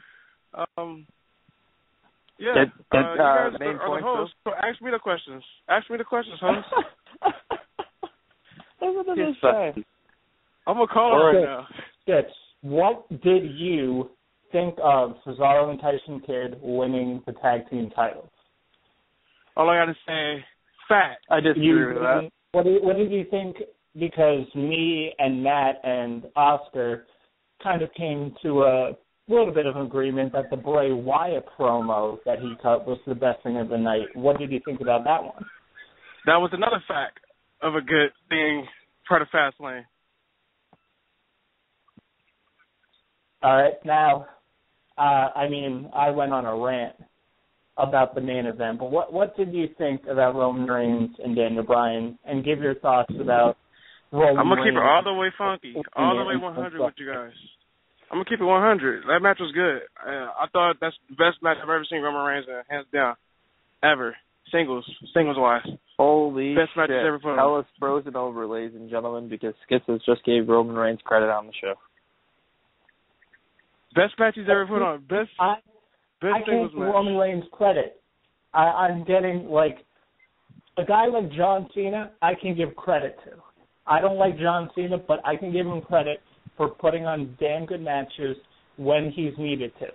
yeah. You guys are the host, so ask me the questions. Ask me the questions, host. I'm going to call her right now. Skits, what did you think of Cesaro and Tyson Kidd winning the tag team titles? All I got to say, fact. I disagree with that. What did you think? Because me and Matt and Oscar kind of came to a little bit of an agreement that the Bray Wyatt promo that he cut was the best thing of the night. What did you think about that one? That was another fact of a good thing part of Fastlane. All right, now, I went on a rant about the main event, but what did you think about Roman Reigns and Daniel Bryan? And give your thoughts about Roman Reigns. I'm going to keep it all the way funky, all the way 100 with you guys. I'm going to keep it 100. That match was good. I thought that's the best match I've ever seen Roman Reigns in, hands down, ever. Singles-wise. Holy best shit. match ever put on. Hell is frozen over, ladies and gentlemen, because Skitsis just gave Roman Reigns credit on the show. Best match he's ever put on. Best singles match. Roman Reigns credit. I'm getting, like, a guy like John Cena, I can give credit to. I don't like John Cena, but I can give him credit for putting on damn good matches when he's needed to.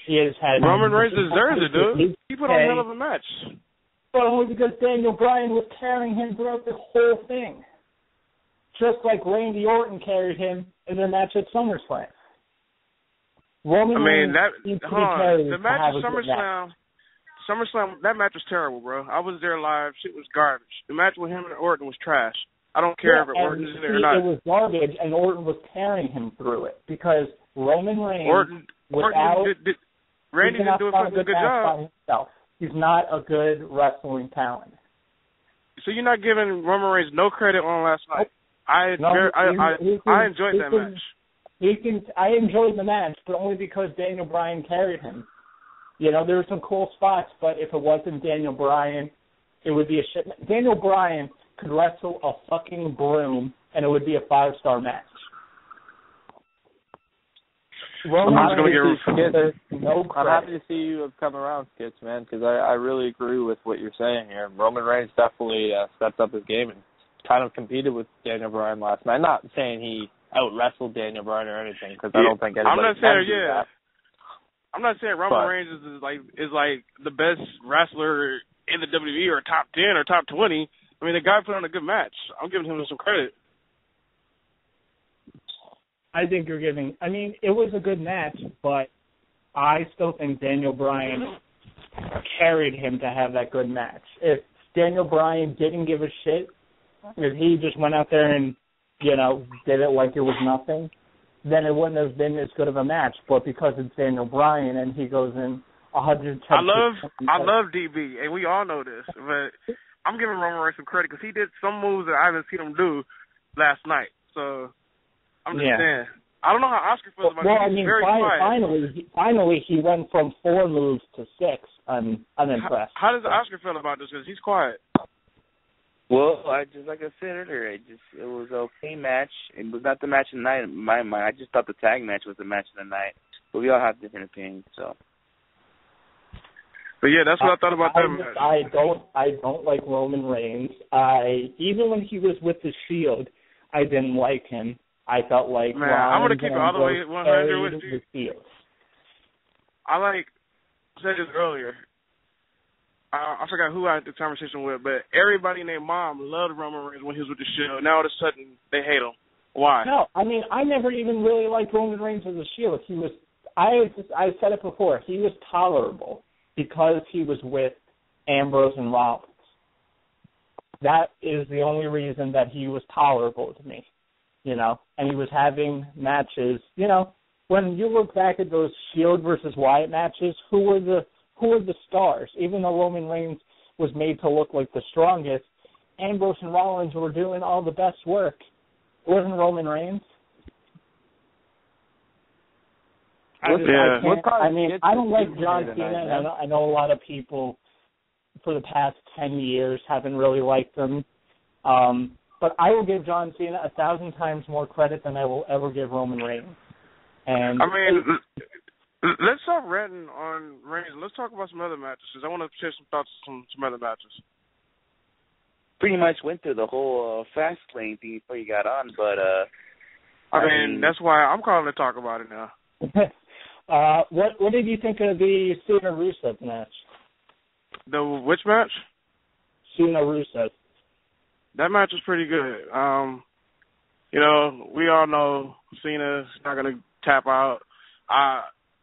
He has had Roman Reigns deserves it, dude. He put on a hell of a match. but only because Daniel Bryan was carrying him throughout the whole thing. Just like Randy Orton carried him in the match at SummerSlam. Roman Reigns needs to be carried the to match have at a good match. SummerSlam, that match was terrible, bro. I was there live. Shit was garbage. The match with him and Orton was trash. I don't care if Orton's in there or not. It was garbage, and Orton was carrying him through it because Roman Reigns, Randy didn't do a good job. By himself. He's not a good wrestling talent. So you're not giving Roman Reigns no credit on last night. I enjoyed that match. I enjoyed the match, but only because Daniel Bryan carried him. You know, there were some cool spots, but if it wasn't Daniel Bryan, it would be a shit. Daniel Bryan could wrestle a fucking broom, and it would be a 5-star match. I'm happy to see you have come around, Skits, man, because I really agree with what you're saying here. Roman Reigns definitely stepped up his game and kind of competed with Daniel Bryan last night. Not saying he out-wrestled Daniel Bryan or anything, because I don't think anybody can do that. I'm not saying Roman Reigns is like the best wrestler in the WWE or top 10 or top 20. I mean, the guy put on a good match. I'm giving him some credit. I think you're giving. I mean, it was a good match, but I still think Daniel Bryan carried him to have that good match. If Daniel Bryan didn't give a shit, if he just went out there and, you know, did it like it was nothing, then it wouldn't have been as good of a match. But because it's Daniel Bryan and he goes in 110. I love DB, and we all know this, but I'm giving Roman Reigns some credit because he did some moves that I haven't seen him do last night. So I'm just saying. I don't know how Oscar feels about it. Well, I mean, finally he went from 4 moves to 6. I'm impressed. How does Oscar feel about this? Because he's quiet. Well, like I said earlier, it was an okay match. It was not the match of the night in my mind. I just thought the tag match was the match of the night. But we all have different opinions, so. But yeah, that's what I thought about that match. I don't like Roman Reigns. Even when he was with the Shield, I didn't like him. I felt like I'm gonna keep it all the way 100 with you. I said this earlier. I forgot who I had the conversation with, but everybody named Mom loved Roman Reigns when he was with the Shield. Now all of a sudden they hate him. Why? No, I mean I never even really liked Roman Reigns as a Shield. He was. I said it before. He was tolerable because he was with Ambrose and Rollins. That is the only reason that he was tolerable to me. You know, and he was having matches. You know, when you look back at those Shield versus Wyatt matches, who were the stars? Even though Roman Reigns was made to look like the strongest, Ambrose and Rollins were doing all the best work. It wasn't Roman Reigns. I don't like John Cena. I know a lot of people for the past 10 years haven't really liked him. But I will give John Cena 1,000 times more credit than I will ever give Roman Reigns. And I mean, let's stop ranting on Reigns. Let's talk about some other matches. I want to share some thoughts on some other matches. Pretty much went through the whole fast lane thing before you got on, but I mean, that's why I'm calling to talk about it now. What did you think of the Cena Rusev match? The which match? Cena Rusev. That match was pretty good. You know, we all know Cena's not going to tap out.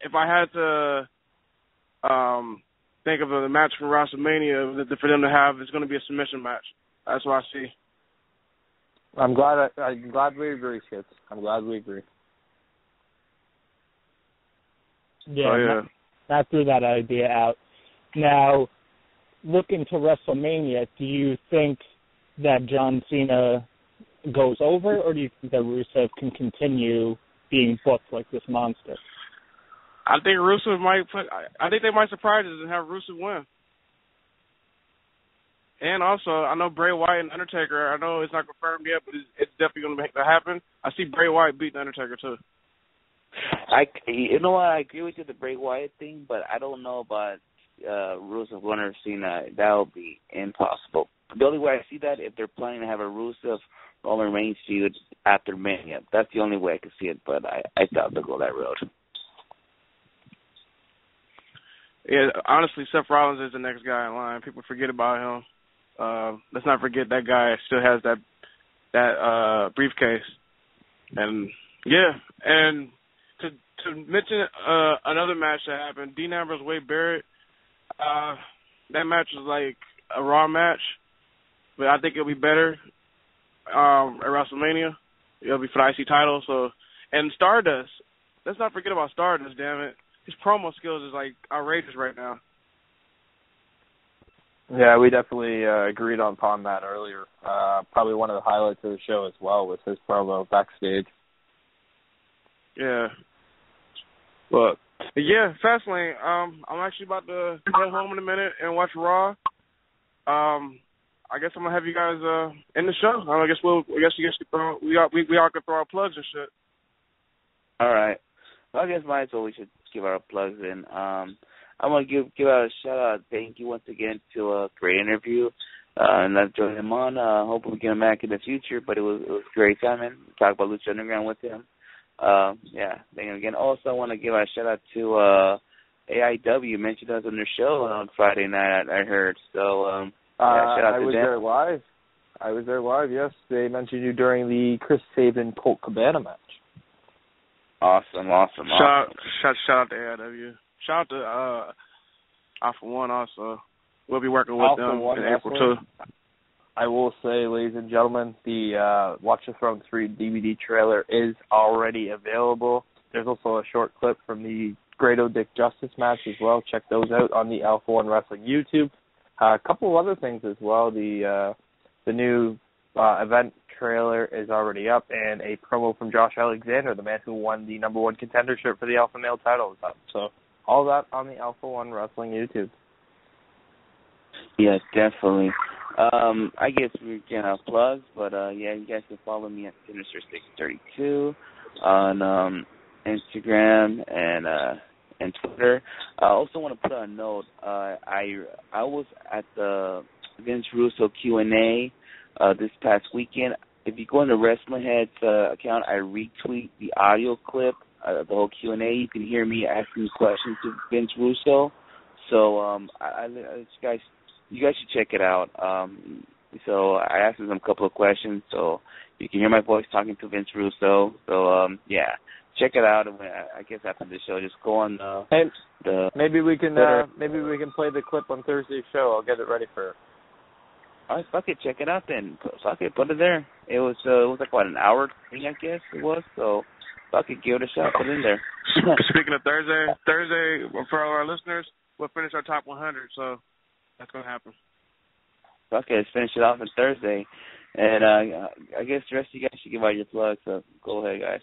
If I had to think of a match from WrestleMania for them to have, it's going to be a submission match. That's what I see. I'm glad we agree, Skits. I'm glad we agree. Yeah, not threw that idea out. Now, looking to WrestleMania, do you think that John Cena goes over, or do you think that Rusev can continue being booked like this monster? I think Rusev I think they might surprise us and have Rusev win. And also, I know Bray Wyatt and Undertaker, I know it's not confirmed yet, but it's definitely going to make that happen. I see Bray Wyatt beating Undertaker, too. You know what? I agree with you, the Bray Wyatt thing, but I don't know about Rusev winner Cena. That would be impossible. The only way I see that if they're planning to have a Rusev Roman Reigns feud after Mania. That's the only way I can see it, but I doubt they'll go that road. Yeah, honestly, Seth Rollins is the next guy in line. People forget about him. Let's not forget that guy still has that briefcase. And yeah, and to mention another match that happened, Dean Ambrose, Wade Barrett. That match was like a Raw match, but I think it'll be better at WrestleMania. It'll be for the IC title. So, and Stardust. Let's not forget about Stardust. Damn it, his promo skills is like outrageous right now. Yeah, we definitely agreed upon that earlier. Probably one of the highlights of the show as well was his promo backstage. Yeah. But yeah, Fastlane. I'm actually about to head home in a minute and watch Raw. I guess I'm gonna have you guys in the show. I guess you guys could throw we all could throw our plugs and shit. All right. Well, I guess might as well we should give our plugs in. I want to give out a shout out. Thank you once again to a great interview, and I've joined him on. Hopefully we get him back in the future. But it was a great time, man. Talk about Lucha Underground with him. Yeah, thank you again. Also, I want to give a shout out to AIW. Mentioned us on their show on Friday night. I heard. So yeah, shout out to them. I was there live. Yes, they mentioned you during the Chris Sabin Colt Cabana match. Awesome. Shout out to AIW. Shout out to Alpha One also. We'll be working with them in April too. I will say, ladies and gentlemen, the Watch the Throne 3 DVD trailer is already available. There's also a short clip from the Grado Dick Justice match as well. Check those out on the Alpha One Wrestling YouTube. A couple of other things as well. The new event trailer is already up, and a promo from Josh Alexander, the man who won the #1 contendership for the Alpha Male title, is up. So all that on the Alpha One Wrestling YouTube. Yeah, definitely. I guess we're getting our plugs, but yeah, you guys can follow me at Sinister632 on Instagram and Twitter. I also want to put a note. I was at the Vince Russo Q&A this past weekend. If you go on the Wrestlingheads account, I retweet the audio clip of the whole Q&A. You can hear me asking questions to Vince Russo. So you guys should check it out. So I asked him a couple of questions, so you can hear my voice talking to Vince Russo. So yeah, check it out. I guess after the show, just go on the. Maybe we can play the clip on Thursday's show. I'll get it ready for her. All right, fuck it, check it out then. Fuck it, put it there. It was like what, an hour thing, I guess it was. So fuck it, give it a shot, put it in there. Speaking of Thursday for all our listeners, we'll finish our top 100. So that's gonna happen. Okay, let's finish it off on Thursday. And I guess the rest of you guys should give out your plugs, so go ahead, guys.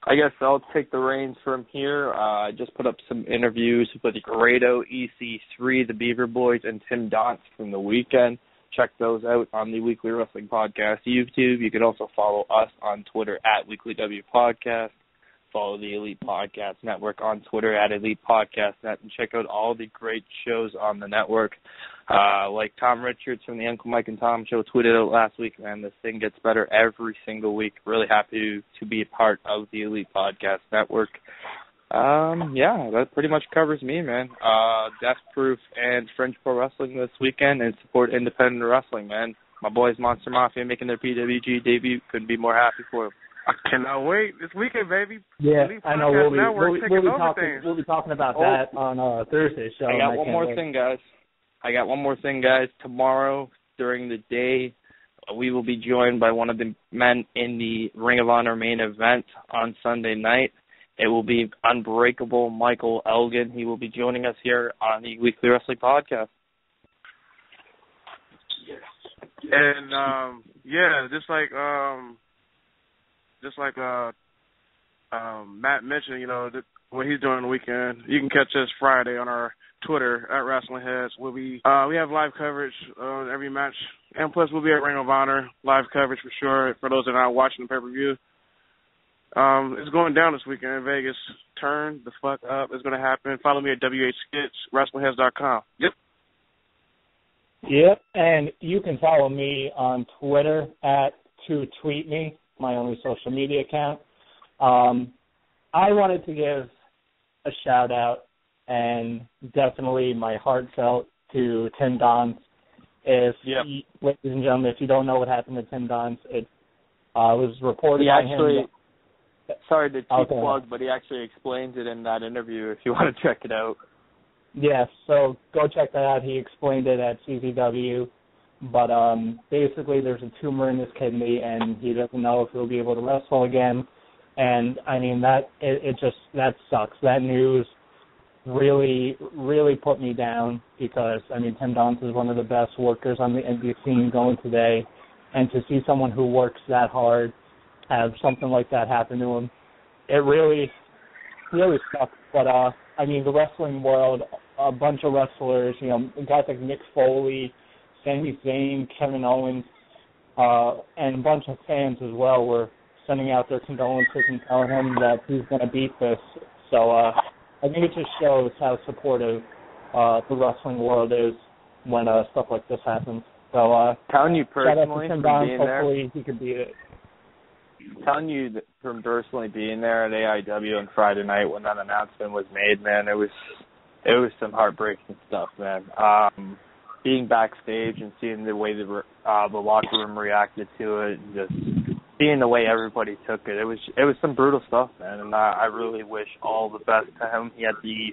I guess I'll take the reins from here. I just put up some interviews with Grado, EC3, the Beaver Boys, and Tim Donst from the weekend. Check those out on the Weekly Wrestling Podcast YouTube. You can also follow us on Twitter at WeeklyWPodcast. Follow the Elite Podcast Network on Twitter at Elite Podcast Net, and check out all the great shows on the network. Like Tom Richards from the Uncle Mike and Tom Show tweeted out last week, man, this thing gets better every single week. Really happy to be a part of the Elite Podcast Network. Yeah, that pretty much covers me, man. Death Proof and Fringe Pro Wrestling this weekend, and support independent wrestling, man. My boys Monster Mafia making their PWG debut. Couldn't be more happy for them. I cannot wait. This weekend, baby. Yeah, Elite I know. We'll be talking about that on Thursday's show. I got one more thing, guys. Tomorrow, during the day, we will be joined by one of the men in the Ring of Honor main event on Sunday night. It will be Unbreakable Michael Elgin. He will be joining us here on the Weekly Wrestling Podcast. And yeah, just like Matt mentioned, you know, what he's doing on the weekend. You can catch us Friday on our Twitter at Wrestlingheads. We have live coverage on every match, and plus we'll be at Ring of Honor live coverage for sure. For those that are not watching the pay-per-view, it's going down this weekend in Vegas. Turn the fuck up! It's going to happen. Follow me at WHSkits, WrestlingHeads.com. Yep, and you can follow me on Twitter at @ToTweetMe, my only social media account. I wanted to give a shout out and definitely my heartfelt to Tim Donst. Ladies and gentlemen, if you don't know what happened to Tim Donst, it was reported by him. Sorry to plug, but he actually explains it in that interview if you want to check it out. Yes, so go check that out. He explained it at CZW. But basically there's a tumor in his kidney, and he doesn't know if he'll be able to wrestle again. And, I mean, that sucks. That news really, really put me down because, I mean, Tim Donst is one of the best workers on the indie scene going today. And to see someone who works that hard have something like that happen to him, it really, really sucks. But, I mean, the wrestling world, a bunch of wrestlers, you know, guys like Mick Foley, Sami Zayn, Kevin Owens, and a bunch of fans as well were sending out their condolences and telling him that he's going to beat this. So I think it just shows how supportive the wrestling world is when stuff like this happens. So telling you personally from being there, hopefully he could beat it. Telling you that from personally being there at AIW on Friday night when that announcement was made, man, it was some heartbreaking stuff, man. Being backstage and seeing the way the locker room reacted to it, and just seeing the way everybody took it, it was some brutal stuff, man. And I really wish all the best to him. He had to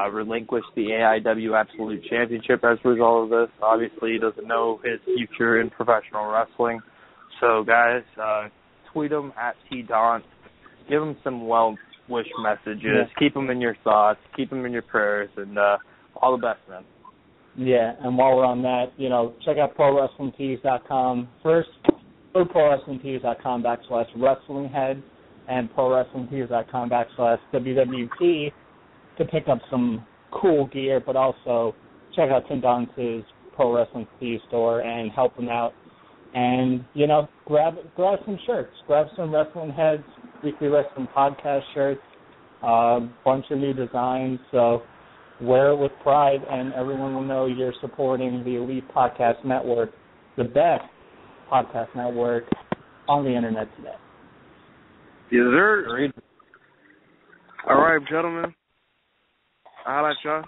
relinquish the AIW Absolute Championship as a result of this. Obviously, he doesn't know his future in professional wrestling. So, guys, tweet him at @TDonst. Give him some well-wish messages. Yeah. Keep him in your thoughts. Keep him in your prayers. And all the best, man. Yeah, and while we're on that, you know, check out ProWrestlingTees.com. First, go to ProWrestlingTees.com/WrestlingHeads and ProWrestlingTees.com/WWT to pick up some cool gear, but also check out Tim Donst's Pro Wrestling Tees store and help him out. And, you know, grab some shirts. Grab some Wrestlingheads Weekly Wrestling Podcast shirts, bunch of new designs, so wear it with pride, and everyone will know you're supporting the Elite Podcast Network, the best podcast network on the internet today. Yes, sir. All right, gentlemen. I'll let y'all.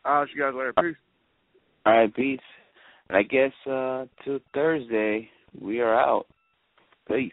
I'll see you guys later. Peace. All right, peace. And I guess till Thursday, we are out. Peace.